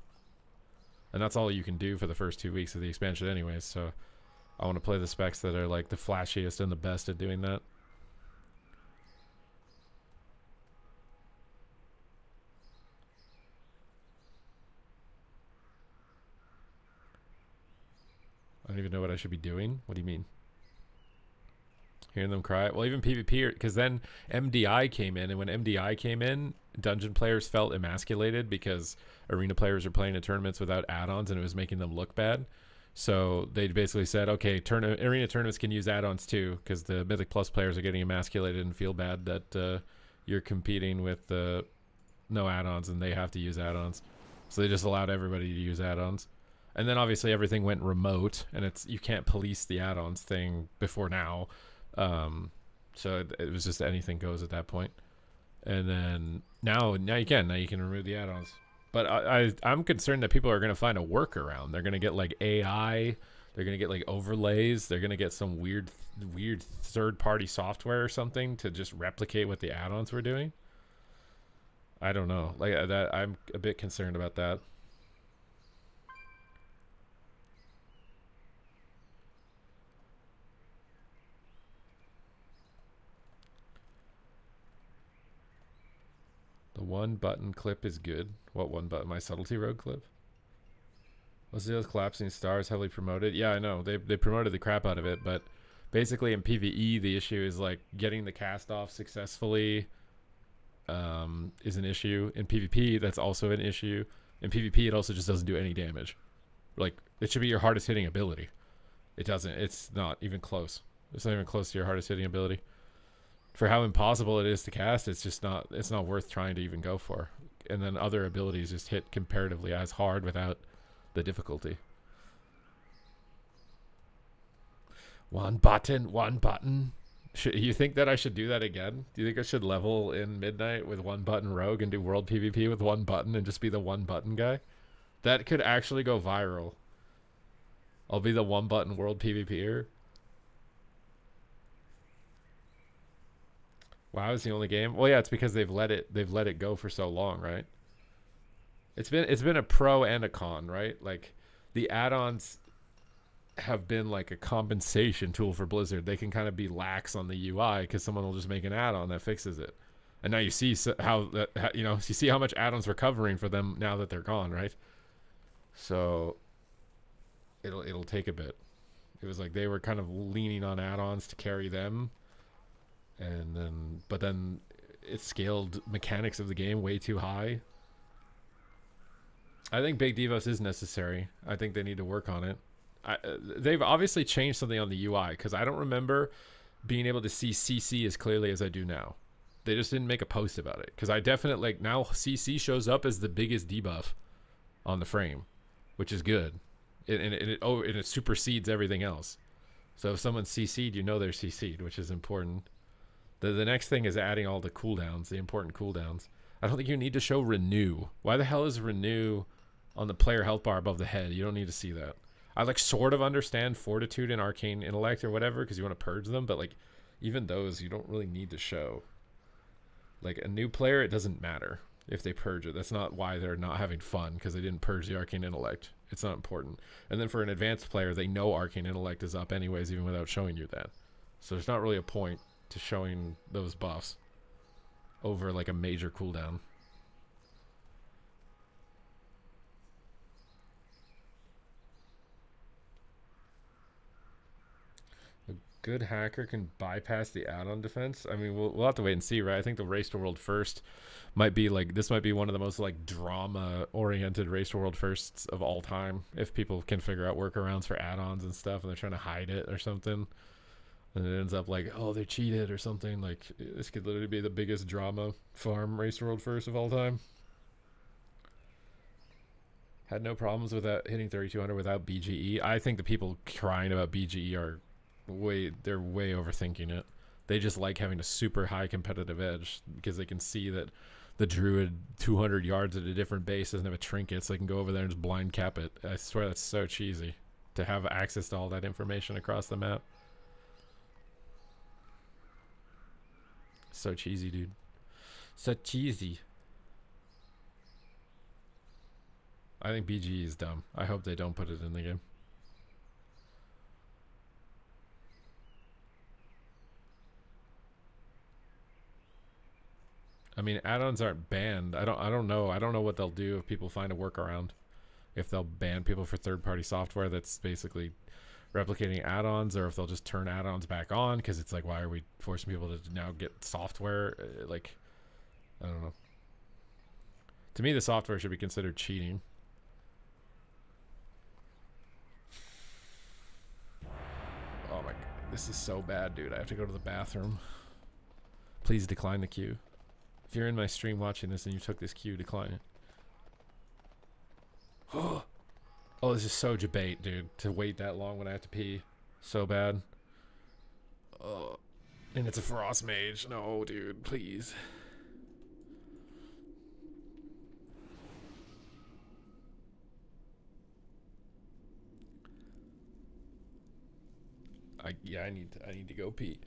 And that's all you can do for the first 2 weeks of the expansion anyways, so I want to play the specs that are like the flashiest and the best at doing that. I don't even know what I should be doing. What do you mean? Hearing them cry? Well, even PvP, because then MDI came in, and when MDI came in, dungeon players felt emasculated because arena players were playing in tournaments without add-ons, and it was making them look bad. So they basically said, okay, arena tournaments can use add-ons too, because the Mythic Plus players are getting emasculated and feel bad that you're competing with no add-ons, and they have to use add-ons. So they just allowed everybody to use add-ons. And then obviously everything went remote, and you can't police the add-ons thing before now. So it was just anything goes at that point. And then now you can remove the add-ons. But I'm concerned that people are going to find a workaround. They're going to get like AI, they're going to get like overlays, they're going to get some weird third-party software or something to just replicate what the add-ons were doing. I don't know. Like that, I'm a bit concerned about that. The one button clip is good. What one button? My Subtlety Rogue clip? Was those collapsing stars heavily promoted? Yeah, I know. They promoted the crap out of it, but basically in PvE the issue is like getting the cast off successfully is an issue. In PvP that's also an issue. In PvP it also just doesn't do any damage. Like it should be your hardest hitting ability. It doesn't. It's not even close. It's not even close to your hardest hitting ability. For how impossible it is to cast, it's not worth trying to even go for. And then other abilities just hit comparatively as hard without the difficulty. One button. You think that I should do that again? Do you think I should level in Midnight with one button rogue and do world PvP with one button and just be the one button guy? That could actually go viral. I'll be the one button world PvPer. WoW is the only game. Well, yeah, it's because they've let it go for so long, right? It's been a pro and a con, right? Like the add-ons have been like a compensation tool for Blizzard. They can kind of be lax on the UI because someone will just make an add-on that fixes it. And now you see you see how much add-ons we're covering for them now that they're gone, right? So it'll take a bit. It was like they were kind of leaning on add-ons to carry them. But then it scaled mechanics of the game way too high. I think Big Devos is necessary. I think they need to work on it. They've obviously changed something on the UI because I don't remember being able to see CC as clearly as I do now. They just didn't make a post about it because I definitely like now CC shows up as the biggest debuff on the frame, which is good. It supersedes everything else. So if someone's CC'd, you know they're CC'd, which is important. The next thing is adding all the cooldowns, the important cooldowns. I don't think you need to show Renew. Why the hell is Renew on the player health bar above the head? You don't need to see that. I like sort of understand Fortitude and Arcane Intellect or whatever because you want to purge them, but like even those you don't really need to show. Like a new player, it doesn't matter if they purge it. That's not why they're not having fun because they didn't purge the Arcane Intellect. It's not important. And then for an advanced player, they know Arcane Intellect is up anyways even without showing you that. So there's not really a point to showing those buffs over like a major cooldown. good hacker can bypass the add-on defense. I mean, we'll have to wait and see, right? I think the Race to World First might be like, this might be one of the most like drama-oriented Race to World Firsts of all time. If people can figure out workarounds for add-ons and stuff, and they're trying to hide it or something, and it ends up like, oh, they cheated or something. Like, this could literally be the biggest drama farm Race to World First of all time. Had no problems with that hitting 3200 without BGE. I think the people crying about BGE are they're way overthinking it. They just like having a super high competitive edge because they can see that the druid 200 yards at a different base doesn't have a trinket, so they can go over there and just blind cap it. I swear that's so cheesy to have access to all that information across the map. So cheesy, dude. So cheesy. I think BGE is dumb. I hope they don't put it in the game. I mean, add-ons aren't banned. I don't know. I don't know what they'll do if people find a workaround. If they'll ban people for third-party software that's basically replicating add-ons, or if they'll just turn add-ons back on, because it's like, why are we forcing people to now get software? Like, I don't know. To me, the software should be considered cheating. Oh my god, this is so bad, dude. I have to go to the bathroom. Please decline the queue. If you're in my stream watching this and you took this queue, decline it. Oh, this is so debate, dude. To wait that long when I have to pee. So bad. Oh. And it's a frost mage. No, dude, please. I need to go pee.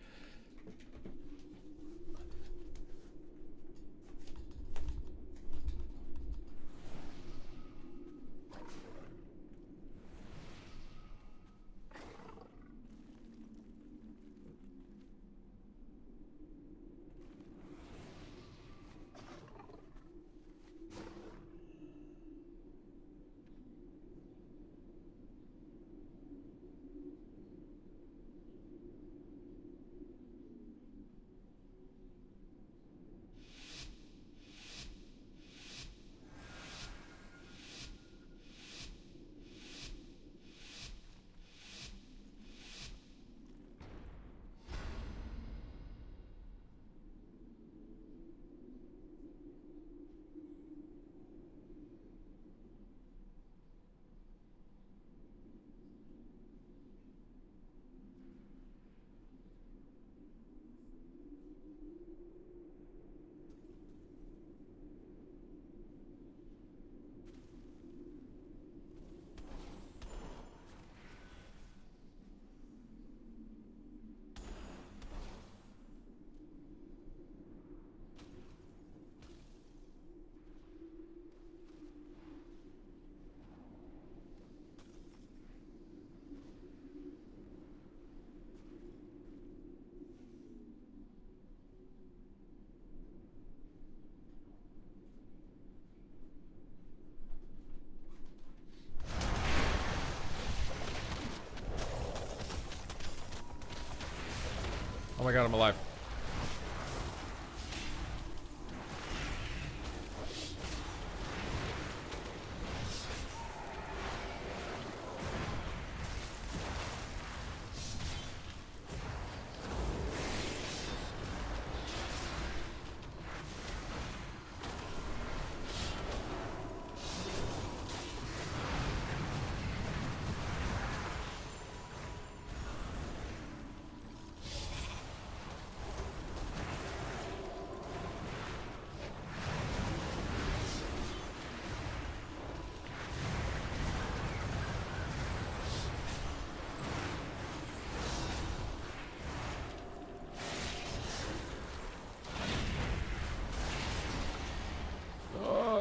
Oh my god, I'm alive.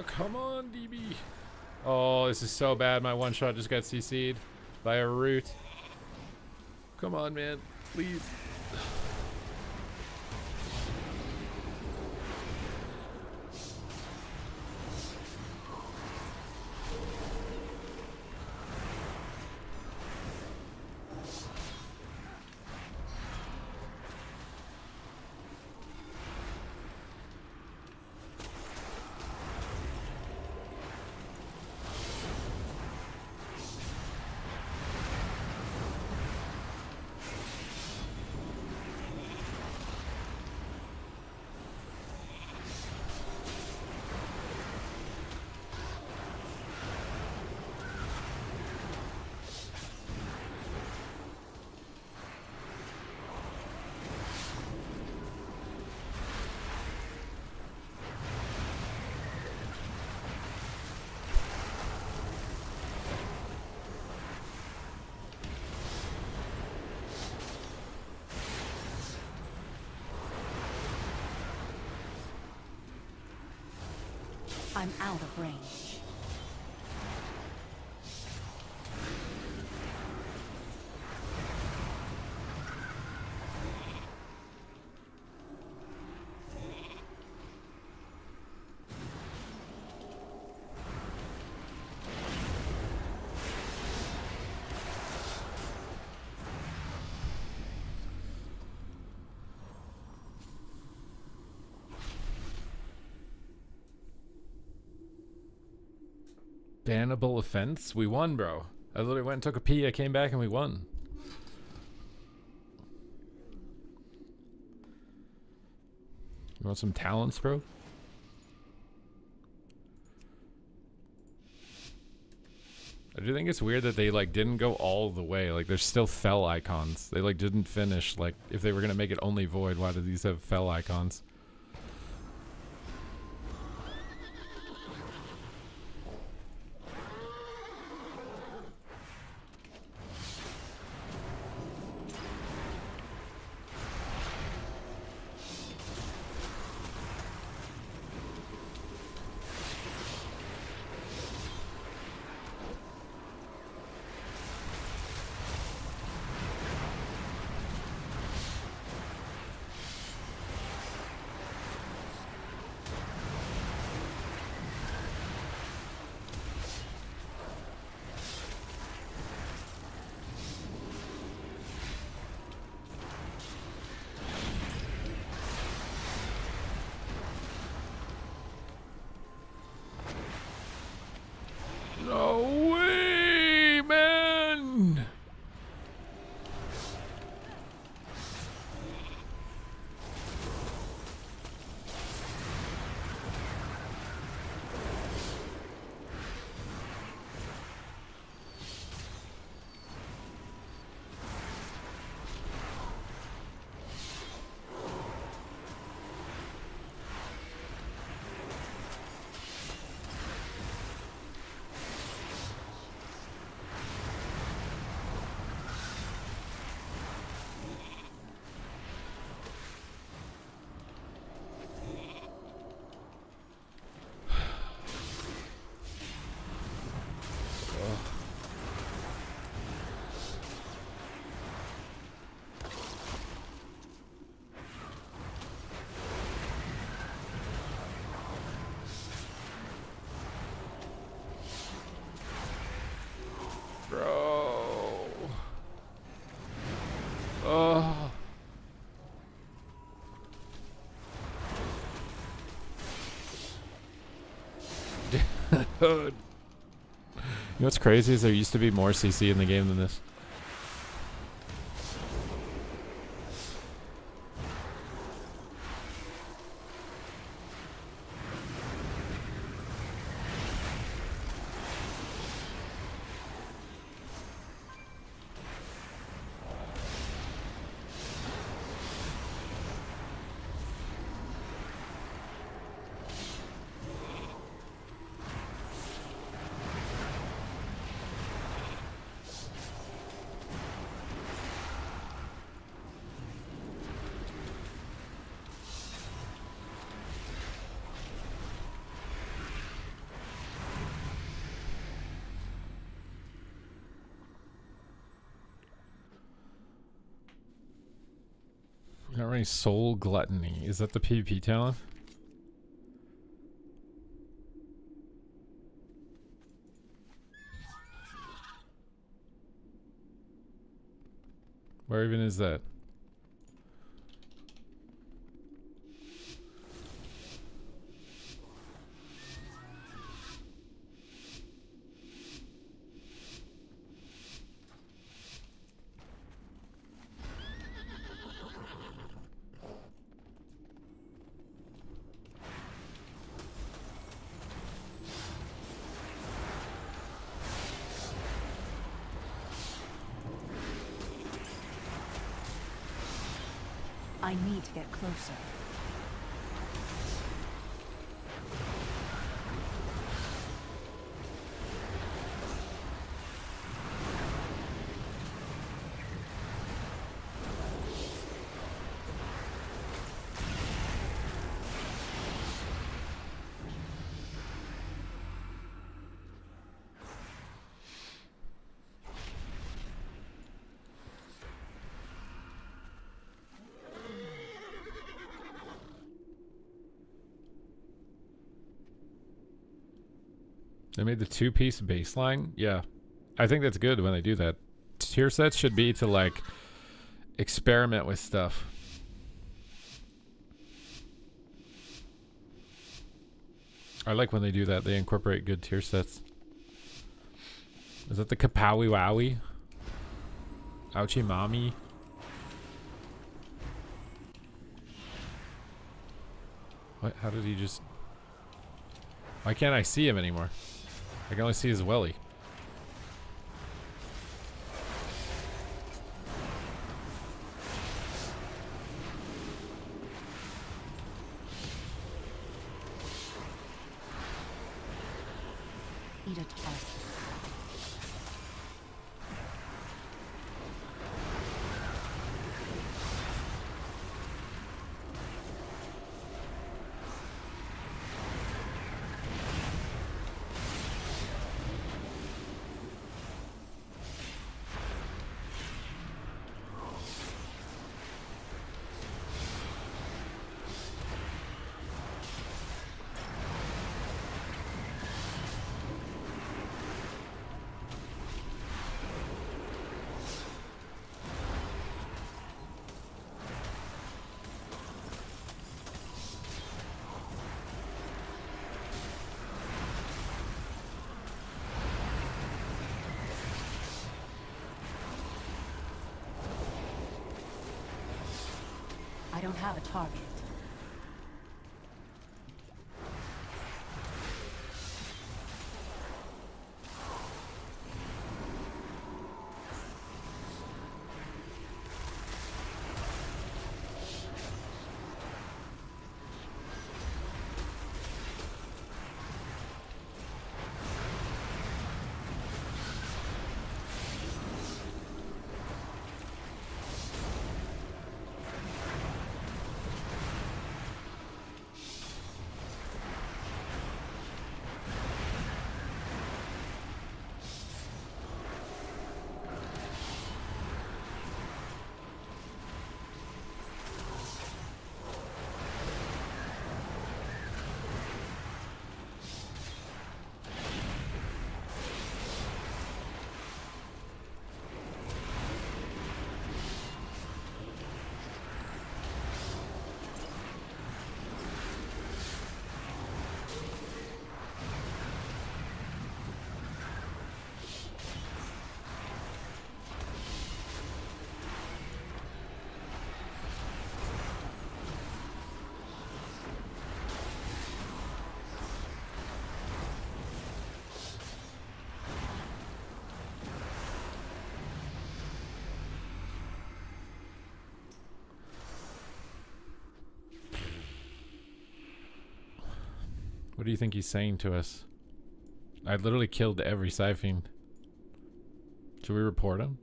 Come on, DB. Oh, this is so bad. My one shot just got CC'd by a root. Come on, man. Please. I'm out of range. Bannable offense? We won, bro. I literally went and took a pee, I came back and we won. You want some talents, bro? I do think it's weird that they like didn't go all the way. Like there's still fell icons. They like didn't finish. Like if they were gonna make it only void, why do these have fell icons? No way, man! Bro. Oh. Dude. You know what's crazy is there used to be more CC in the game than this. Not really soul gluttony. Is that the PvP talent? Where even is that? I need to get closer. They made the 2-piece baseline. Yeah, I think that's good when they do that. Tier sets should be to like experiment with stuff. I like when they do that. They incorporate good tier sets. Is that the Kapowie Wowie? Ouchie Mommy? What? How did he just... Why can't I see him anymore? I can only see his welly. Eat a target. I don't have a target. What do you think he's saying to us? I literally killed every Siphon. Should we report him?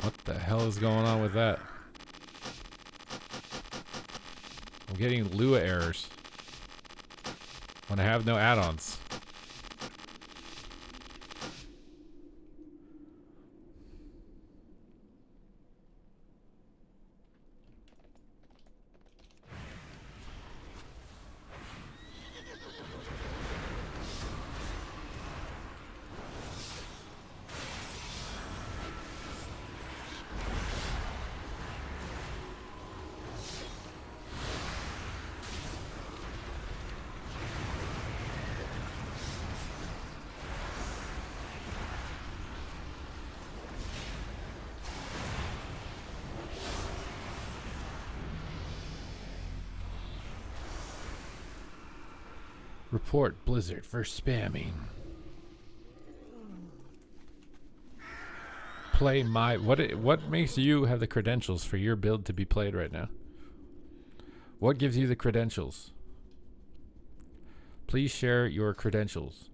What the hell is going on with that? I'm getting Lua errors when I have no add-ons. Report Blizzard for spamming. Play my... What makes you have the credentials for your build to be played right now? What gives you the credentials? Please share your credentials.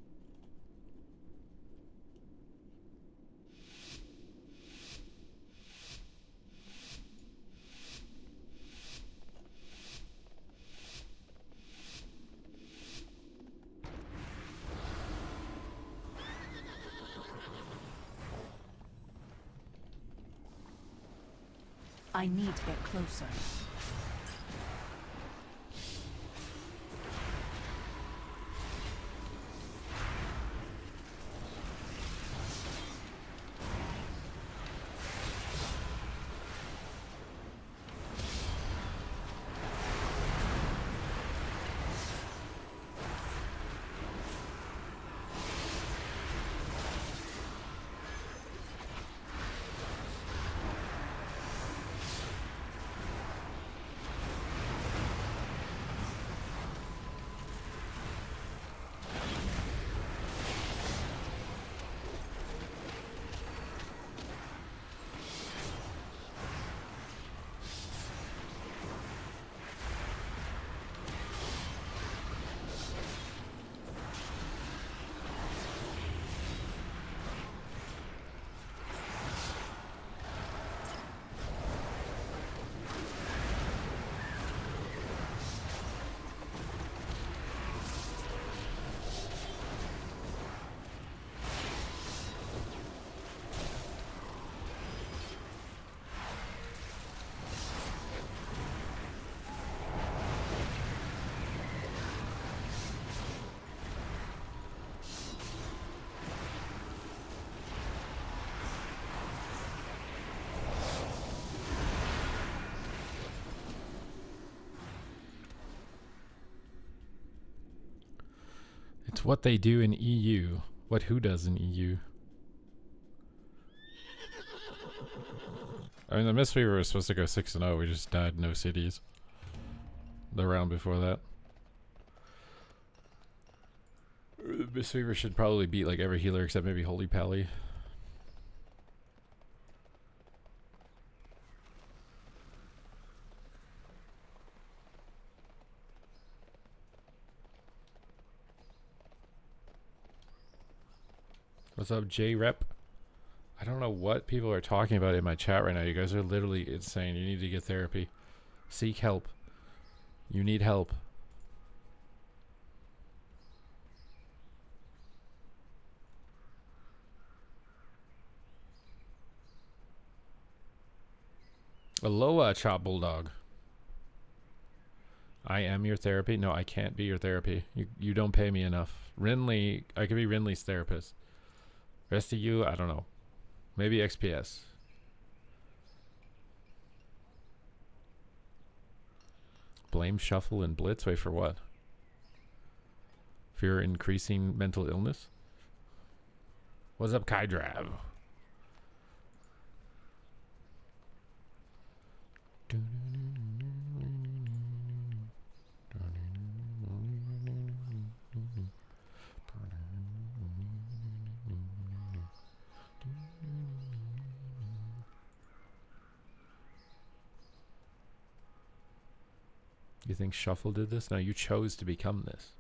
I need to get closer. what they do in EU. What who does in EU. I mean, the Mistweaver was supposed to go 6-0. We just died no cities. The round before that. The Mistweaver should probably beat like every healer except maybe Holy Pally. What's up, J-Rep? I don't know what people are talking about in my chat right now. You guys are literally insane. You need to get therapy. Seek help. You need help. Aloha, Chop Bulldog. I am your therapy? No, I can't be your therapy. You don't pay me enough. Rinley, I could be Rinley's therapist. Rest of you, I don't know. Maybe XPS. Blame Shuffle and Blitz? Wait, for what? Fear increasing mental illness? What's up, Kydrav? You think Shuffle did this? No, you chose to become this.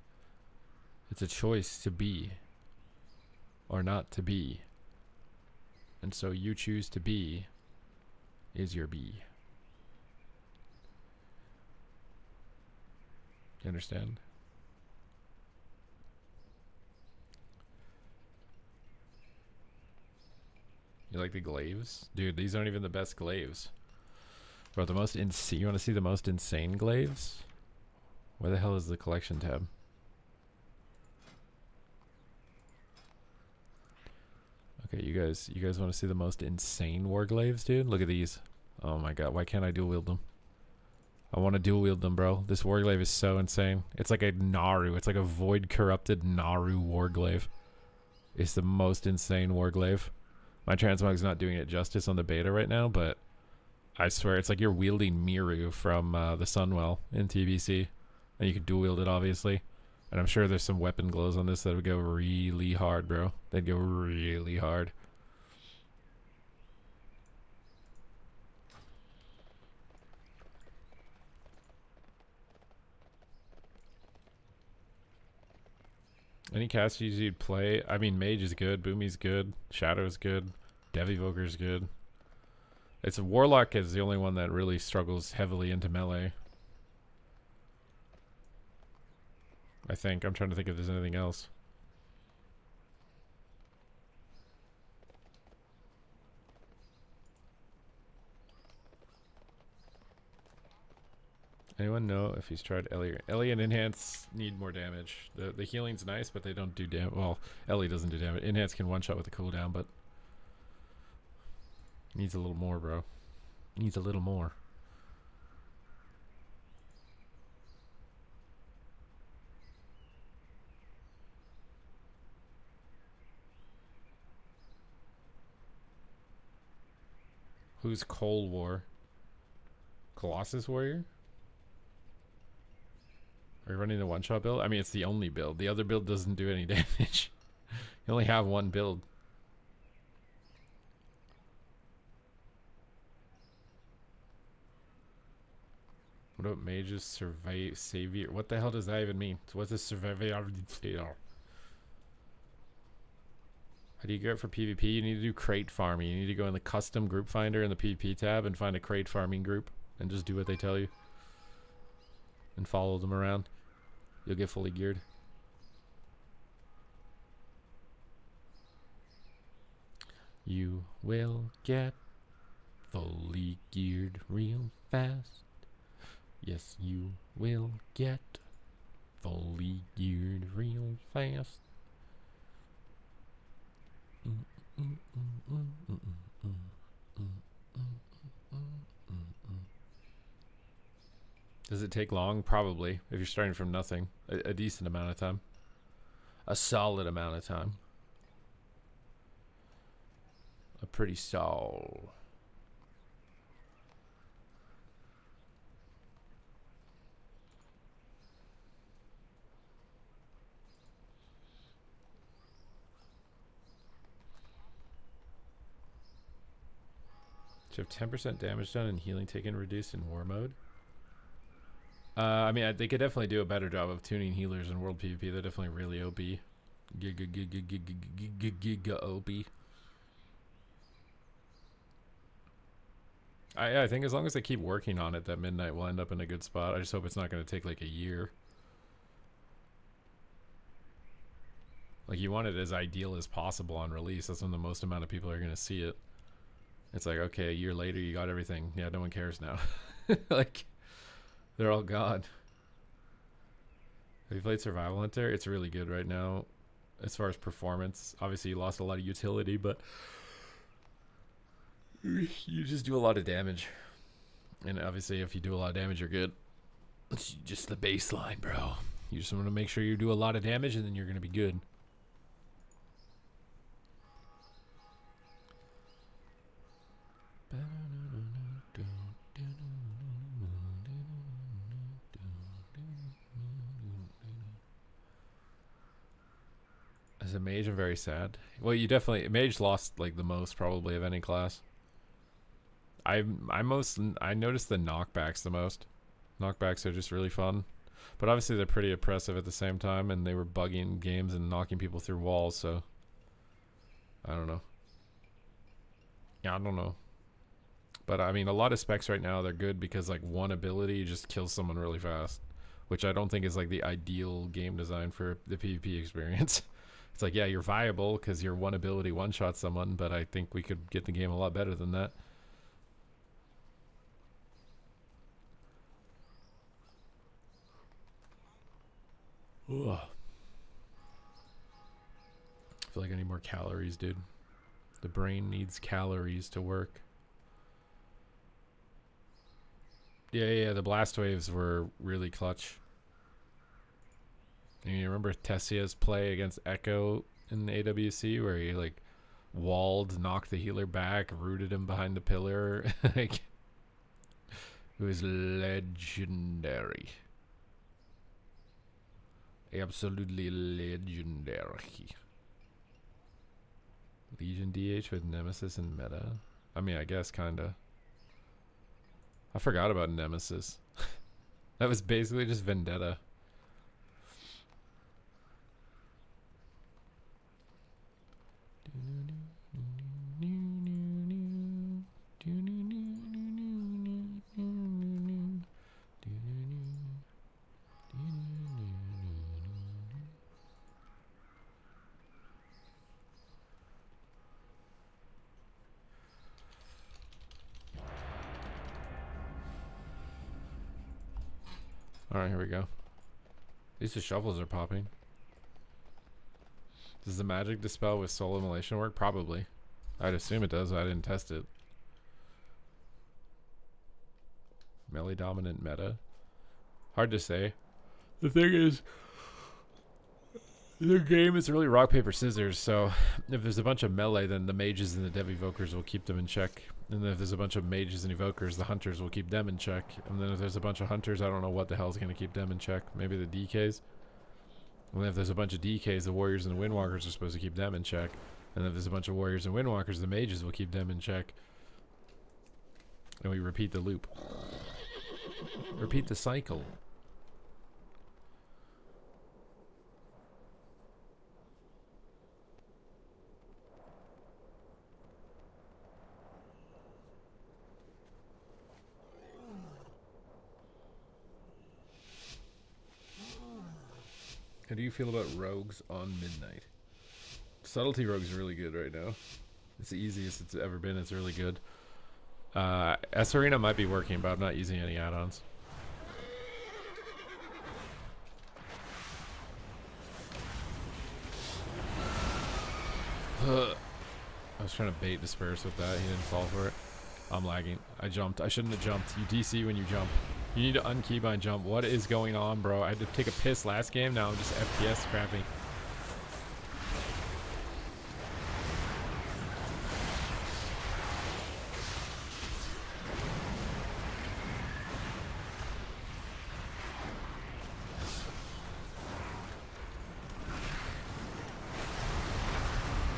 It's a choice to be or not to be. And so you choose to be is your be. You understand? You like the glaives? Dude, these aren't even the best glaives. Bro, the most insane. You want to see the most insane glaives? Where the hell is the collection tab? Okay, you guys want to see the most insane war glaives, dude? Look at these. Oh my god, why can't I dual wield them? I want to dual wield them, bro. This war glaive is so insane. It's like a Naru. It's like a void corrupted Naru war glaive. It's the most insane war glaive. My transmog's not doing it justice on the beta right now, but I swear it's like you're wielding Miru from the Sunwell in TBC. And you can dual wield it, obviously. And I'm sure there's some weapon glows on this that would go really hard, bro. They'd go really hard. Any casters you'd play? I mean, Mage is good. Boomy's good. Shadow's good. Devivoker's good. It's Warlock is the only one that really struggles heavily into melee. I think. I'm trying to think if there's anything else. Anyone know if he's tried Ellie? Ellie and Enhance need more damage. The healing's nice, but they don't do damage. Well, Ellie doesn't do damage. Enhance can one-shot with the cooldown, but needs a little more, bro. Needs a little more. Who's Cold War? Colossus Warrior? Are you running the one-shot build? I mean, it's the only build. The other build doesn't do any damage. You only have one build. What about Mage's Savior? What the hell does that even mean? So what's a Survivor? How do you get it for PvP? You need to do crate farming. You need to go in the custom group finder in the PvP tab and find a crate farming group and just do what they tell you. And follow them around. You'll get fully geared. You will get fully geared real fast. Yes, you will get fully geared real fast. Does it take long? Probably, if you're starting from nothing. A decent amount of time. a solid amount of time. A pretty solid. To have 10% damage done and healing taken reduced in war mode. I mean, they could definitely do a better job of tuning healers in world PvP. They're definitely really OP. Giga OP. I think as long as they keep working on it, that Midnight will end up in a good spot. I just hope it's not going to take like a year. Like, you want it as ideal as possible on release. That's when the most amount of people are going to see it. It's like, okay, a year later, you got everything. Yeah, no one cares now. Like, they're all gone. Have you played Survival Hunter? It's really good right now as far as performance. Obviously, you lost a lot of utility, but you just do a lot of damage. And obviously, if you do a lot of damage, you're good. It's just the baseline, bro. You just want to make sure you do a lot of damage, and then you're going to be good. As a mage, I'm very sad. Well, you definitely mage lost like the most probably of any class. I noticed the knockbacks the most. Knockbacks are just really fun, but obviously they're pretty oppressive at the same time, and they were bugging games and knocking people through walls. So I don't know. Yeah, I don't know. But I mean, a lot of specs right now, they're good because like one ability just kills someone really fast, which I don't think is like the ideal game design for the PvP experience. It's like, yeah, you're viable because your one ability one-shot someone, but I think we could get the game a lot better than that. Ugh. I feel like I need more calories, dude. The brain needs calories to work. Yeah, the blast waves were really clutch. And you remember Tessia's play against Echo in the AWC where he like walled, knocked the healer back, rooted him behind the pillar. Like, it was legendary. Absolutely legendary. Legion DH with Nemesis and meta. I mean, I guess kinda. I forgot about Nemesis. That was basically just Vendetta. Alright, here we go. At least the shovels are popping. Does the magic dispel with soul immolation work? Probably. I'd assume it does. I didn't test it. Melee dominant meta? Hard to say. The thing is, the game is really rock, paper, scissors, so if there's a bunch of melee, then the mages and the dev evokers will keep them in check. And then if there's a bunch of mages and evokers, the hunters will keep them in check. And then if there's a bunch of hunters, I don't know what the hell is going to keep them in check. Maybe the DKs. And then if there's a bunch of DKs, the warriors and the windwalkers are supposed to keep them in check. And then if there's a bunch of warriors and windwalkers, the mages will keep them in check. And we repeat the loop. Repeat the cycle. How do you feel about rogues on Midnight? Subtlety rogue's really good right now. It's the easiest it's ever been. It's really good. S Arena might be working, but I'm not using any add-ons. I was trying to bait Disperse with that. He didn't fall for it. I'm lagging. I jumped. I shouldn't have jumped. You DC when you jump. You need to unkeybind jump. What is going on, bro? I had to take a piss last game. Now I'm just FPS crapping.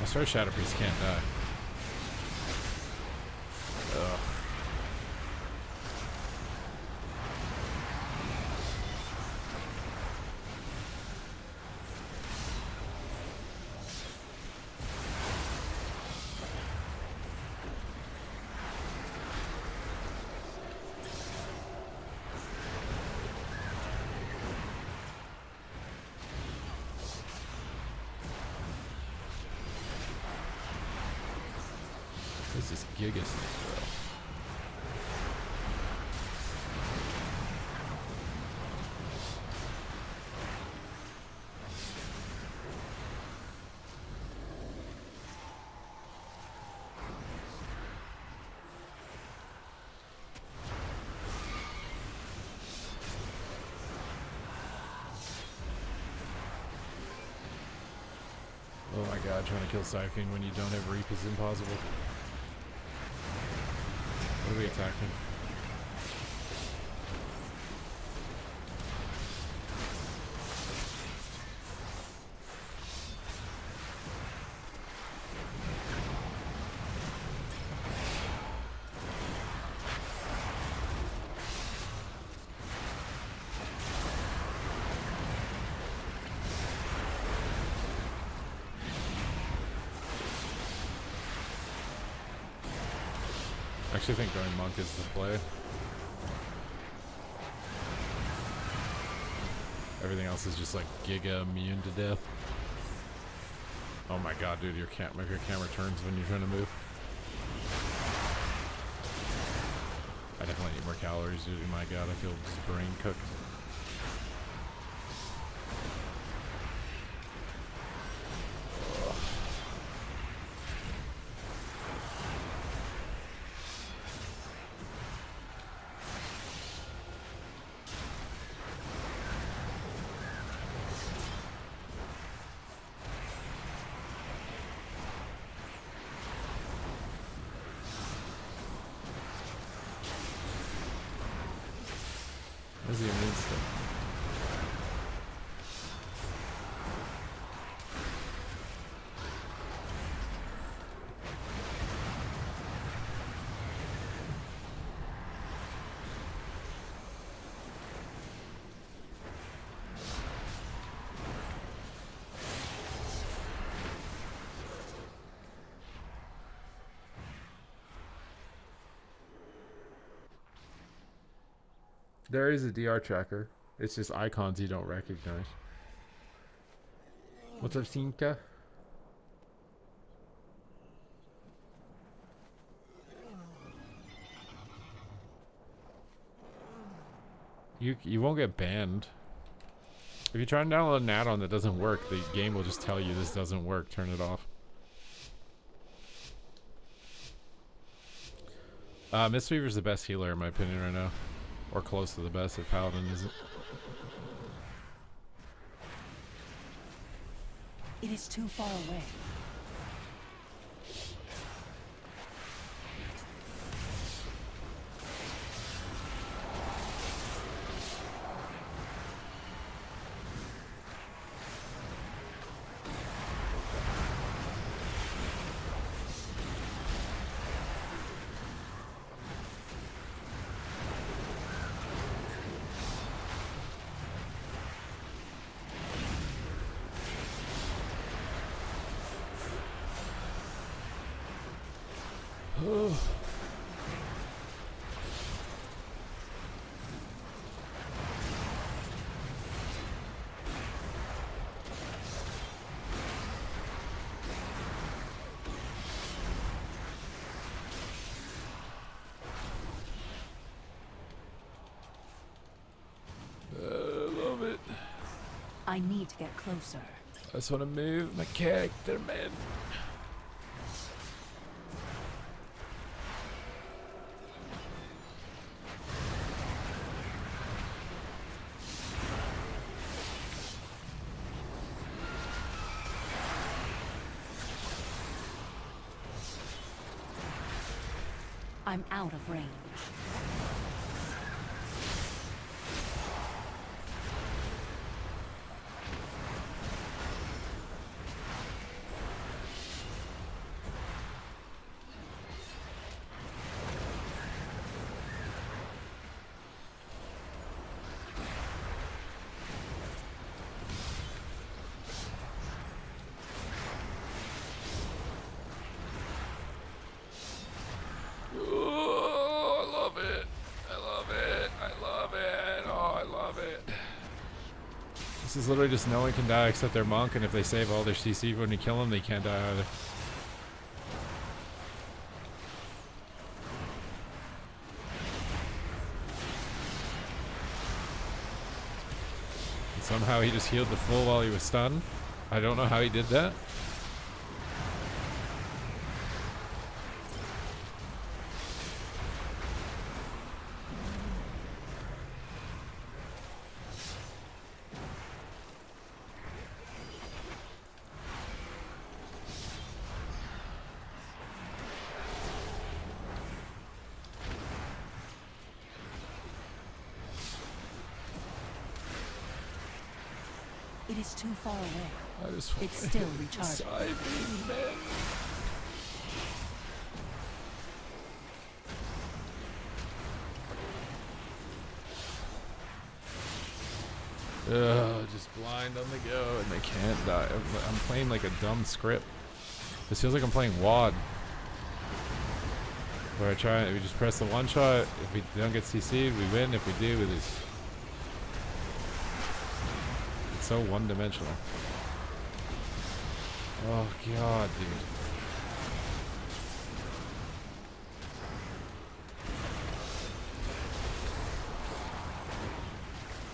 swear Shadow Priest can't die. Ugh. This is Gigas, bro. Oh my god, trying to kill Siphon when you don't have Reap is impossible. What are we attacking? I actually think going Monk is the play. Everything else is just like Giga immune to death. Oh my god, dude, your camera turns when you're trying to move. I definitely need more calories, dude. My god, I feel just brain cooked. Where's the immune stuff? There is a DR tracker. It's just icons you don't recognize. What's up, Sinka? You won't get banned. If you try and download an add-on that doesn't work, the game will just tell you this doesn't work. Turn it off. Mistweaver's the best healer in my opinion right now. Or close to the best if Paladin isn't. It is too far away. I need to get closer. I just want to move my character, man. I'm out of range. It's literally just no one can die except their monk, and if they save all their CC when you kill them, they can't die either. And somehow he just healed the full while he was stunned. I don't know how he did that. It is too far away. I just It's still recharging. side beam, man. Just blind on the go, and they can't die. I'm playing like a dumb script. This feels like I'm playing WoD. Where we just press the one shot. If we don't get CC'd, we win. If we do, we lose. It's so one-dimensional. Oh god, dude.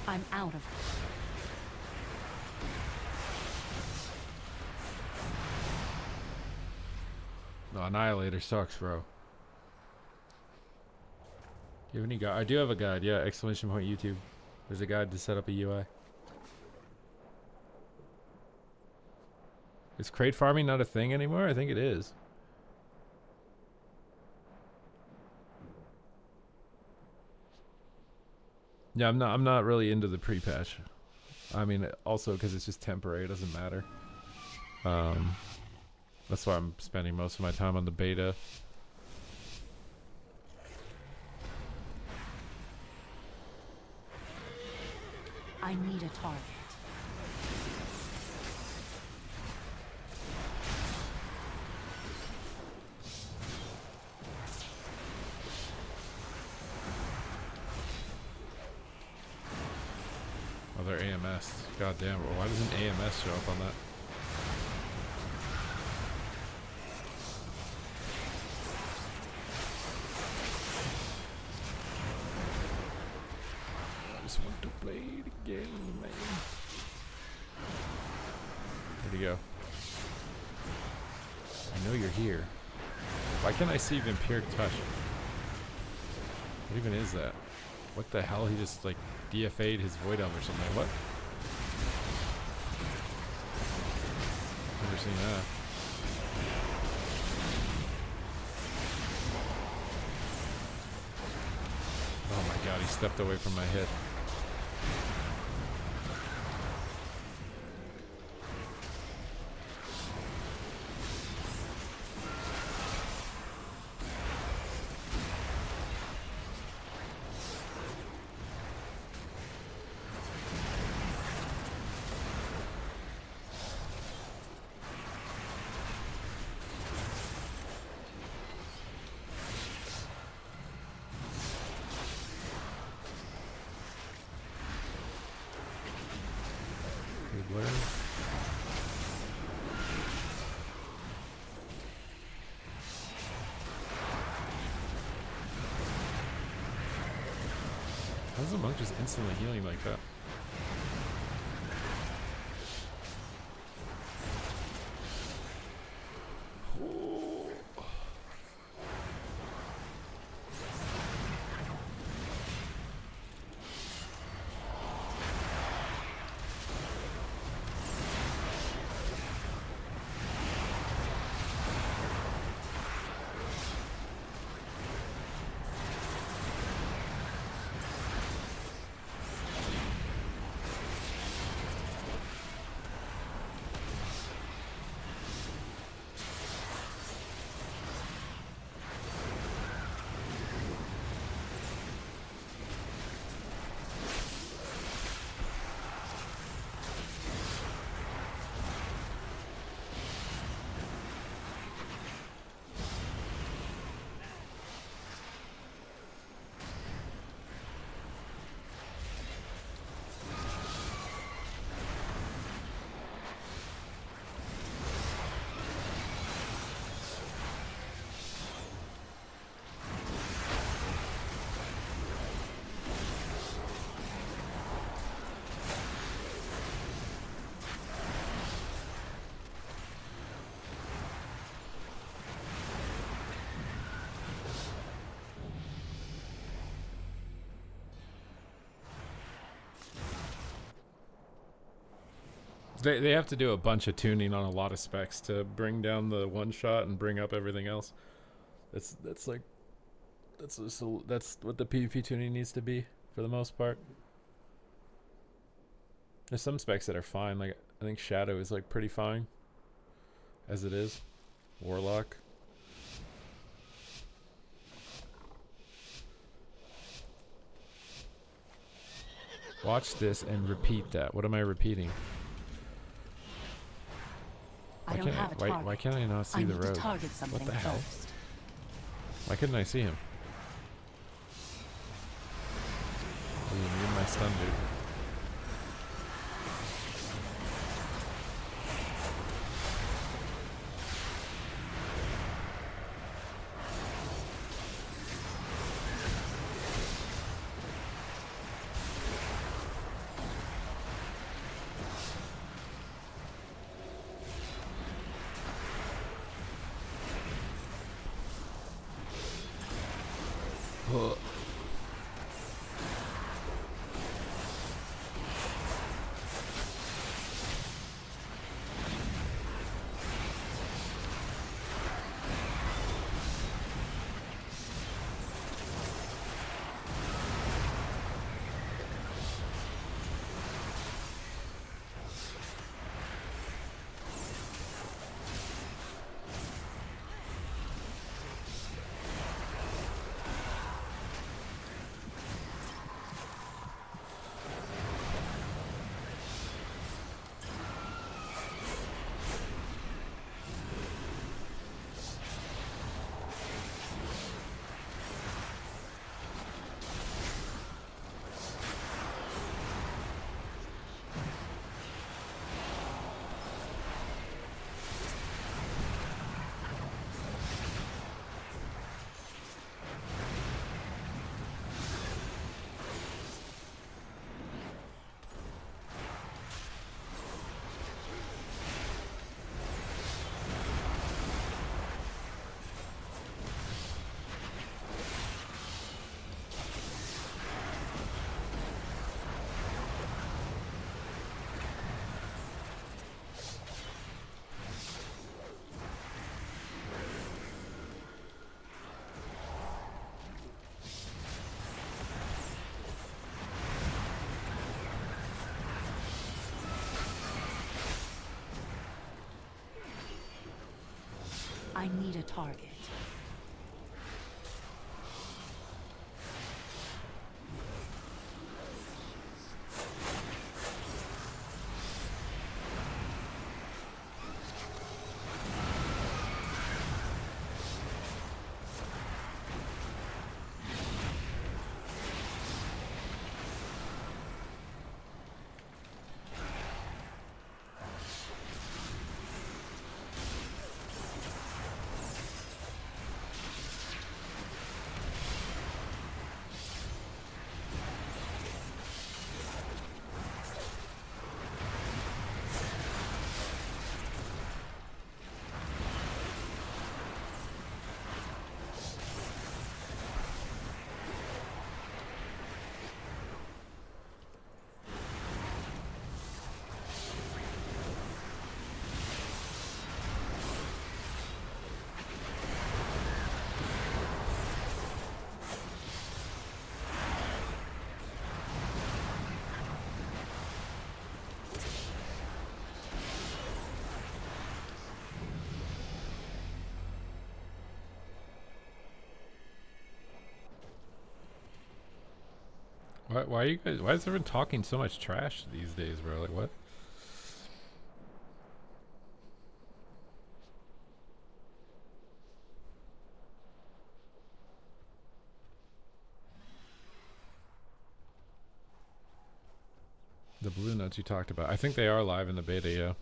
I'm out of No, Annihilator sucks, bro. Do you have any guide? I do have a guide, yeah. Exclamation point YouTube. There's a guide to set up a UI. Is crate farming not a thing anymore? I think it is. Yeah, I'm not really into the pre-patch. I mean, also because it's just temporary, it doesn't matter. That's why I'm spending most of my time on the beta. I need a target. Oh, they're AMS. God damn, why doesn't AMS show up on that? I just want to play the game, man. Where'd he go? I know you're here. Why can't I see Vampiric Touch? What even is that? What the hell? He just like DFA'd his Void Elf or something. What? Never seen that. Oh my god, he stepped away from my hit. How's the monk just instantly healing like that? They have to do a bunch of tuning on a lot of specs to bring down the one shot and bring up everything else. That's what the PvP tuning needs to be for the most part. There's some specs that are fine. Like I think Shadow is like pretty fine as it is. Warlock. Watch this and repeat that. What am I repeating? I don't have a target. Why can't I not see I the need road? to target something What the hell? first. Why couldn't I see him? Oh, you need my stun, dude. Huh. I need a target. Why are you guys? Why is everyone talking so much trash these days, bro? Like what? The blue notes you talked about. I think they are live in the beta, yeah.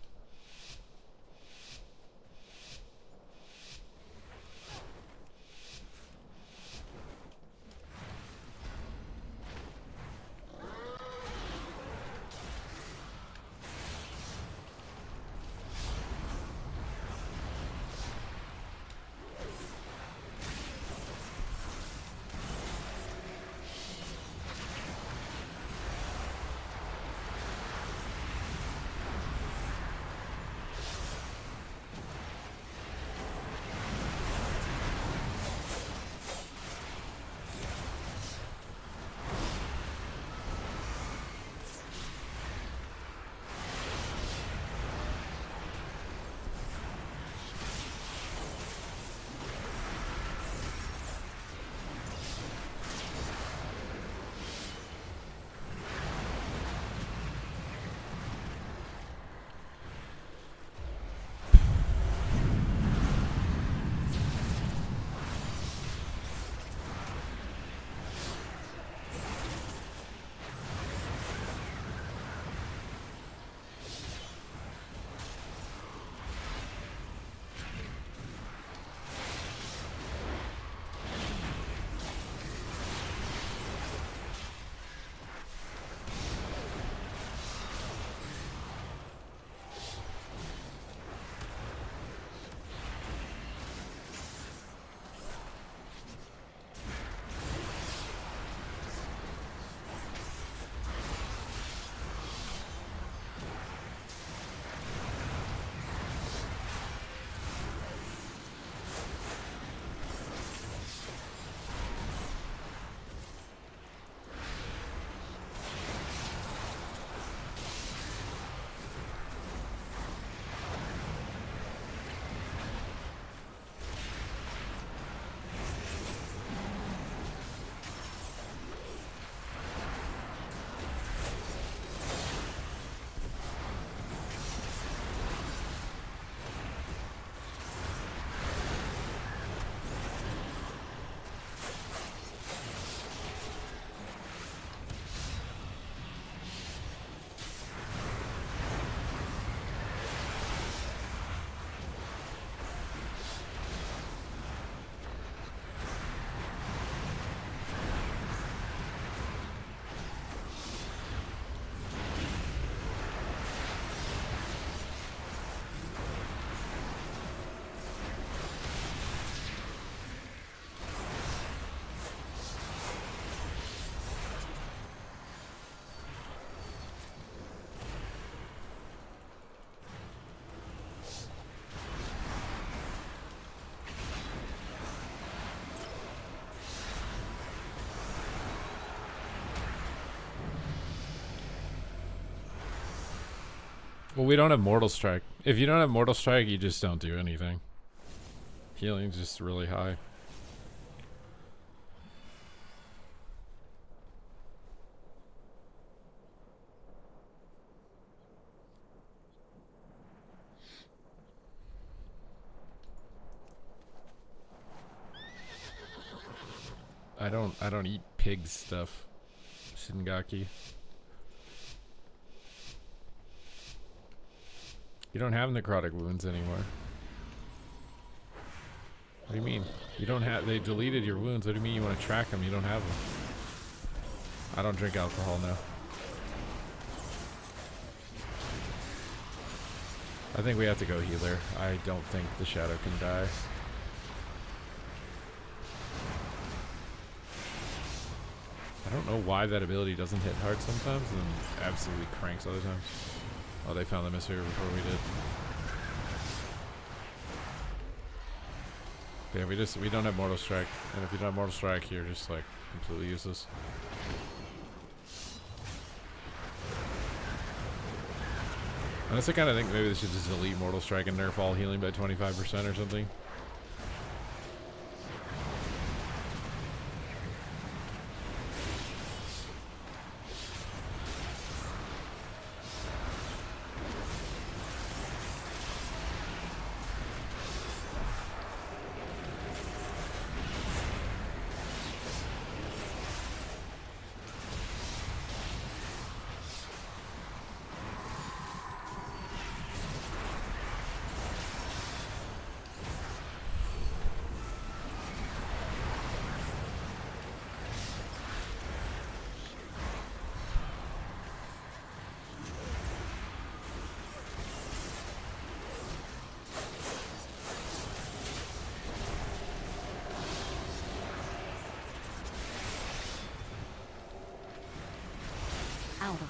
Well, we don't have Mortal Strike. If you don't have Mortal Strike, you just don't do anything. Healing's just really high. I don't eat pig stuff. Shingaki. You don't have necrotic wounds anymore. What do you mean? You don't have, they deleted your wounds. What do you mean you want to track them? You don't have them. I don't drink alcohol now. I think we have to go healer. I don't think the shadow can die. I don't know why that ability doesn't hit hard sometimes and then absolutely cranks other times. Oh, they found the mystery before we did. But yeah, we don't have Mortal Strike. And if you don't have Mortal Strike, you're just like completely useless. And that's the kind of thing, maybe they should just delete Mortal Strike and nerf all healing by 25% or something. Out of.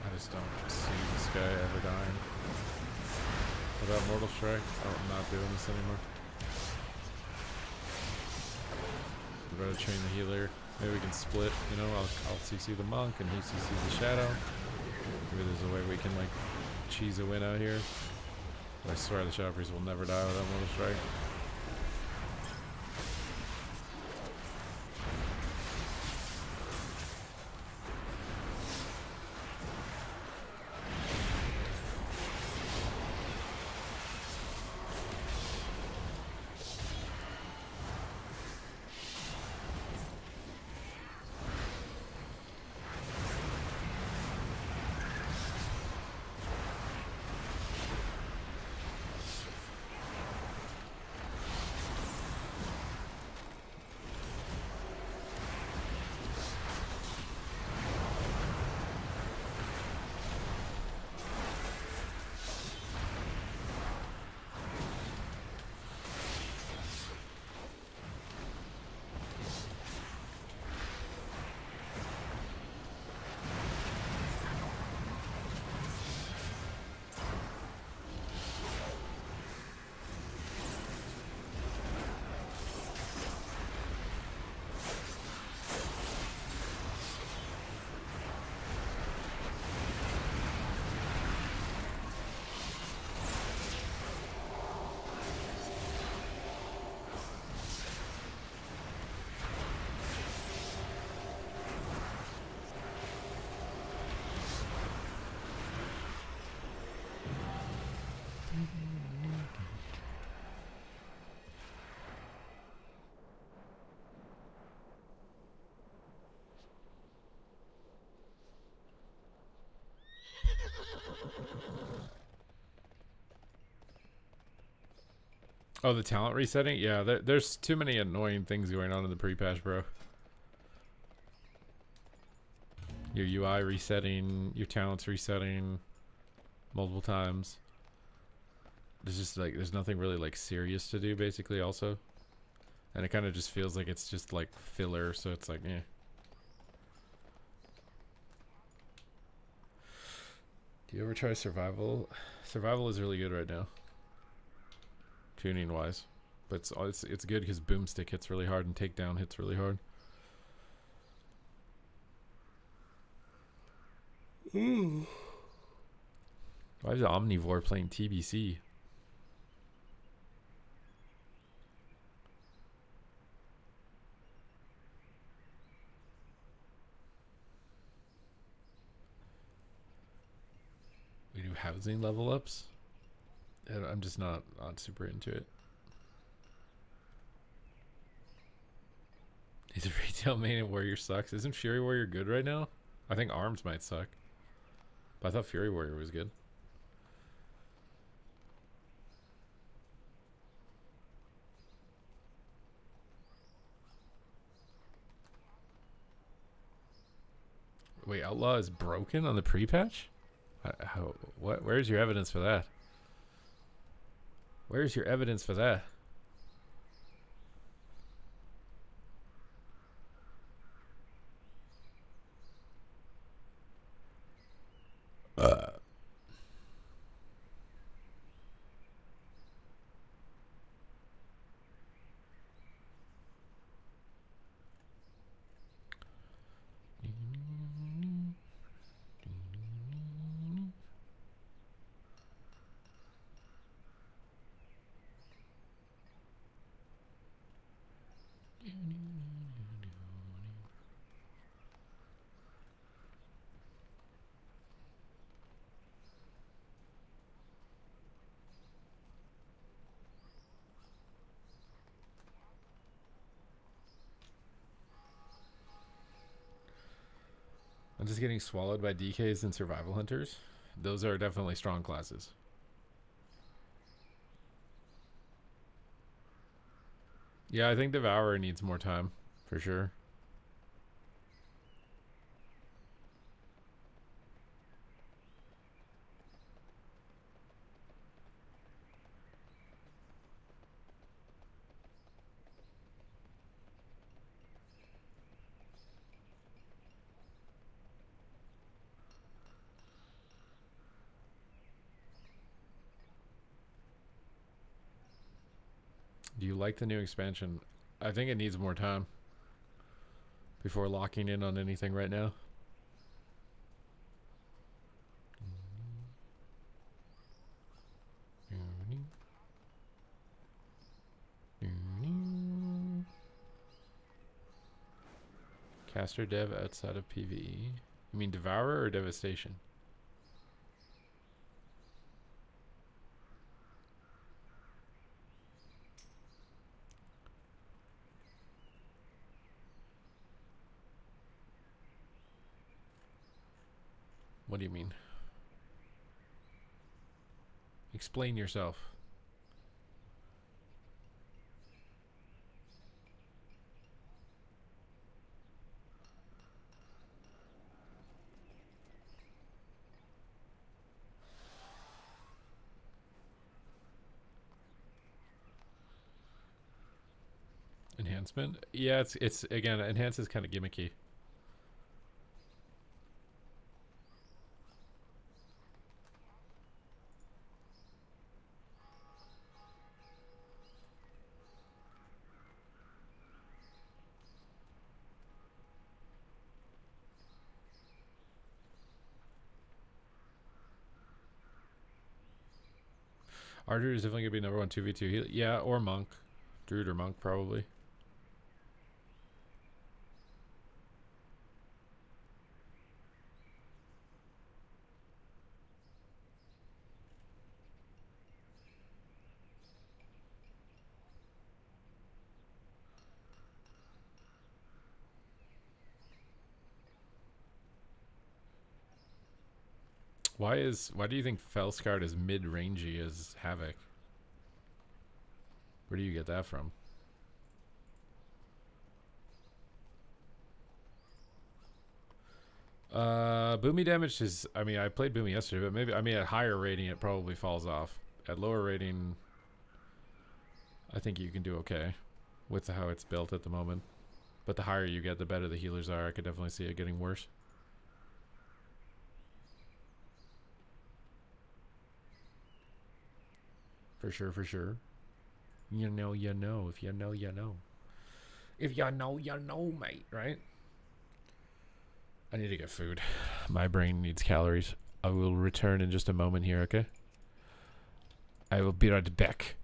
I just don't see this guy ever dying. Without Mortal Strike, I'm not doing this anymore. I'm going to train the healer. Maybe we can split, you know, I'll CC the monk and he CCs the shadow. Maybe there's a way we can like cheese a win out here. But I swear the shadow priest will never die without Mortal Strike. Oh, the talent resetting? Yeah, there's too many annoying things going on in the pre-patch, bro. Your UI resetting, your talents resetting multiple times. There's just like, there's nothing really like serious to do basically also. And it kind of just feels like it's just like filler, so it's like, eh. Do you ever try survival? Survival is really good right now, tuning wise, but it's good because boomstick hits really hard and takedown hits really hard. Ooh. Why is the Omnivore playing TBC? We do housing level ups. And I'm just not super into it. He's a retail main and Warrior sucks. Isn't Fury Warrior good right now? I think Arms might suck. But I thought Fury Warrior was good. Wait, Outlaw is broken on the pre-patch? How? What? Where's your evidence for that? Where's your evidence for that? I'm just getting swallowed by DKs and survival hunters. Those are definitely strong classes. Yeah, I think Devourer needs more time, for sure. Do you like the new expansion? I think it needs more time before locking in on anything right now. Caster dev outside of PvE. You mean Devourer or Devastation? What do you mean? Explain yourself. Enhancement? Yeah, it's again, enhance is kind of gimmicky. Archer is definitely gonna be number one 2v2. Yeah, or monk, druid or monk probably. Why do you think Felscard is mid-rangey as Havoc? Where do you get that from? Boomy damage is, I mean, I played Boomy yesterday, but maybe, I mean, at higher rating it probably falls off. At lower rating, I think you can do okay with how it's built at the moment. But the higher you get, the better the healers are. I could definitely see it getting worse. For sure, for sure. You know, you know. If you know, you know. If you know, you know, mate, right? I need to get food. My brain needs calories. I will return in just a moment here, okay? I will be right back.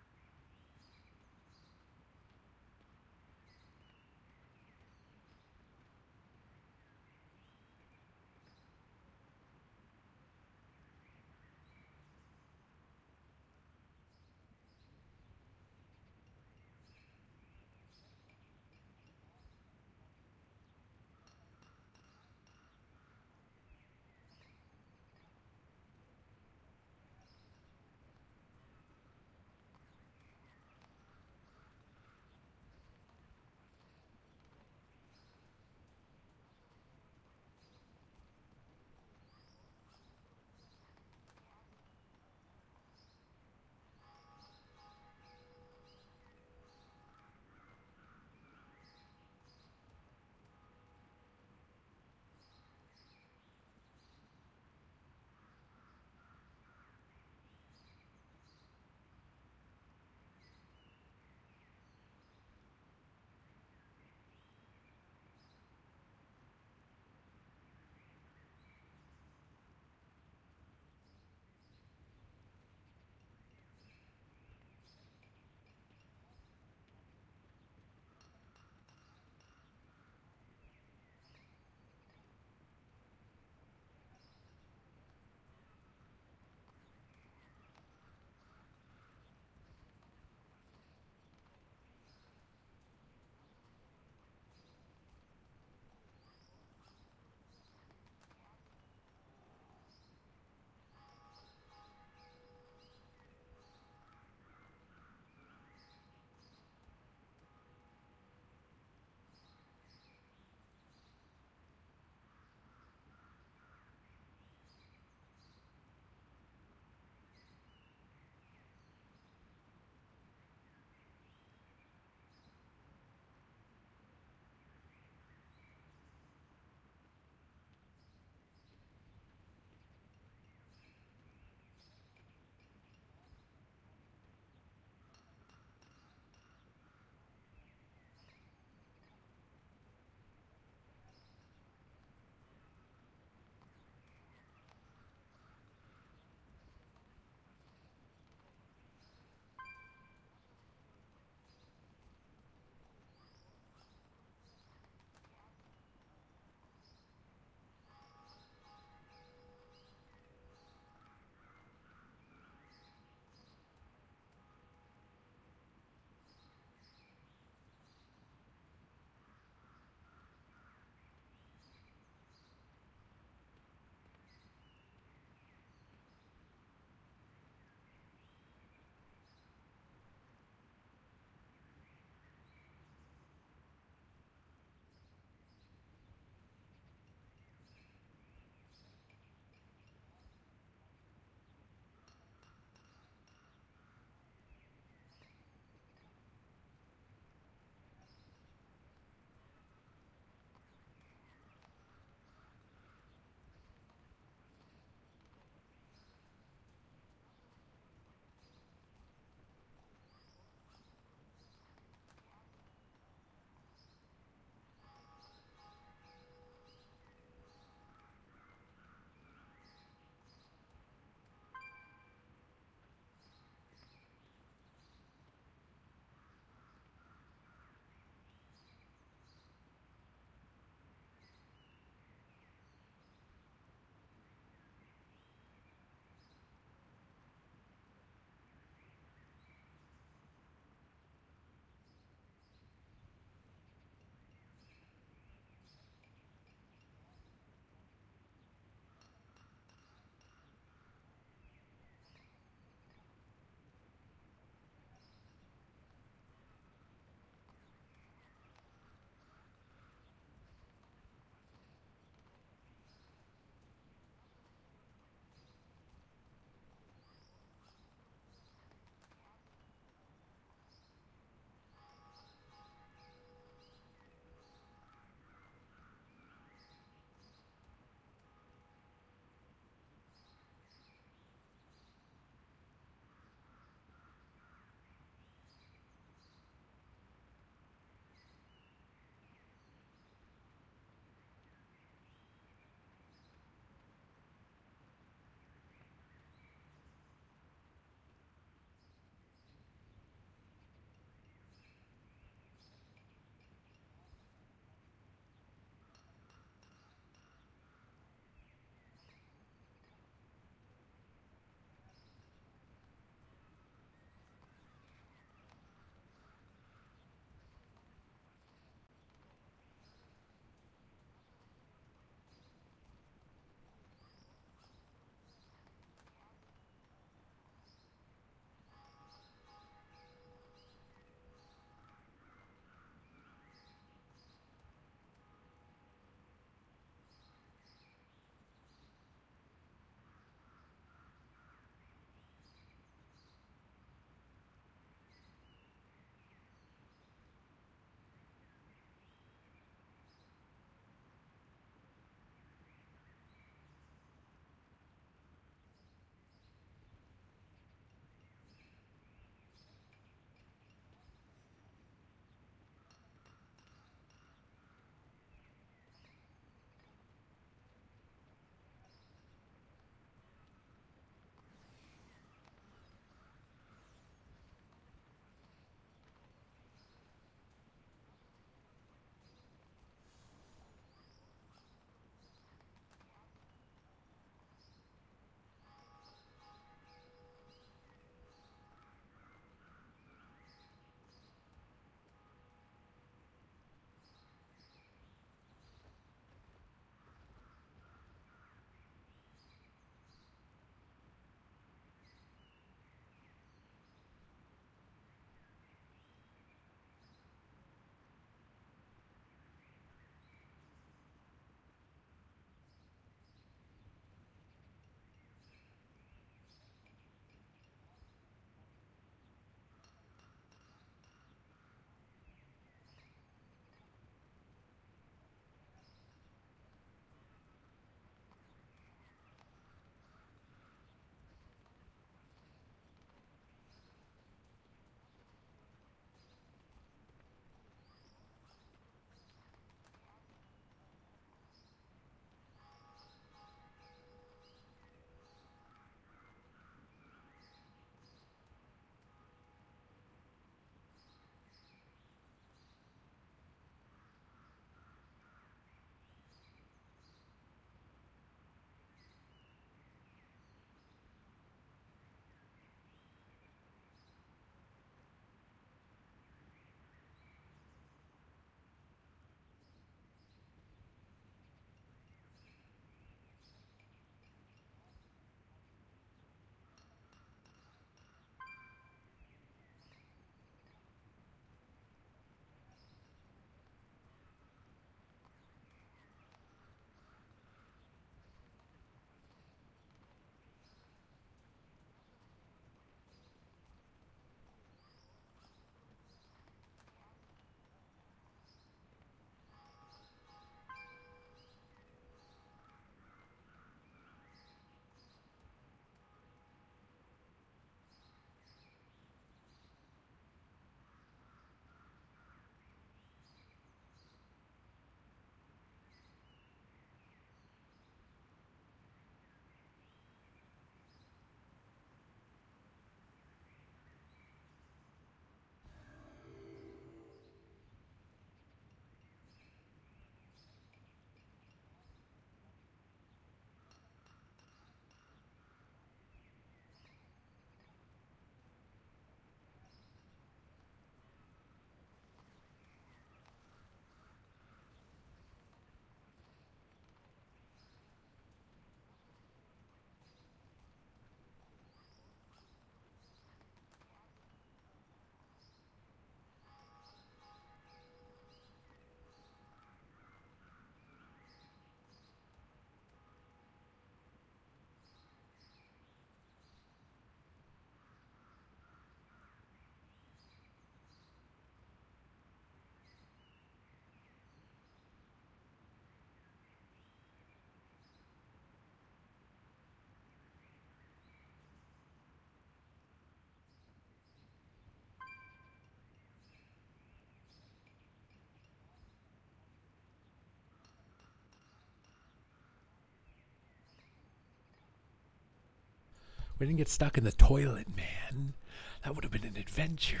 We didn't get stuck in the toilet, man. That would have been an adventure.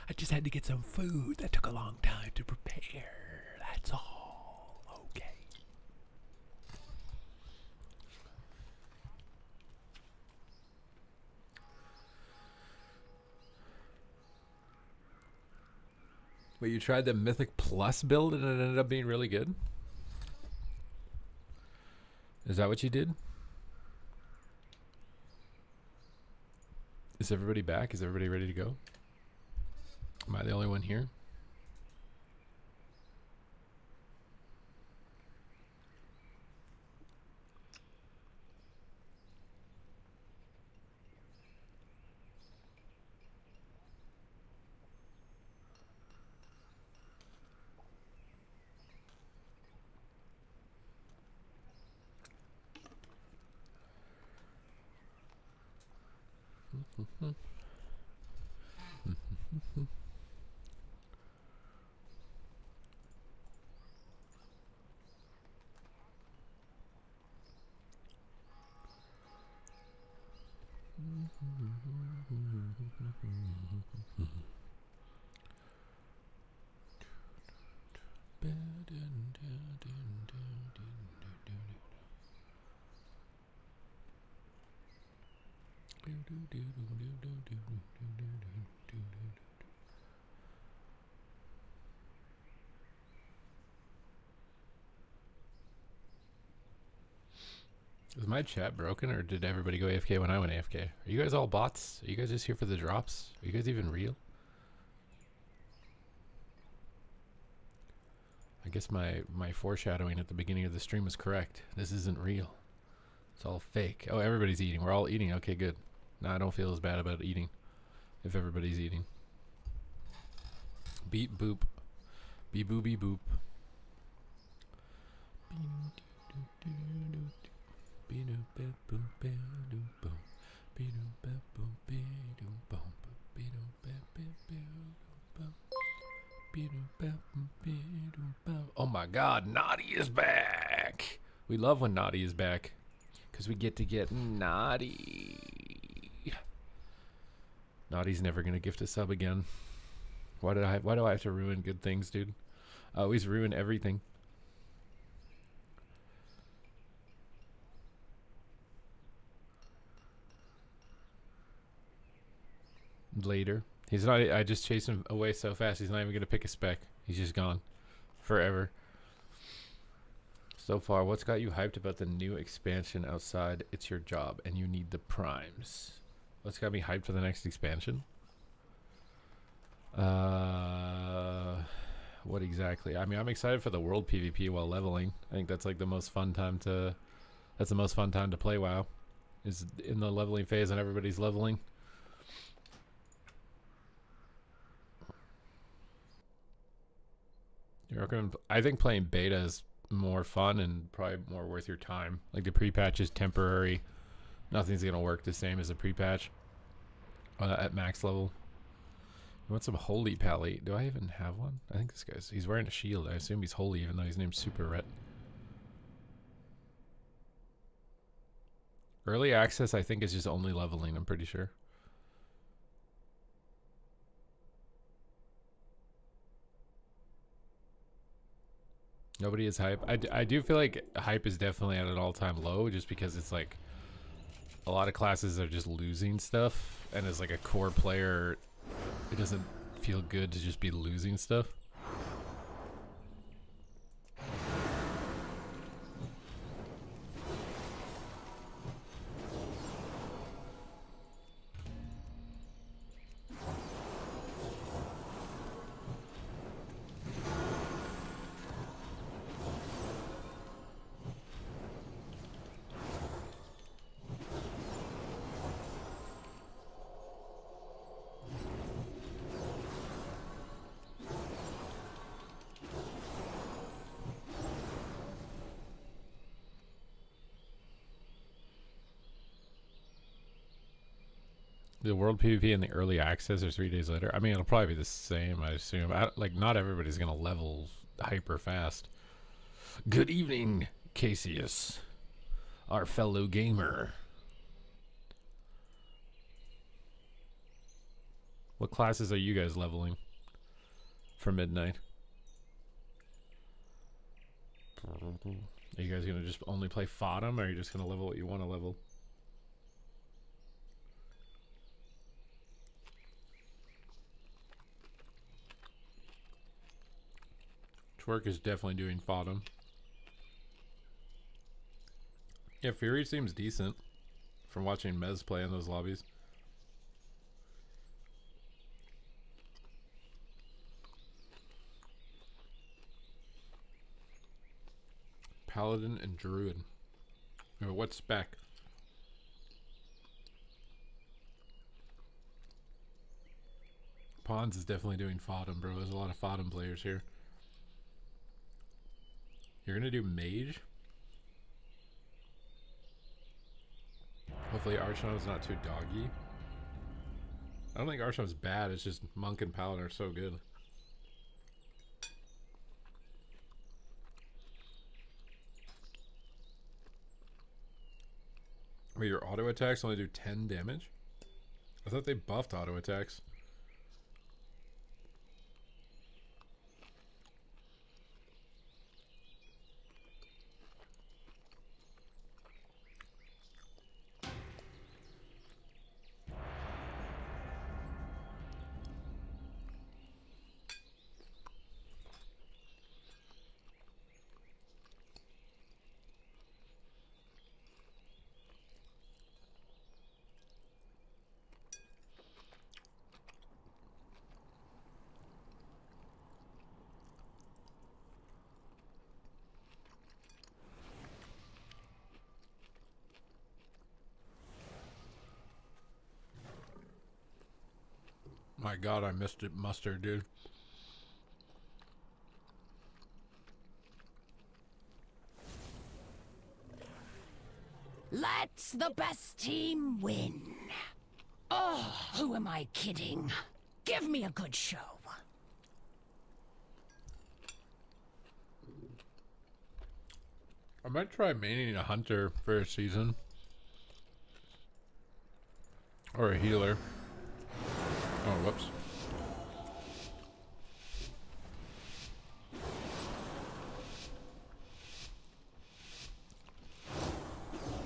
I just had to get some food that took a long time to prepare. That's all. Okay. Wait, you tried the Mythic Plus build and it ended up being really good? Is that what you did? Is everybody back? Is everybody ready to go? Am I the only one here? Is my chat broken or did everybody go AFK when I went AFK? Are you guys all bots? Are you guys just here for the drops? Are you guys even real? I guess my foreshadowing at the beginning of the stream was correct. This isn't real. It's all fake. Oh, everybody's eating. We're all eating. Okay, good. Now I don't feel as bad about eating if everybody's eating. Beep boop. Beep boop beep boop. Oh my god, Naughty is back! We love when Naughty is back because we get to get naughty. Naughty's never gonna gift a sub again. Why do I have to ruin good things, dude? I always ruin everything. Later. He's not. I just chased him away so fast. He's not even gonna pick a spec. He's just gone forever. So far, what's got you hyped about the new expansion outside It's Your Job and you need the primes? What's got me hyped for the next expansion? What exactly? I mean, I'm excited for the world PvP while leveling. I think that's like the most fun time to. That's the most fun time to play WoW. Is in the leveling phase and everybody's leveling. I think playing beta is more fun and probably more worth your time. Like the pre-patch is temporary. Nothing's gonna work the same as a pre-patch at max level. You want some holy palette? Do I even have one? I think he's wearing a shield. I assume he's holy even though his name's Super Ret. Early access I think is just only leveling, I'm pretty sure. Nobody is hype. I do feel like hype is definitely at an all-time low just because it's like a lot of classes are just losing stuff, and as like a core player it doesn't feel good to just be losing stuff. The world PvP in the early access or 3 days later. I mean, it'll probably be the same, I assume. Like, not everybody's gonna level hyper fast. Good evening, Casius, our fellow gamer. What classes are you guys leveling for midnight? Are you guys gonna just only play Fodom, or are you just gonna level what you want to level? Twerk is definitely doing Fodom. Yeah, Fury seems decent from watching Mez play in those lobbies. Paladin and Druid. Oh, what spec? Pawns is definitely doing Fodom, bro. There's a lot of Fodom players here. You're gonna do Mage? Hopefully Archon's not too doggy. I don't think Archon's bad, it's just Monk and Paladin are so good. Wait, your auto attacks only do 10 damage? I thought they buffed auto attacks. My god, I missed it, mustard, dude. Let the best team win. Oh, who am I kidding? Give me a good show. I might try maining a hunter for a season. Or a healer. Oh, whoops.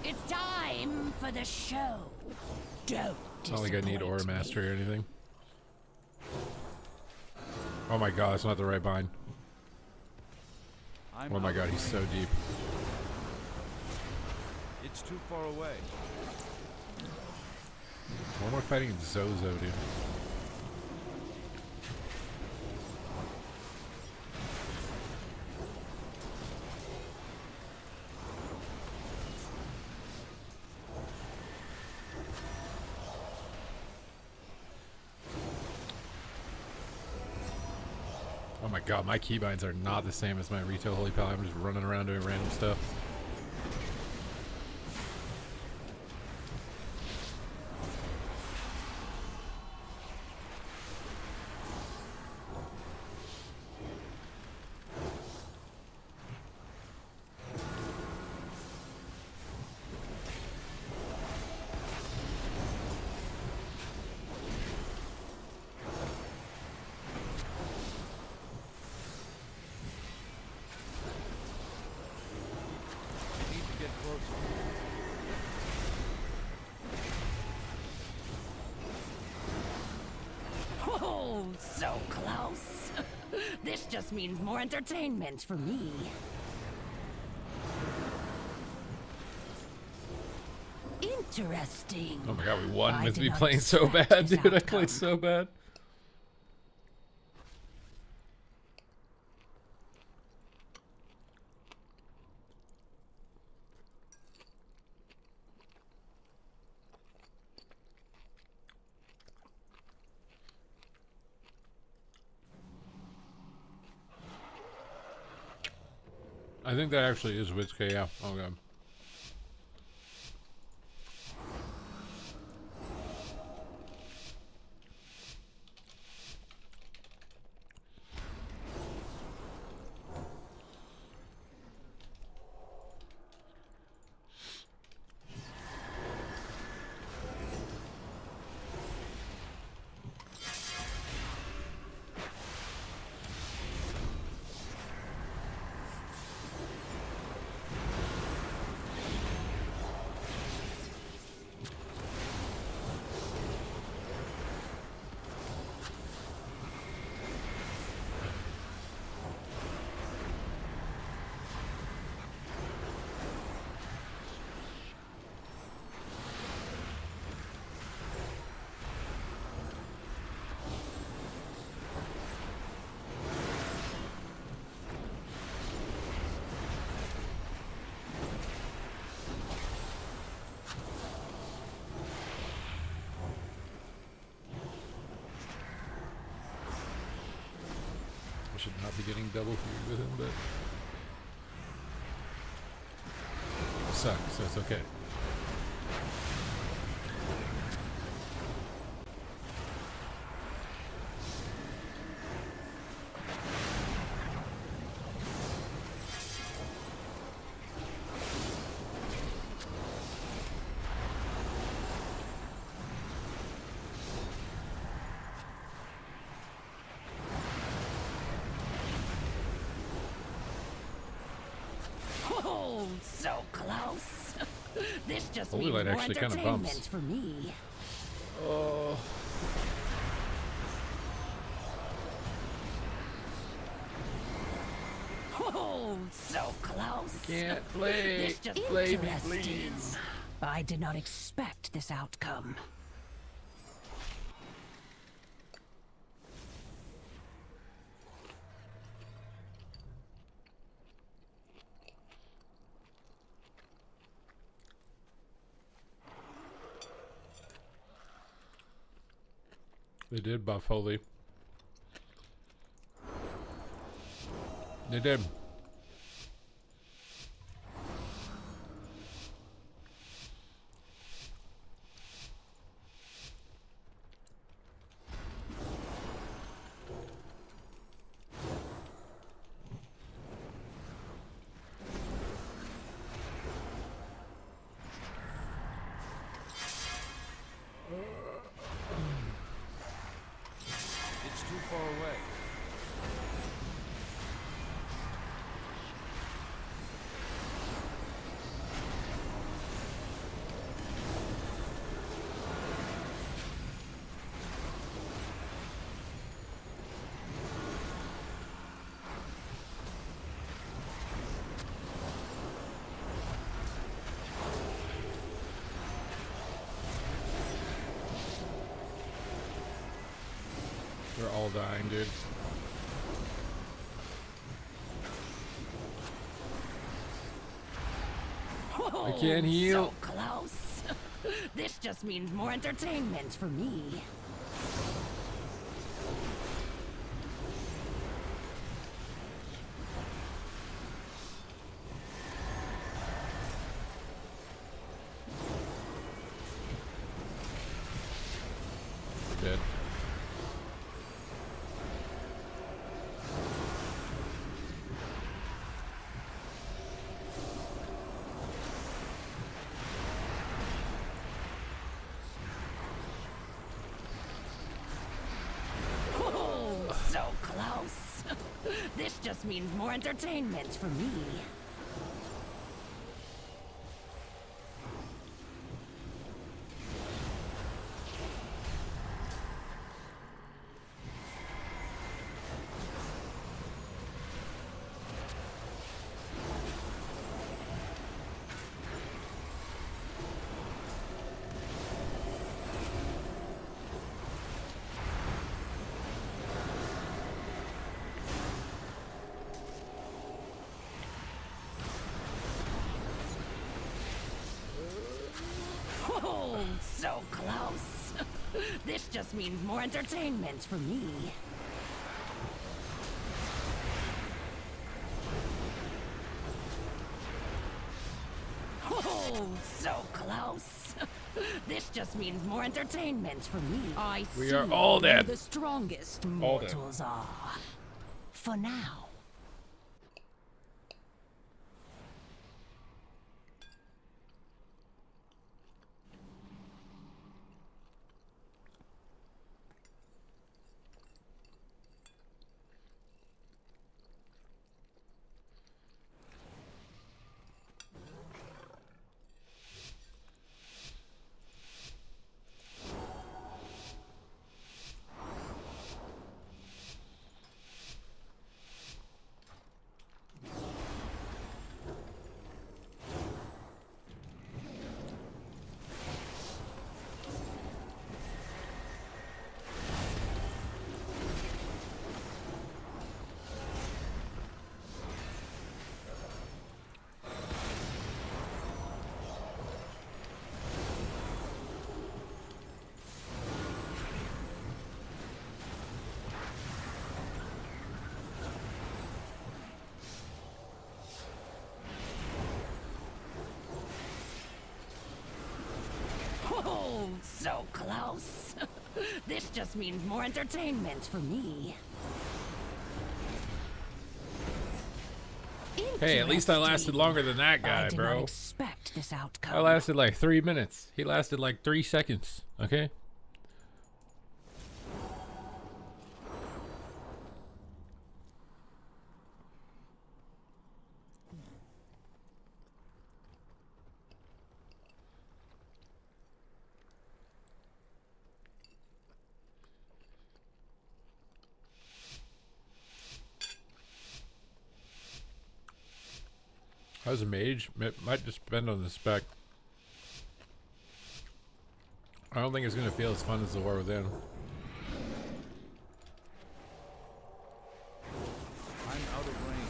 It's time for the show. Don't It's not like I need Aura disappoint Mastery me. or anything. Oh my god, it's not the right bind. Oh my god, he's so deep. It's too far away. Why am I fighting Zozo, dude? Oh my god, my keybinds are not the same as my retail Holy Pal. I'm just running around doing random stuff. We need to get closer. Oh, so close. This just means more entertainment for me. Interesting. Oh my god, we won I with did me not playing so expect bad, this dude. I outcome. played so bad. I think that actually is Witzka, yeah. Oh god. should not be getting double feud with him, but it sucks, so it's okay. Oh, so close. This just Holy means light more actually kinda entertainment bumps. for me. Oh. Oh, so close. Can't play. This just Play me, interesting. please. I did not expect this outcome. They did buff Holy. They did. It's too far away. They're all dying, dude. I can't heal. So close. This just means more entertainment for me. Dead. Oh, so close. This just means more entertainment for me. Oh, so close. This just means more entertainment for me. Oh, so close. This just means more entertainment for me. I We see are all who dead. the strongest All dead. mortals are. For now. so close. This just means more entertainment for me. Hey, at least I lasted longer than that guy, I did bro. not expect this outcome. I lasted like 3 minutes. He lasted like 3 seconds. Okay. As a mage, it might just depend on the spec. I don't think it's going to feel as fun as the War Within. I'm out of range.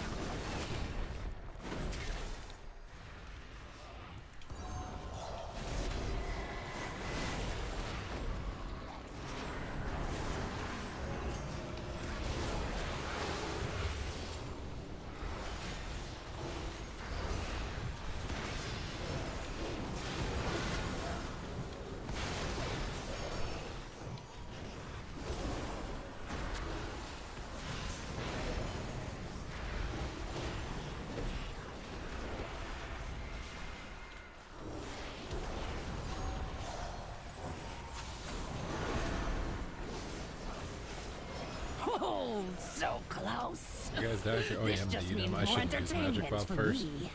Oh, so close. You guys died for This OEM just beat means him. I more shouldn't use magic entertainment buff for first. me.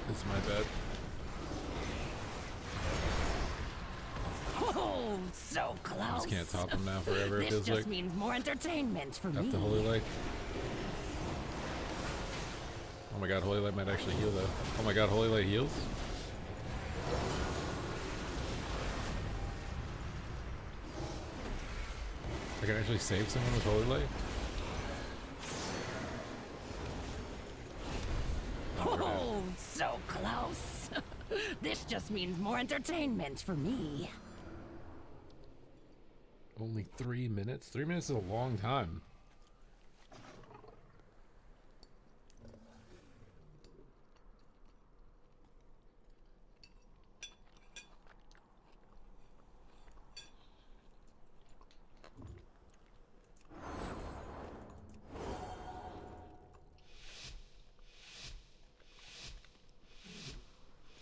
This is my bad. Oh, so close. I just can't top him now forever, it This feels just like. means more entertainment for me. After Holy Light. Oh my god, Holy Light might actually heal though. Oh my god, Holy Light heals? I can actually save someone with Holy Light? Oh, so close. This just means more entertainment for me. Only 3 minutes? 3 minutes is a long time.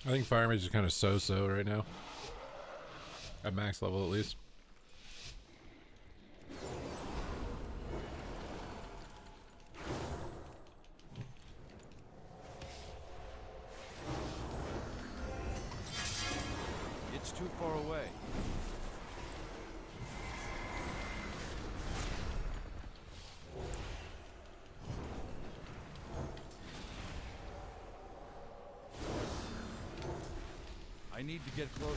I think Fire Mage is kind of so-so right now. At max level, at least. It's too far away. I need to get closer.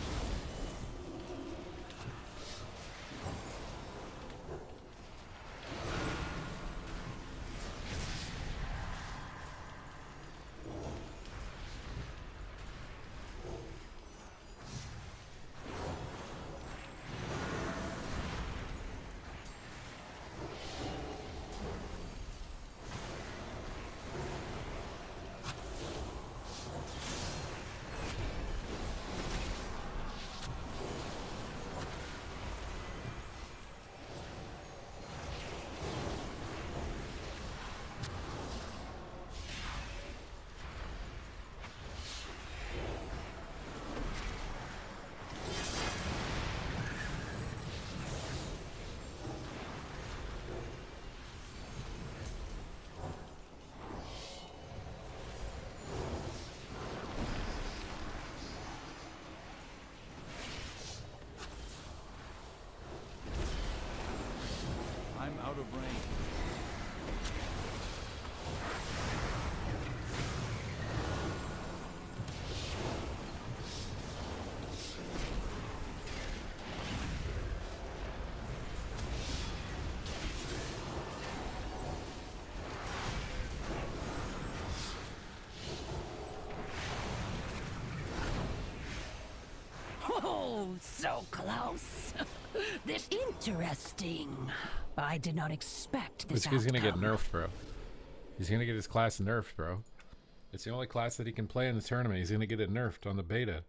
I'm out of range. Oh, so close. This interesting. I did not expect this. He's gonna get outcome. nerfed, bro. He's gonna get his class nerfed, bro. It's the only class that he can play in the tournament. He's gonna get it nerfed on the beta.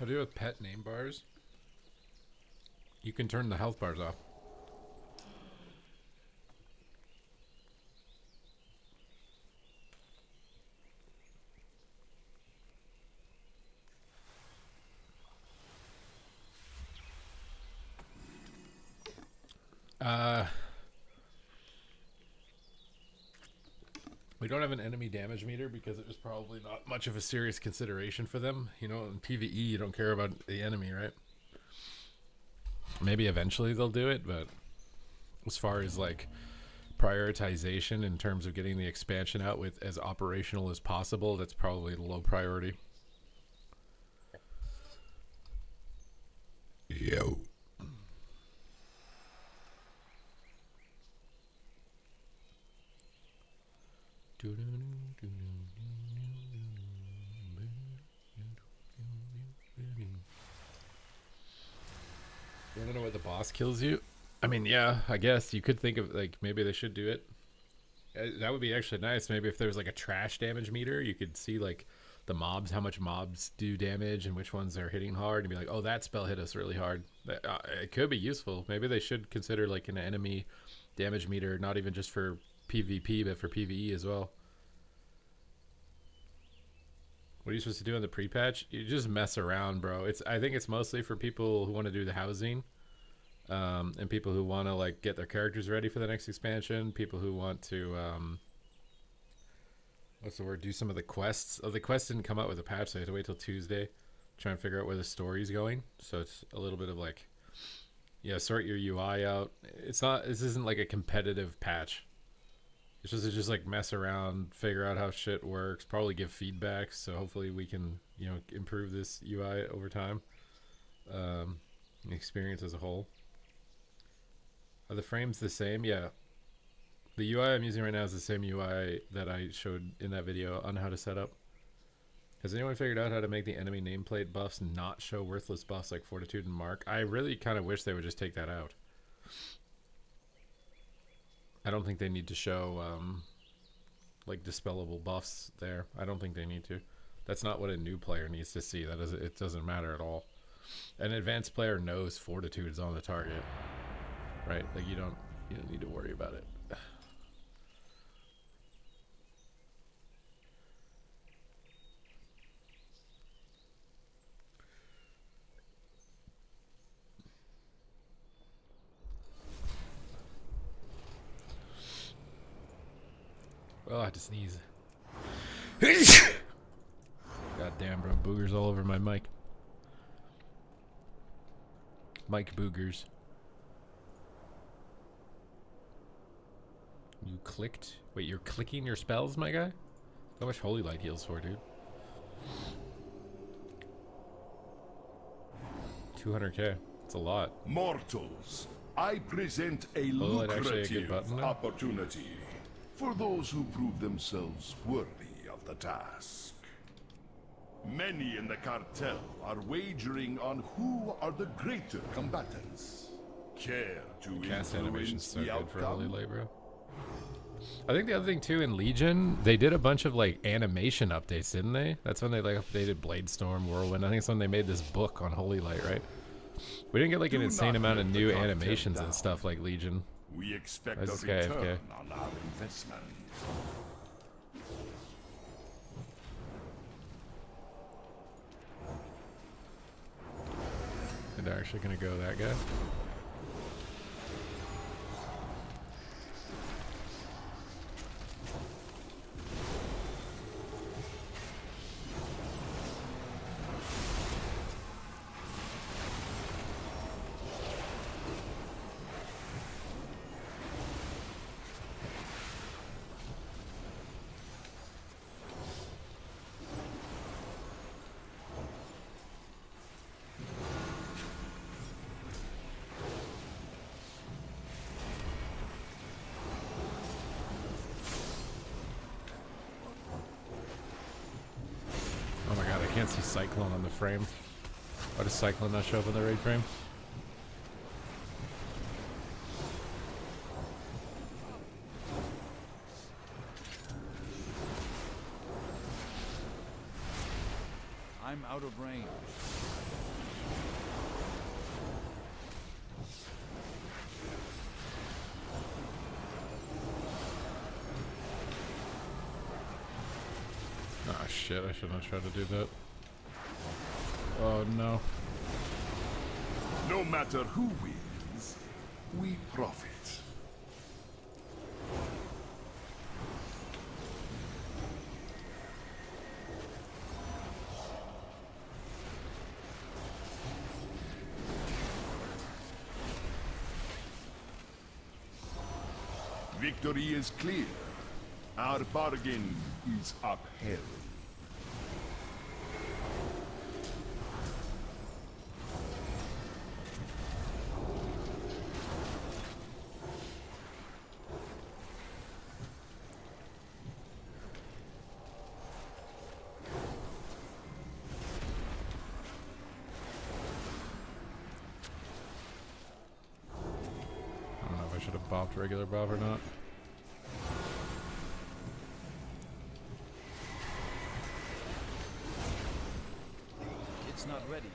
How do you do with pet name bars? You can turn the health bars off. We don't have an enemy damage meter because it was probably not much of a serious consideration for them. You know, in PvE, you don't care about the enemy, right? Maybe eventually they'll do it, but as far as like prioritization in terms of getting the expansion out with as operational as possible, that's probably low priority. Yo. You wanna know what the boss kills you? I mean, yeah, I guess you could think of like maybe they should do it. That would be actually nice. Maybe if there was like a trash damage meter, you could see like the mobs, how much mobs do damage and which ones are hitting hard, and be like, oh, that spell hit us really hard. It could be useful. Maybe they should consider like an enemy damage meter, not even just for PvP, but for PvE as well. What are you supposed to do in the pre-patch? You just mess around, bro. I think it's mostly for people who want to do the housing, and people who want to like get their characters ready for the next expansion. People who want to, what's the word? Do some of the quests. Oh, the quests didn't come out with a patch, so I had to wait till Tuesday, try and figure out where the story's going. So it's a little bit of like, yeah, sort your UI out. It's not. This isn't like a competitive patch. It's just like mess around, figure out how shit works, probably give feedback, so hopefully we can, you know, improve this UI over time. The experience as a whole. Are the frames the same? Yeah. The UI I'm using right now is the same UI that I showed in that video on how to set up. Has anyone figured out how to make the enemy nameplate buffs not show worthless buffs like Fortitude and Mark? I really kind of wish they would just take that out. I don't think they need to show like dispellable buffs there. I don't think they need to. That's not what a new player needs to see. It doesn't matter at all. An advanced player knows Fortitude is on the target, right? Like you don't need to worry about it. Oh, I had to sneeze. God damn, bro. Boogers all over my mic. Mic boogers. You clicked? Wait, you're clicking your spells, my guy? How much Holy Light heals for, dude? 200k. It's a lot. Mortals, I present a Holy Light actually a good lucrative button, though? opportunity for those who prove themselves worthy of the task. Many in the cartel are wagering on who are the greater combatants. Care to Cast animation's so the good for Holy outcome? Light, bro. I think the other thing too in Legion, they did a bunch of like animation updates, didn't they? That's when they like updated Bladestorm, Whirlwind. I think it's when they made this book on Holy Light, right? We didn't get like an Do insane not amount of let the new cartel animations and down. stuff like Legion. We expect Why a is this guy return AFK? on our investment. And they're actually gonna go that guy. Oh my god, I can't see Cyclone on the frame. Why does Cyclone not show up on the raid frame? I'm out of range. shit, I shouldn't have tried to do that. Oh no. No matter who wins, we profit. Victory is clear. Our bargain is upheld. I don't know if I should have bopped regular bop or not. It's not ready.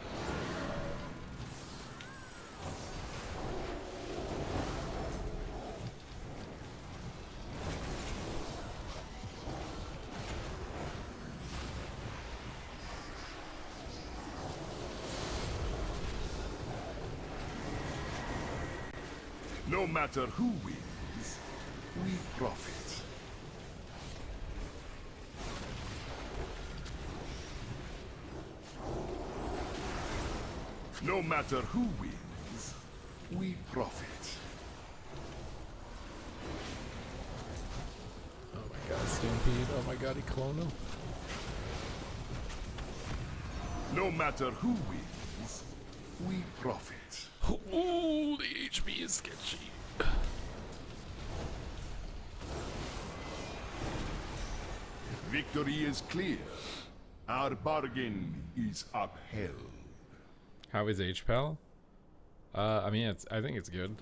No matter who wins, we profit. No matter who wins, we profit. Oh my god, Stampede. Oh my god, he cloned him. No matter who wins, we profit. Ooh, the HP is sketchy. Victory is clear. Our bargain is upheld. How is HPAL? I mean, I think it's good.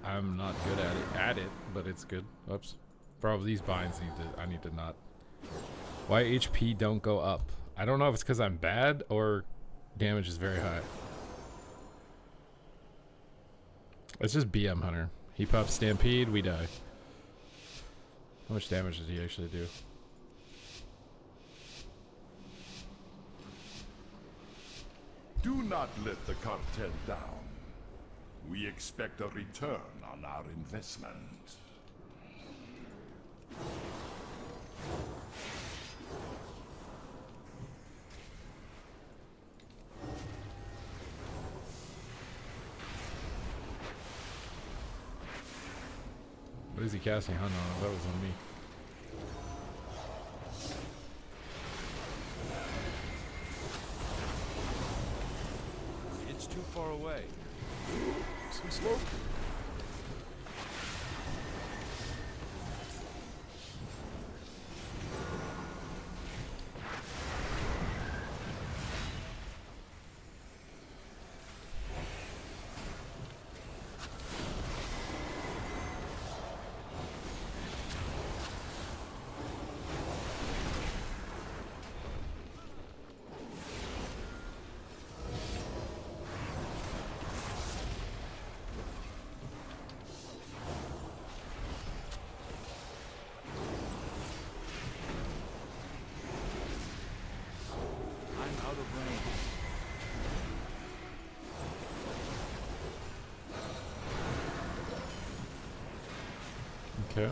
I'm not good at it, but it's good. Oops. Bro, these binds I need to not. Why HP don't go up? I don't know if it's because I'm bad or damage is very high. It's just BM Hunter. He pops Stampede, we die. How much damage did he actually do? Do not let the cartel down. We expect a return on our investment. What is he casting Hunt on? That was on me. It's too far away. Some smoke. I'm out of range. Okay.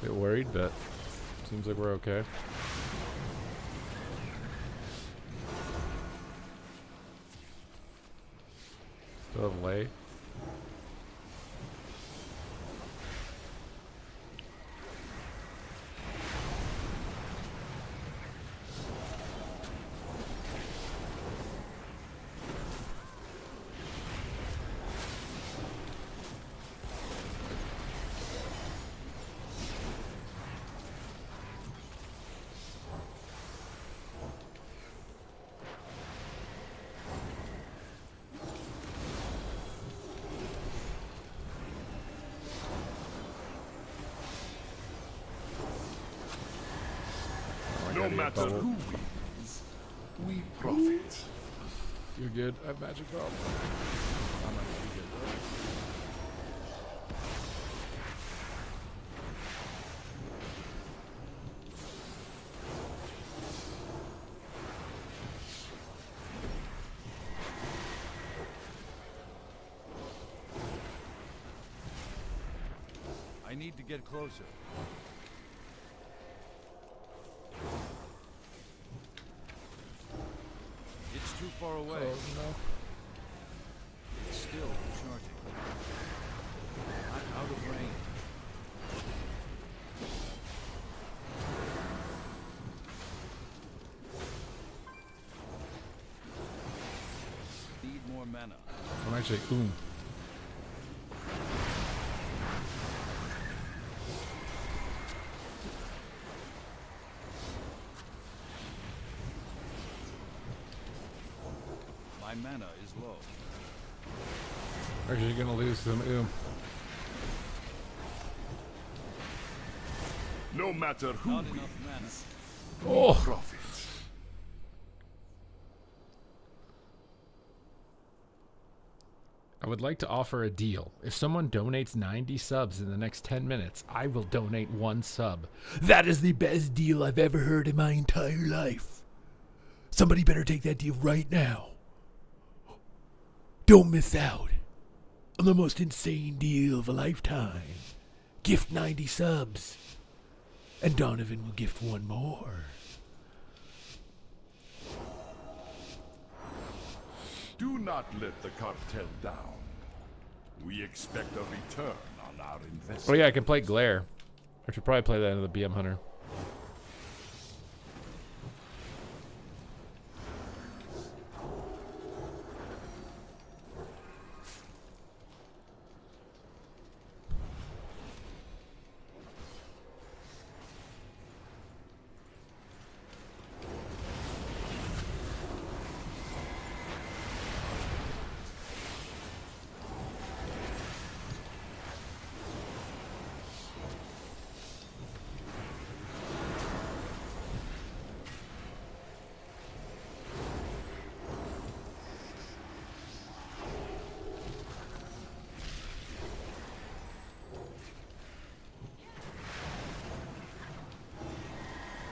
Bit worried, but seems like we're okay. Still have lay. No matter bubble. who wins, we profit. You're good. I have magic ball. I'm not gonna be good though. I need to get closer. It's too far away. Oh, no. It's still charging. I'm out of range. Need more mana. I'm actually, ooh. My mana is low. Actually gonna lose some ooh. No matter who Not wins, enough mana. Oh! profit. I would like to offer a deal. If someone donates 90 subs in the next 10 minutes, I will donate 1 sub. That is the best deal I've ever heard in my entire life. Somebody better take that deal right now. Don't miss out on the most insane deal of a lifetime. Gift 90 subs. And Donovan will gift 1 more. Do not let the cartel down. We expect a return on our investment. Oh yeah, I can play Glare. I should probably play that in the BM Hunter.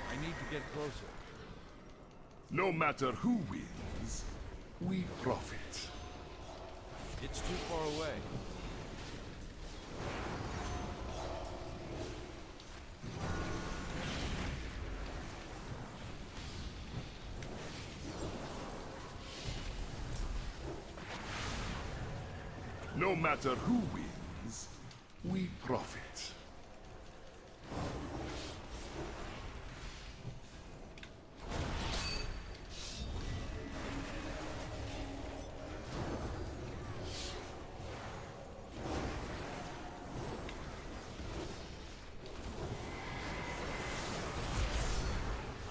I need to get closer. No matter who wins, we profit. It's too far away. No matter who wins, we profit.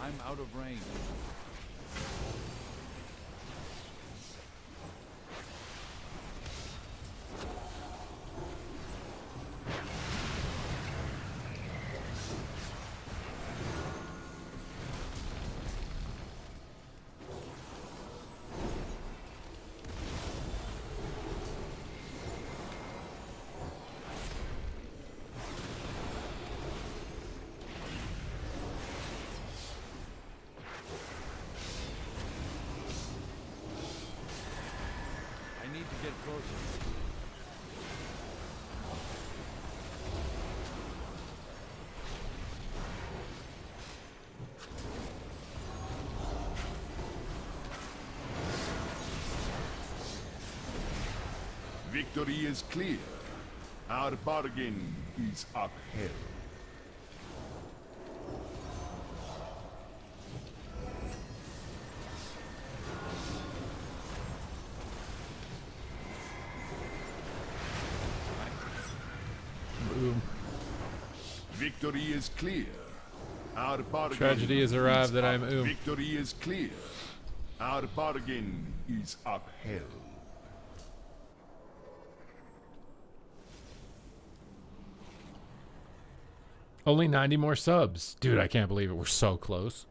I'm out of range. I need to get closer. Victory is clear. Our bargain is upheld. Boom. Victory is clear. Our bargain Tragedy has arrived that I'm oom. Victory is clear. Our bargain is upheld. Only 90 more subs. Dude, I can't believe it. We're so close.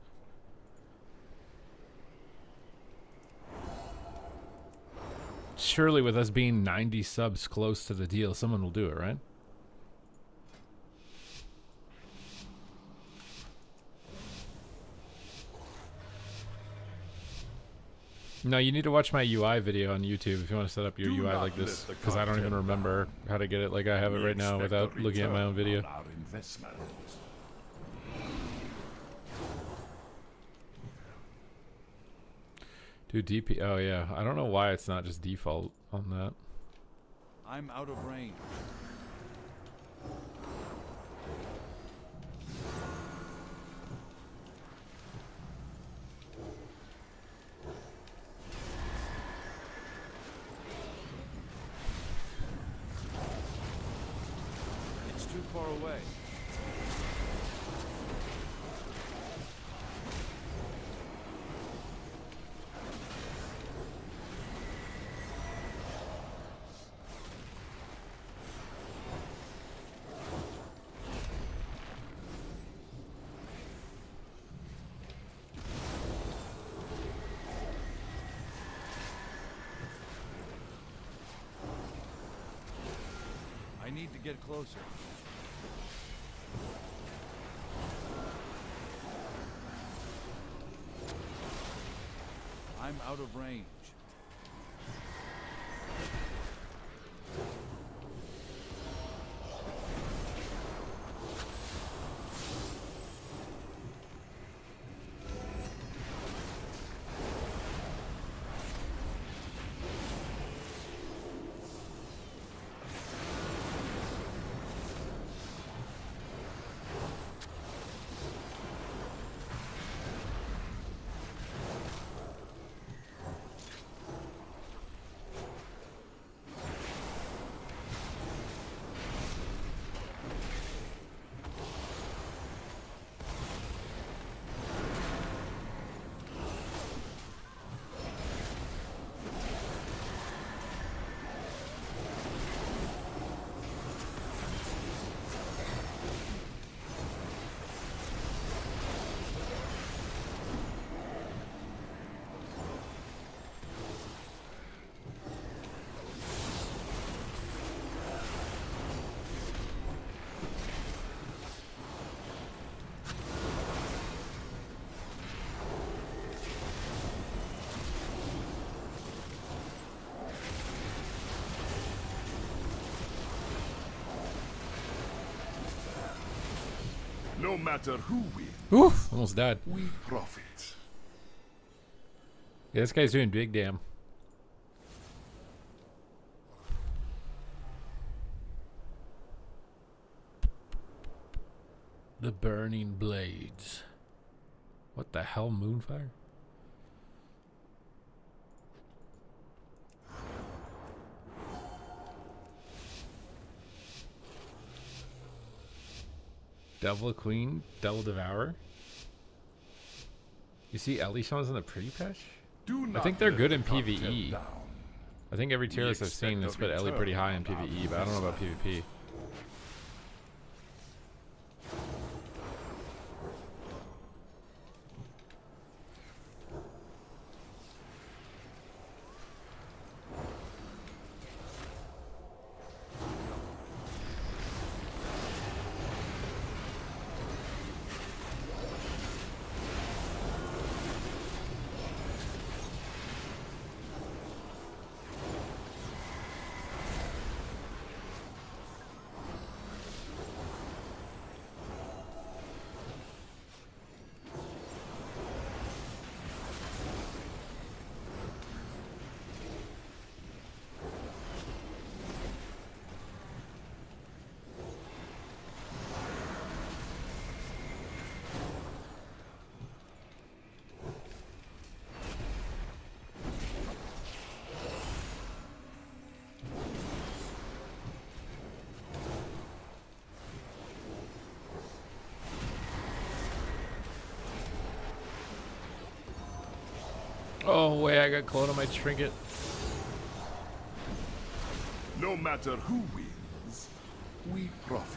Surely with us being 90 subs close to the deal, someone will do it, right? No, you need to watch my UI video on YouTube if you want to set up your Do UI not like this, let the because I don't even cartel remember down. how to get it like I have it We right now expect a without looking at my own return video. on our investment. Dude, DP. Oh yeah, I don't know why it's not just default on that. I'm out of range. It's too far away. I need to get closer. I'm out of range. No matter who wins, Oof, almost died. we profit. Yeah, this guy's doing big damn. The burning blades. What the hell, Moonfire? Devil Queen, Devil Devourer. You see Elishons in the pretty patch? Do I not think they're let good the in cartel PvE. down. I think every tier We list I've seen expect has a put Ellie pretty high in return on PvE, but I don't know about PvP. Oh, wait, I got clone on my trinket. No matter who wins, we profit.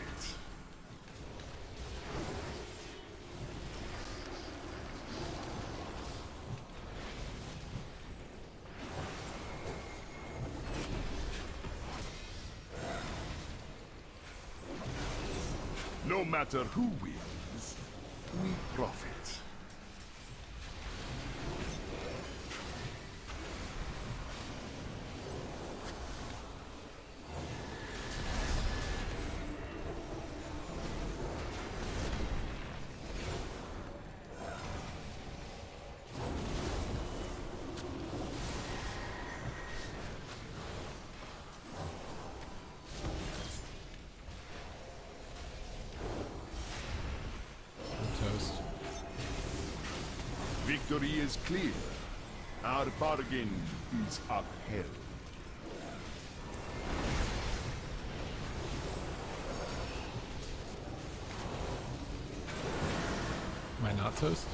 No matter who wins, we profit. Victory is clear. Our bargain is upheld. Am I not toast?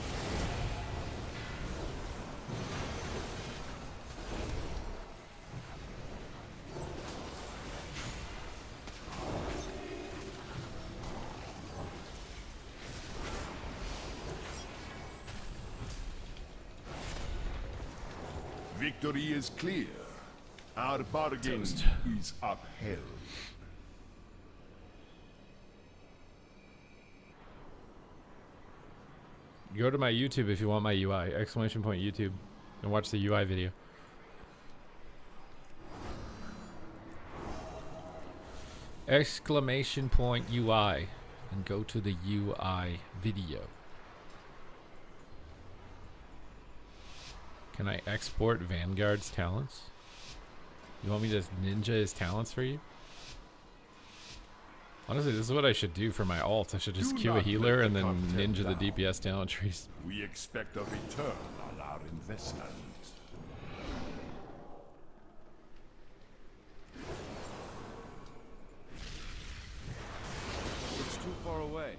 Victory is clear. Our bargain Toast. is upheld. Go to my YouTube if you want my UI. Exclamation point YouTube. And watch the UI video. Exclamation point UI. And go to the UI video. Can I export Vanguard's talents? You want me to ninja his talents for you? Honestly, this is what I should do for my ult. I should just Do queue a not healer let and the then content ninja the down. DPS talent trees. We expect a return on our investment. It's too far away.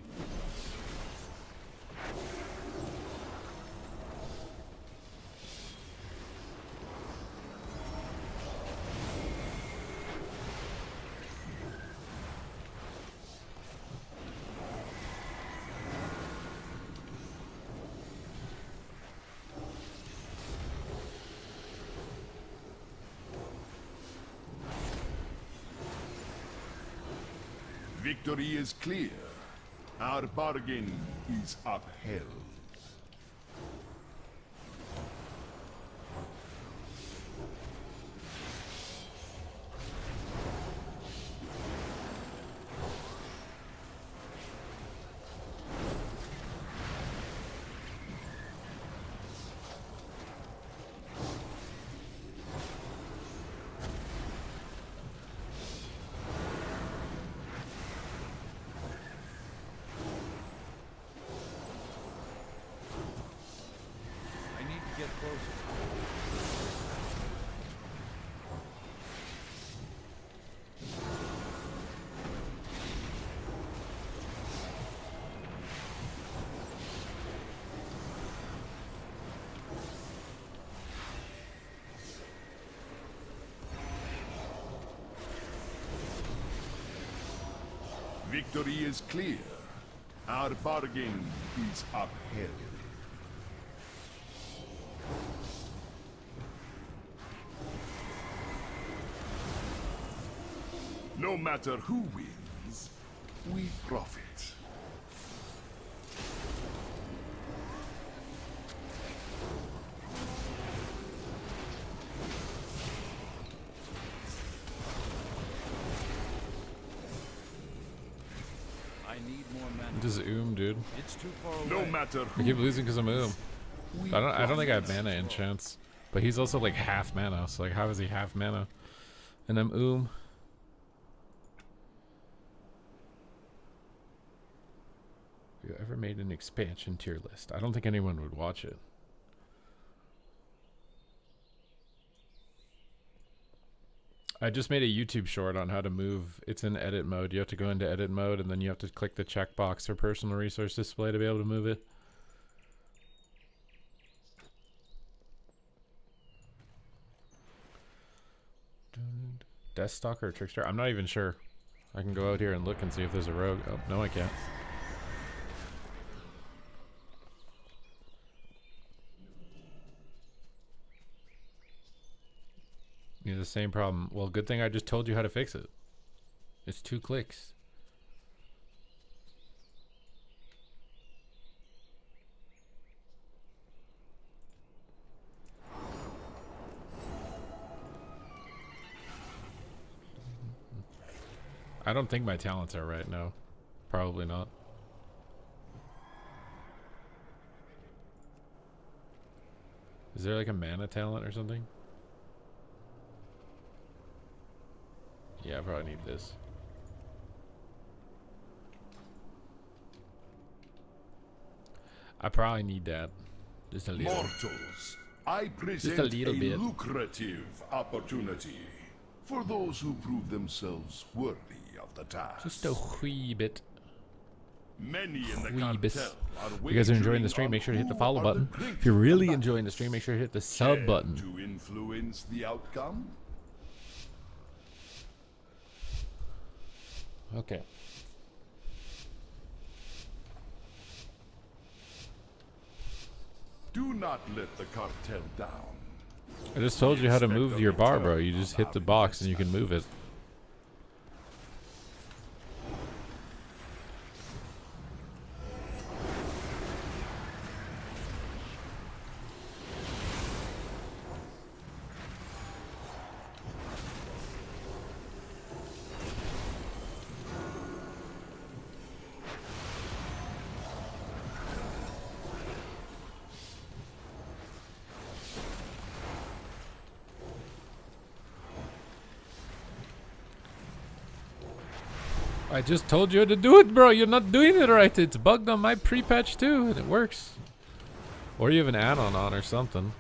Victory is clear. Our bargain is upheld. I need to get closer. Victory is clear. Our bargain is upheld. No matter who wins, we profit. I need more mana. Just dude. It's too far away. No matter I who keep losing because I'm we I don't think I have profit. mana enchants. But he's also like half mana, so like how is he half mana? And I'm You ever made an expansion tier list? I don't think anyone would watch it. I just made a YouTube short on how to move. It's in edit mode. You have to go into edit mode and then you have to click the checkbox for personal resource display to be able to move it. Deathstalker or Trickster? I'm not even sure. I can go out here and look and see if there's a rogue. Oh, no I can't. You have the same problem. Well, good thing I just told you how to fix it. It's 2 clicks. I don't think my talents are right now. Probably not. Is there like a mana talent or something? Yeah, I probably need this. I probably need that. Just a little. Mortals, I present little bit. lucrative opportunity for those who prove themselves worthy of the task. Just a wee bit. Many in the Wee bit. cartel are If you guys are enjoying the wagering stream, on make sure to hit the who follow are button. great If you're really combatants. enjoying the stream, make sure to hit the sub Care button. to influence the outcome? Okay. Do not let the cartel down. I just told you how to Expect move a your bar, return bro. You just on hit the our box and you can investment. move it. I just told you how to do it, bro. You're not doing it right. It's bugged on my pre-patch too, and it works. Or you have an add-on on or something.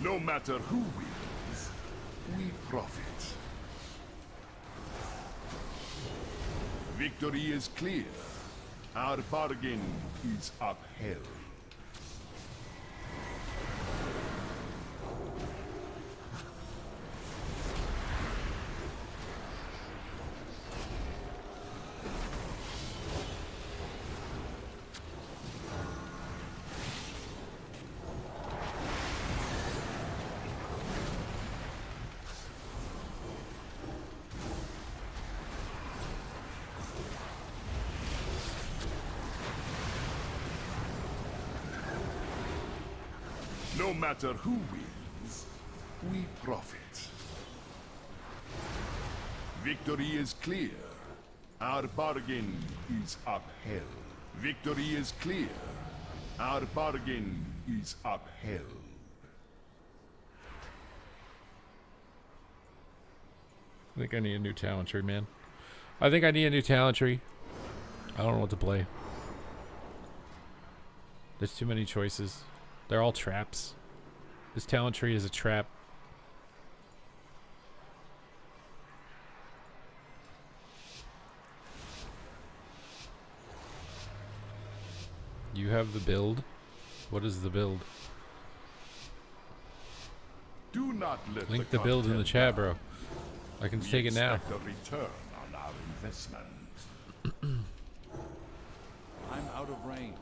No matter who wins, we profit. Victory is clear. Our bargain is upheld. No matter who wins, we profit. Victory is clear. Our bargain is upheld. Victory is clear. Our bargain is upheld. I think I need a new talent tree, man. I think I need a new talent tree. I don't know what to play. There's too many choices. They're all traps. This talent tree is a trap. You have the build. What is the build? Do not let Link the build in the cartel chat, down. bro. I can We take it now. expect a return on our investment. I'm out of range.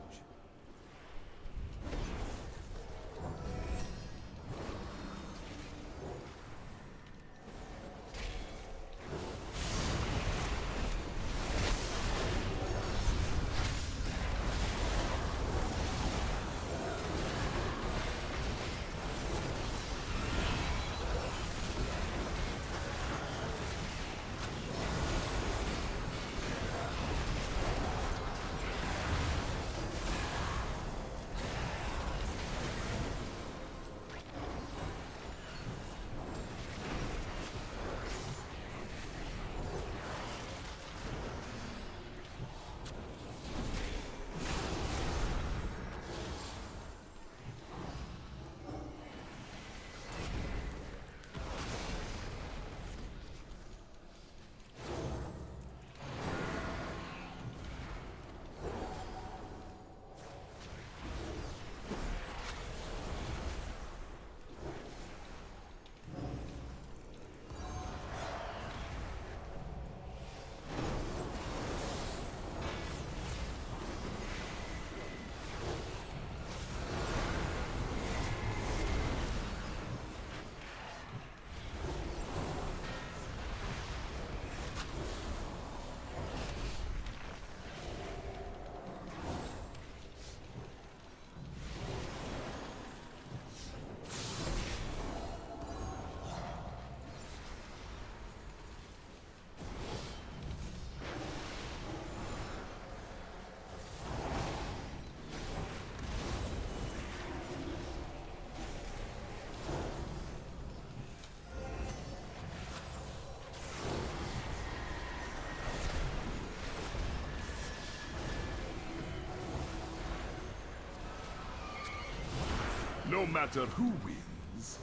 No matter who wins,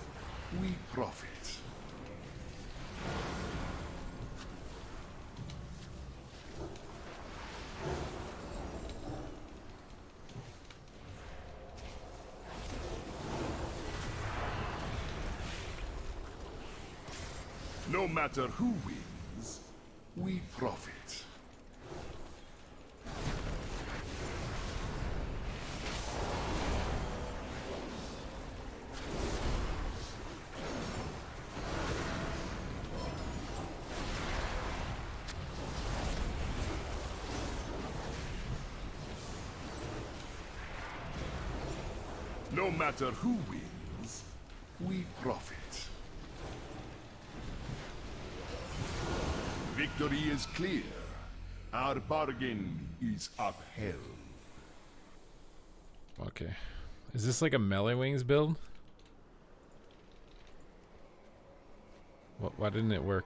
we profit. No matter who wins, we profit. No matter who wins, we profit. Victory is clear. Our bargain is upheld. Okay. Is this like a melee wings build? Why didn't it work?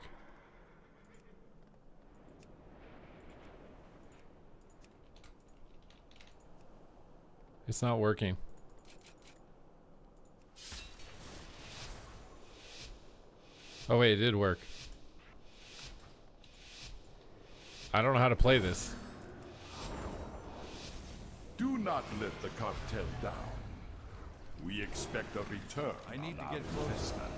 It's not working. Oh wait, it did work. I don't know how to play this. Do not let the cartel down. We expect a return. I need to on get our close. investment.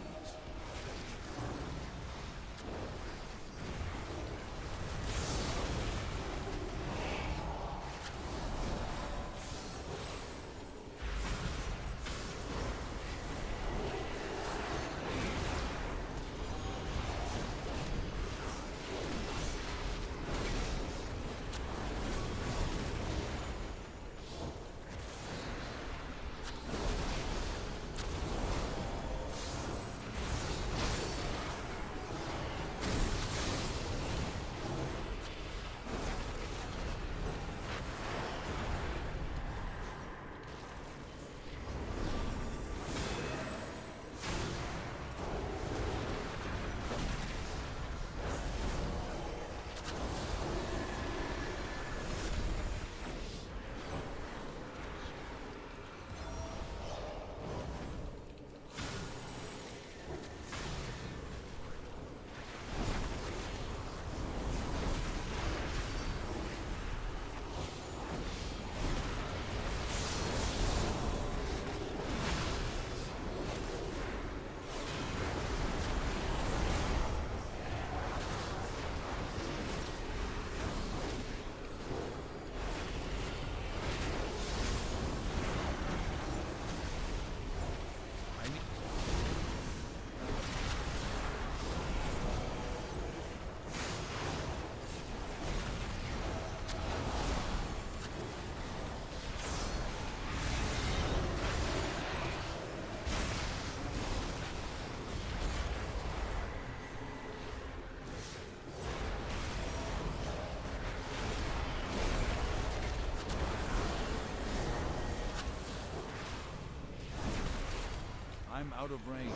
I'm out of range.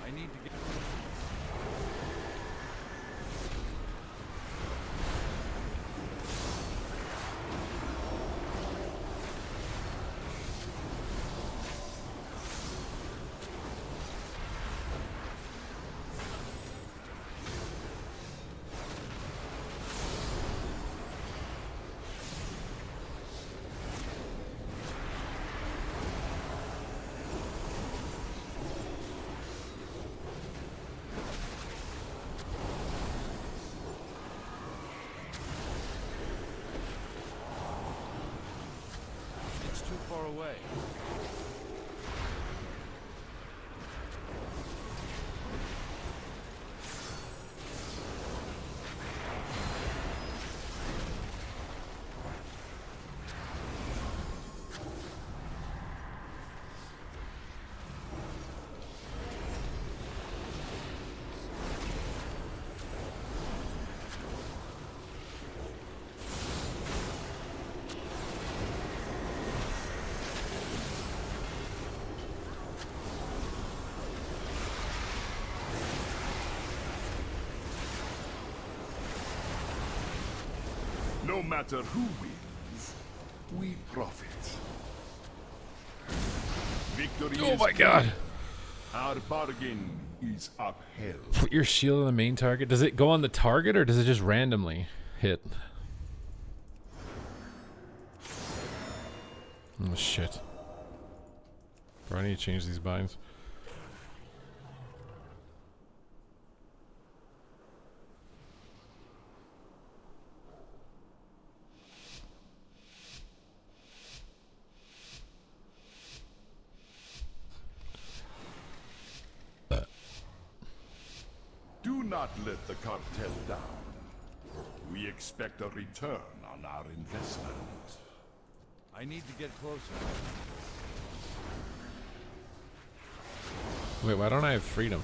I need to get... It's too far away. No matter who wins, we profit. Victory Oh is my god. Our bargain is upheld. Put your shield on the main target. Does it go on the target or does it just randomly hit? Oh shit. Bro, I need to change these binds. Do not let the cartel down. We expect a return on our investment. I need to get closer. Wait, why don't I have freedom?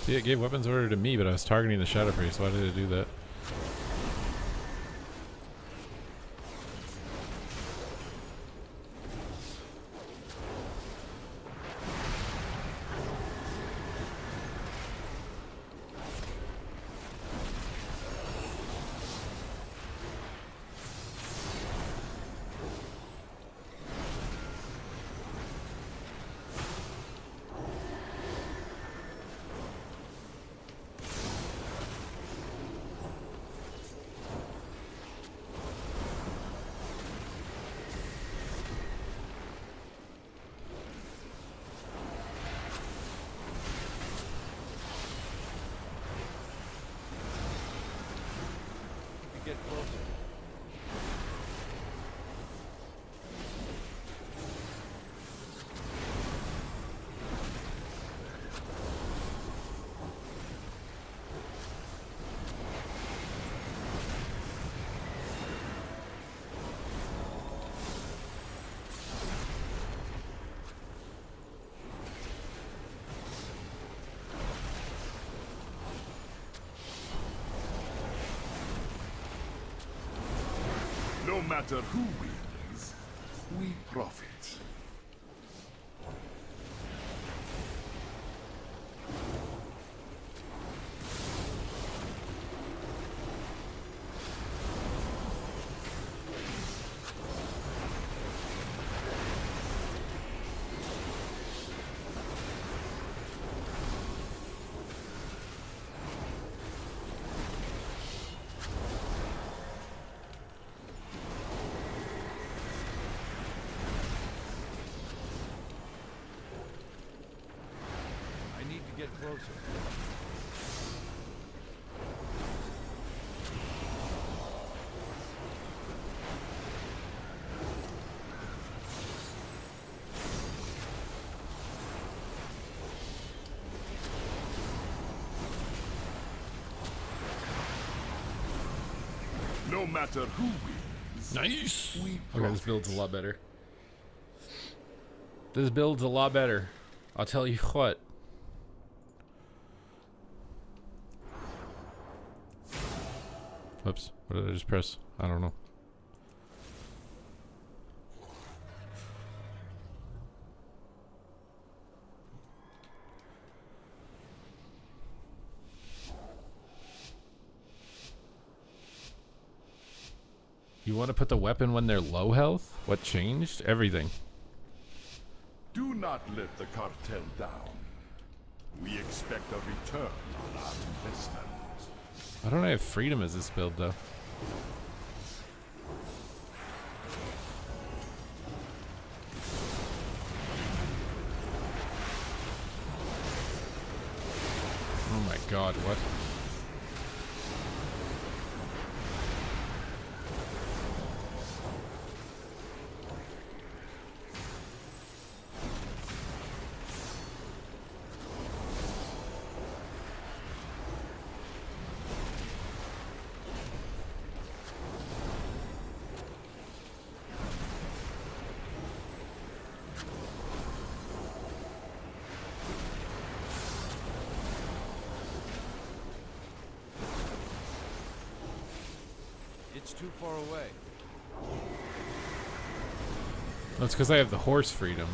See, it gave weapons order to me, but I was targeting the Shadow Priest. Why did it do that? Get closer. No matter who wins, we profit. I need to get closer. No matter who wins, Nice! we Okay, profit. this build's a lot better. This build's a lot better. I'll tell you what. Oops, what did I just press? I don't know. You want to put the weapon when they're low health? What changed? Everything. Do not let the cartel down. We expect a return on our investment. Why don't I have freedom as this build though? Oh my god, what? It's too far away. That's because I have the horse freedom.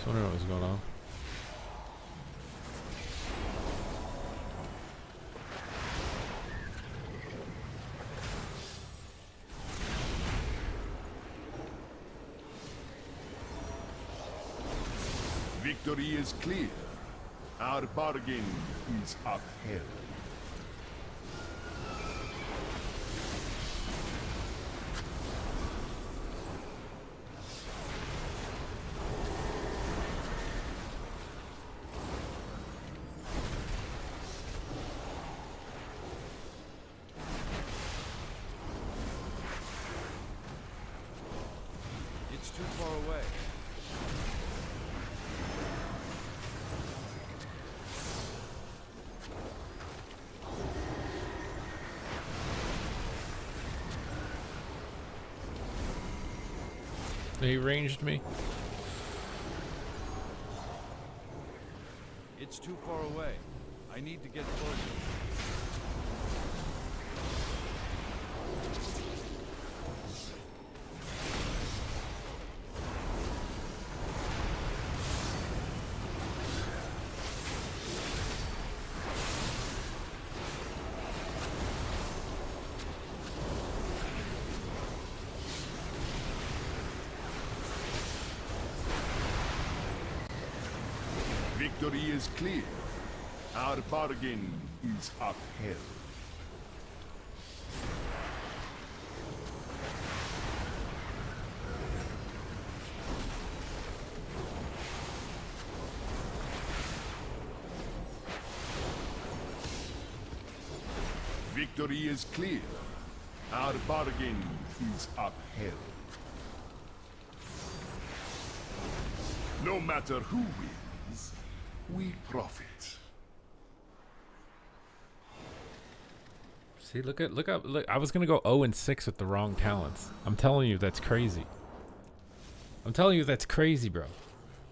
So I don't know what was going on. Victory is clear. Our bargain is upheld. It's too far away. He ranged me. It's too far away. I need to get closer. Victory is clear. Our bargain is upheld. Victory is clear. Our bargain is upheld. No matter who wins, we profit. See, look up. Look, I was gonna go 0-6 with the wrong talents. I'm telling you, that's crazy. I'm telling you, that's crazy, bro.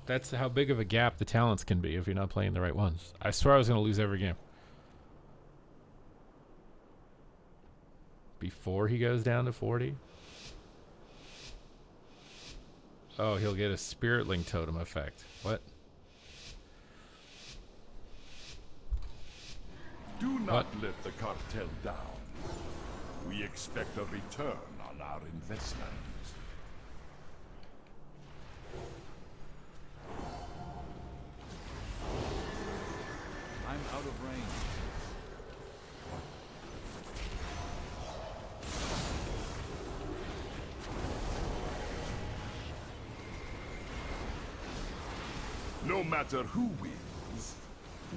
That's how big of a gap the talents can be if you're not playing the right ones. I swear I was gonna lose every game. Before he goes down to 40. Oh, he'll get a Spirit Link Totem effect. What? Do not let the cartel down. We expect a return on our investment. I'm out of range. No matter who wins,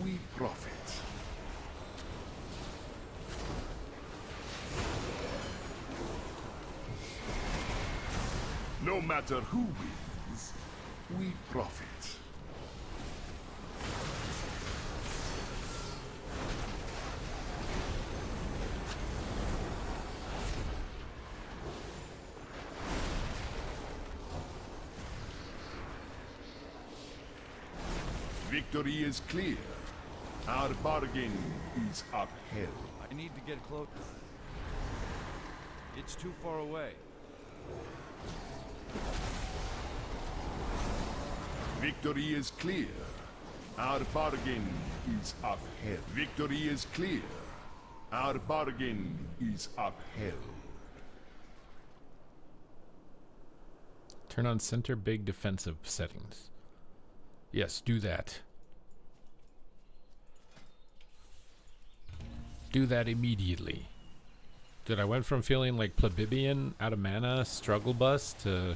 we profit. No matter who wins, we profit. Victory is clear. Our bargain is upheld. I need to get closer. It's too far away. Victory is clear. Our bargain is upheld. Victory is clear. Our bargain is upheld. Turn on center big defensive settings. Yes, do that. Do that immediately. Dude, I went from feeling like plebeian, out of mana, struggle bus to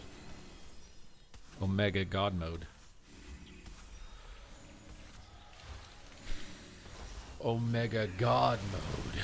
Omega God mode. Omega God mode.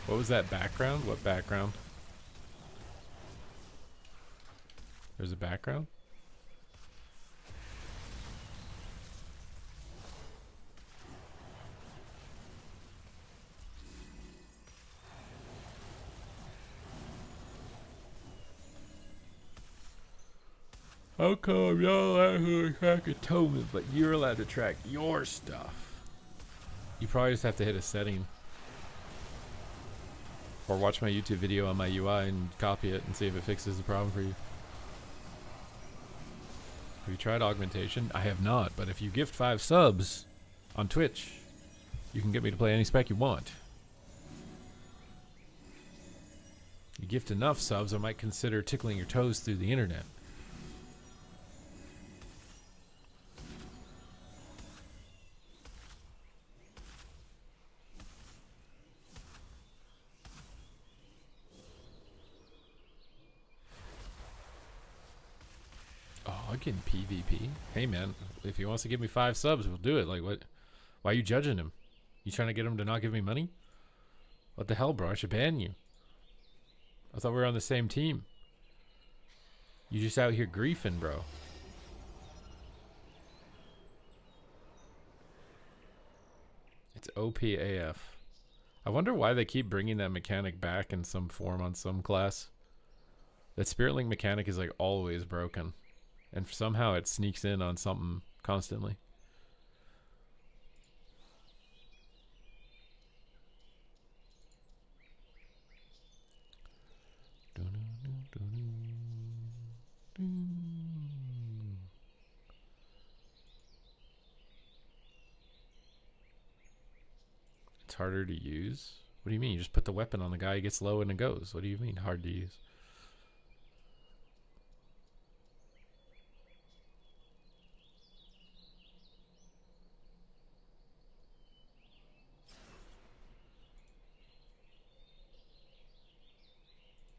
What was that background? What background? There's a background. How come y'all allowed to track atonement, but you're allowed to track your stuff? You probably just have to hit a setting. Or watch my YouTube video on my UI and copy it and see if it fixes the problem for you. Have you tried augmentation? I have not, but if you gift 5 subs on Twitch, you can get me to play any spec you want. You gift enough subs, I might consider tickling your toes through the internet. Arcane PvP. Hey man, if he wants to give me 5 subs, we'll do it. Like what? Why are you judging him? You trying to get him to not give me money? What the hell, bro? I should ban you. I thought we were on the same team. You just out here griefing, bro. It's OPAF. I wonder why they keep bringing that mechanic back in some form on some class. That Spirit Link mechanic is like always broken. And somehow it sneaks in on something constantly. It's harder to use? What do you mean? You just put the weapon on the guy, he gets low and it goes. What do you mean hard to use?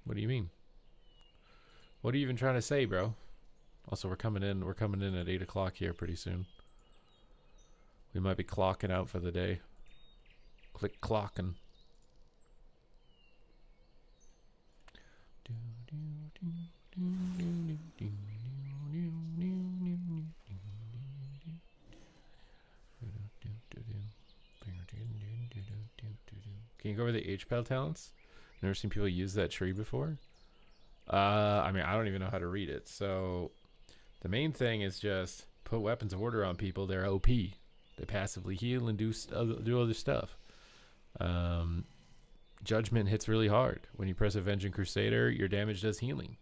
What do you mean? What are you even trying to say, bro? Also, we're coming in at 8 o'clock here pretty soon. We might be clocking out for the day. Click clocking. Can you go over the HPL talents? Never seen people use that tree before. I mean, I don't even know how to read it. So the main thing is just put weapons of order on people. They're OP. They passively heal and do other stuff. Judgment hits really hard. When you press Avenging Crusader, your damage does healing.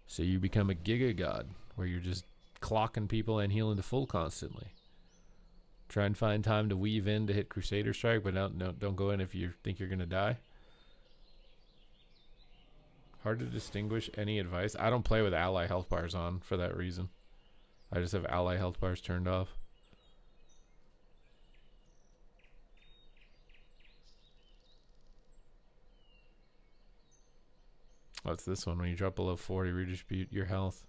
So you become a Giga God, where you're just clocking people and healing to full constantly. Try and find time to weave in to hit Crusader Strike, but don't go in if you think you're going to die. Hard to distinguish any advice. I don't play with ally health bars on for that reason. I just have ally health bars turned off. Oh, it's this one. When you drop below 40, redistribute your health.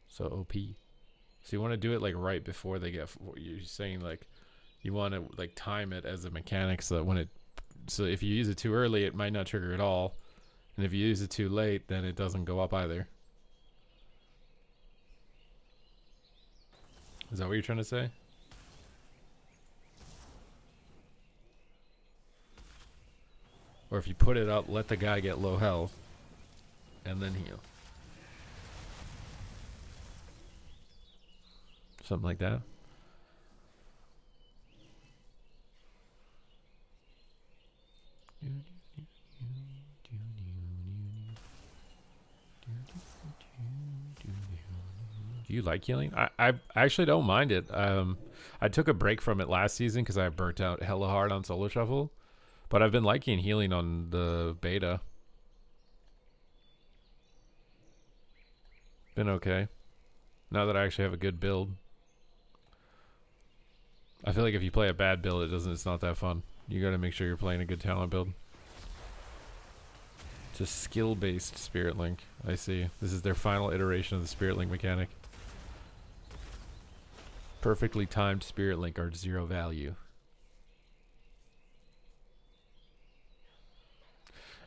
So OP. So you want to do it like right before they get. You're saying like you want to like time it as a mechanic so that when it. So if you use it too early, it might not trigger at all. And if you use it too late, then it doesn't go up either. Is that what you're trying to say? Or if you put it up, let the guy get low health, and then heal. Something like that. Do you like healing? I actually don't mind it. I took a break from it last season because I burnt out hella hard on Solo Shuffle. But I've been liking healing on the beta. Been okay. Now that I actually have a good build. I feel like if you play a bad build, it's not that fun. You gotta make sure you're playing a good talent build. It's a skill-based Spirit Link. I see. This is their final iteration of the Spirit Link mechanic. Perfectly timed Spirit Link are 0 value.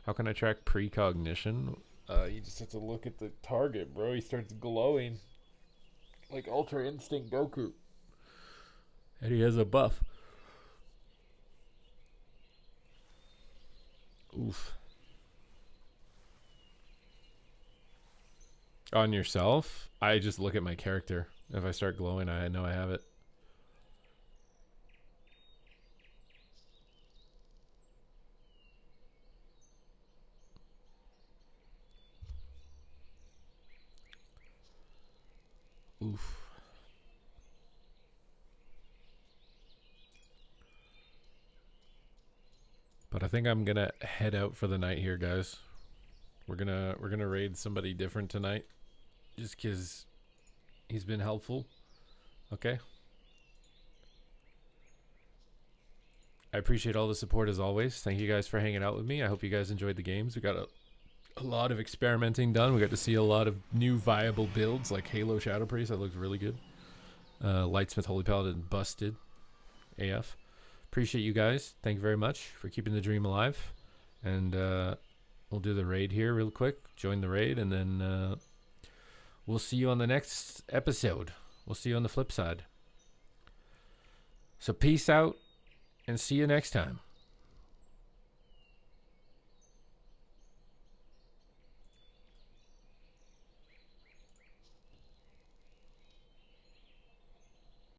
How can I track precognition? You just have to look at the target, bro. He starts glowing like Ultra Instinct Goku. And he has a buff. Oof. On yourself? I just look at my character. If I start glowing, I know I have it. Oof. But I think I'm gonna head out for the night here, guys. We're gonna raid somebody different tonight, just 'cause he's been helpful. Okay. I appreciate all the support as always. Thank you guys for hanging out with me. I hope you guys enjoyed the games. We got a lot of experimenting done. We got to see a lot of new viable builds like Halo Shadow Priest. That looks really good. Lightsmith Holy Paladin busted. AF. Appreciate you guys. Thank you very much for keeping the dream alive. And we'll do the raid here real quick. Join the raid, and then we'll see you on the next episode. We'll see you on the flip side. So peace out, and see you next time.